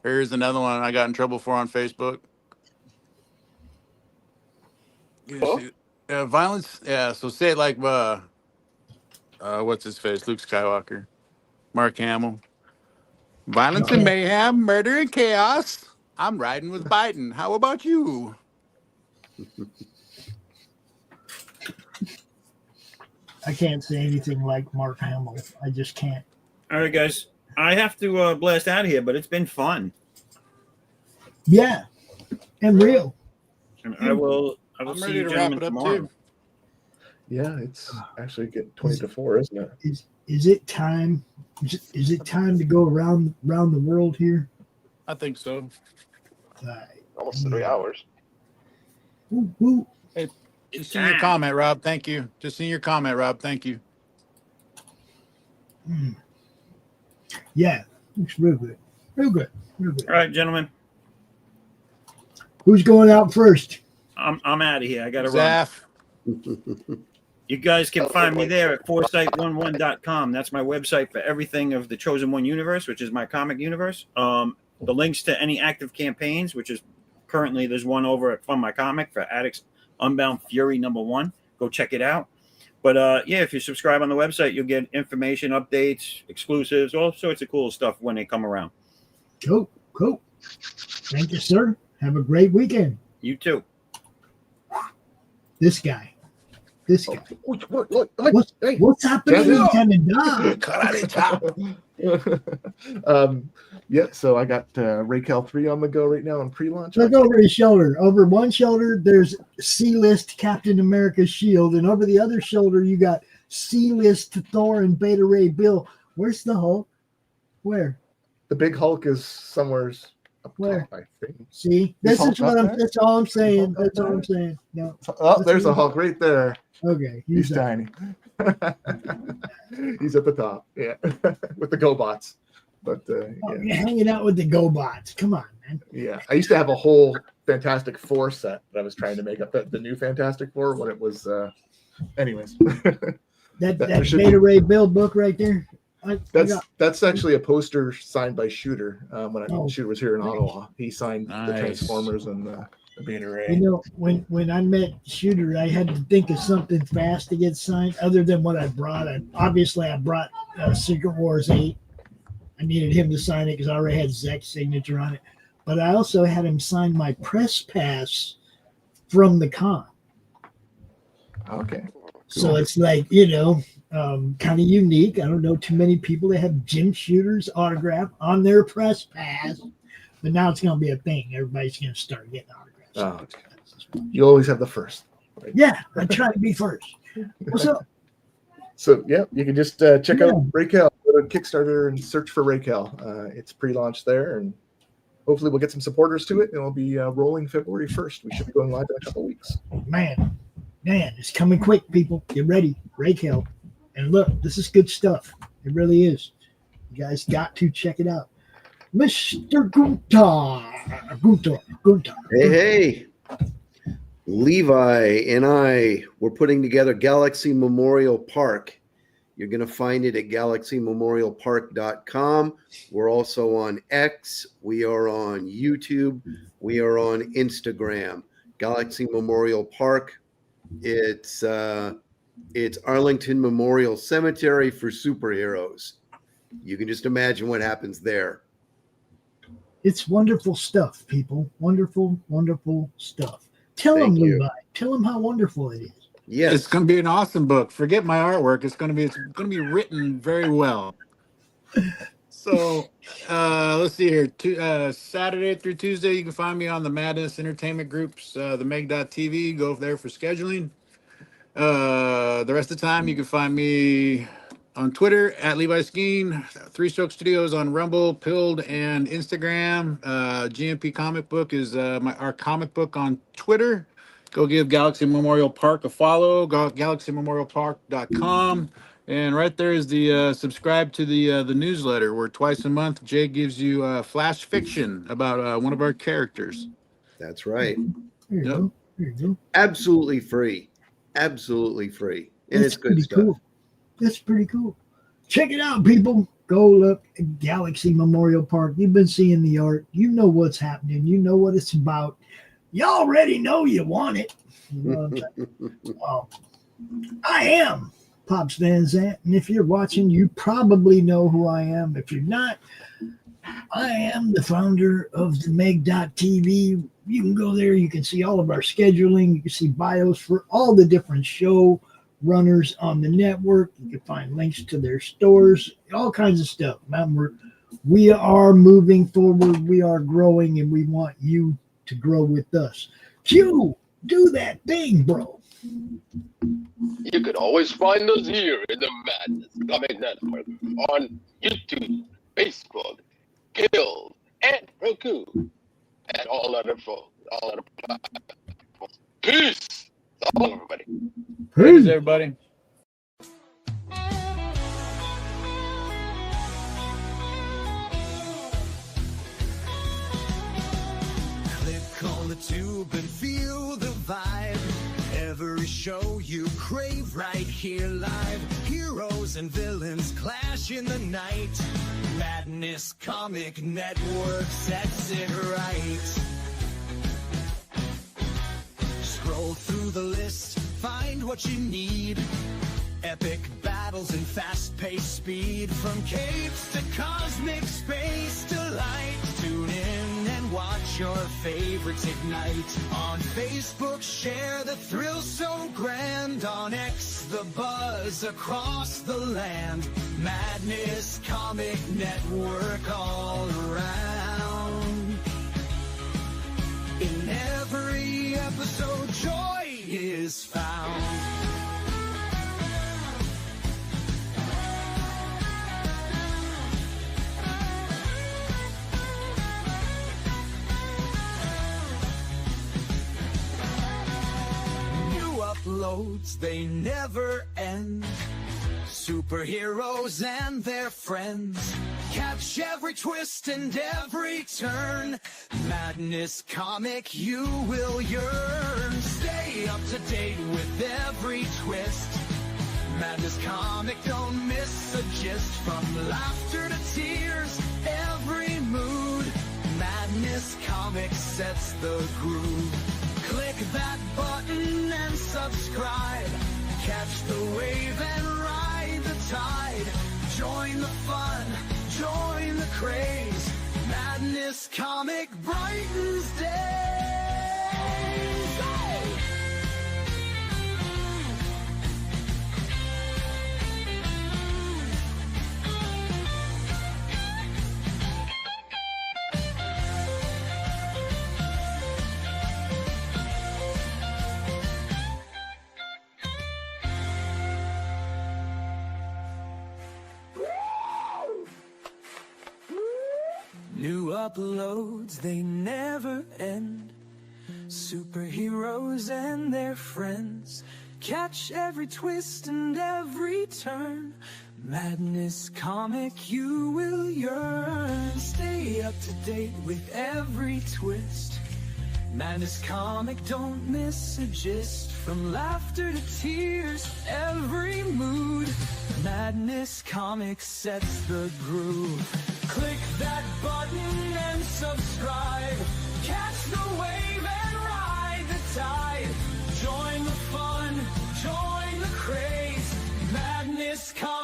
Here's another one I got in trouble for on Facebook. Violence. Yeah. So say it like what's his face? Luke Skywalker, Mark Hamill. Violence and mayhem, murder and chaos. I'm riding with Biden. How about you? I can't say anything like Mark Hamill. I just can't. All right, guys. I have to blast out of here, but it's been fun. Yeah, and real. And I will I'm see ready you to wrap gentlemen it up tomorrow. too. Yeah, it's actually getting 20-4, isn't it? Is it time? Is it time to go around the world here? I think so. Almost 3 hours. Woo, woo. Hey, just seen your comment, Rob. Thank you. Just seen your comment, Rob. Thank you. Yeah, looks real good. Real good. Real good. All right, gentlemen. Who's going out first? I'm out of here. I got to run. Zaf. You guys can find me there at foresight11.com. That's my website for everything of the Chosen One universe, which is my comic universe. The links to any active campaigns, which is currently there's one over at Fund My Comic for Addicts Unbound Fury #1. Go check it out. But yeah, if you subscribe on the website, you'll get information, updates, exclusives, all sorts of cool stuff when they come around. Cool. Thank you, sir. Have a great weekend. You too. This guy. Look, What's happening in Canada? Yeah, so I got Raquel 3 on the go right now in pre-launch. Look over his shoulder. Over one shoulder, there's C-list Captain America's shield, and over the other shoulder, you got C-list Thor and Beta Ray Bill. Where's the Hulk? Where? The big Hulk is somewhere up Where? top, I think. See, that's all I'm saying. That's all I'm saying. No. Oh, there's a Hulk right there. Okay, he's tiny. He's at the top, yeah, with the GoBots. But you're hanging out with the GoBots. Come on, man. Yeah, I used to have a whole Fantastic Four set that I was trying to make up the new Fantastic Four when it was. Anyways, that Beta Ray Bill book right there. That's actually a poster signed by Shooter. When Shooter was here in Ottawa, he signed the Transformers and the Beta Ray. You know, when I met Shooter, I had to think of something fast to get signed, other than what I brought. I brought Secret Wars 8. I needed him to sign it because I already had Zek's signature on it. But I also had him sign my press pass from the con. Okay. So it's like, kind of unique. I don't know too many people that have Jim Shooter's autograph on their press pass. But now it's going to be a thing. Everybody's going to start getting autographs. Oh, you always have the first. Right? Yeah, I try to be first. What's up? So, yeah, you can just check out Raquel. Go to Kickstarter and search for Raquel. It's pre-launched there, and hopefully we'll get some supporters to it, and it'll be rolling February 1st. We should be going live in a couple of weeks. Man, it's coming quick, people. Get ready. Raquel. And look, this is good stuff. It really is. You guys got to check it out. Mr. Gunter. Hey. Levi and I were putting together Galaxy Memorial Park. You're going to find it at galaxymemorialpark.com. We're also on X. We are on YouTube. We are on Instagram. Galaxy Memorial Park. It's It's Arlington Memorial Cemetery for Superheroes. You can just imagine what happens there. It's wonderful stuff, people. Wonderful, wonderful stuff. Tell them, Levi. Tell them how wonderful it is. Yes, it's going to be an awesome book. Forget my artwork. It's going to be written very well. So let's see here. Saturday through Tuesday, you can find me on the Madness Entertainment Group's the Meg.tv. Go there for scheduling. The rest of the time, you can find me on Twitter at Levi Skeen, Three Stroke Studios on Rumble, Pilled, and Instagram. GMP Comic Book is our comic book on Twitter. Go give Galaxy Memorial Park a follow. Go GalaxyMemorialPark.com. And right there is the subscribe to the newsletter, where twice a month Jay gives you flash fiction about one of our characters. That's right. There you go. There you go. Absolutely free. Absolutely free. And That's it's good stuff. Cool. That's pretty cool. Check it out, people. Go look at Galaxy Memorial Park. You've been seeing the art. You know what's happening. You know what it's about. You already know you want it. You know what I'm saying? I am Pops Van Zant, and if you're watching, you probably know who I am. If you're not, I am the founder of the Meg.tv. You can go there. You can see all of our scheduling. You can see bios for all the different show runners on the network. You can find links to their stores, all kinds of stuff. Remember, we are moving forward. We are growing, and we want you to grow with us. Q, do that thing, bro. You can always find us here in the Madness Comic Network on YouTube, Facebook, Guild, and Roku, and all other platforms. Peace! All everybody. Peace, everybody. Click on the tube and feel the vibe. Every show you crave right here live. Heroes and villains clash in the night. Madness Comic Network sets it right. Scroll through the list, find what you need. Epic battles and fast-paced speed. From capes to cosmic space delight. Tune in and watch your favorites ignite. On Facebook, share the thrill so grand. On X, the buzz across the land. Madness Comic Network all around. In every episode, joy is found. Uploads, they never end. Superheroes and their friends. Catch every twist and every turn. Madness Comic, you will yearn. Stay up to date with every twist. Madness Comic, don't miss a gist. From laughter to tears, every mood. Madness Comic sets the groove. Click that button and subscribe. Catch the wave and ride the tide. Join the fun, join the craze. Madness Comic brightens days. Hey! New uploads, they never end. Superheroes and their friends. Catch every twist and every turn. Madness Comic, you will yearn. Stay up to date with every twist. Madness Comic, don't miss a gist. From laughter to tears, every mood. Madness Comic sets the groove. Click that button and subscribe. Catch the wave and ride the tide. Join the fun, join the craze. Madness Comics.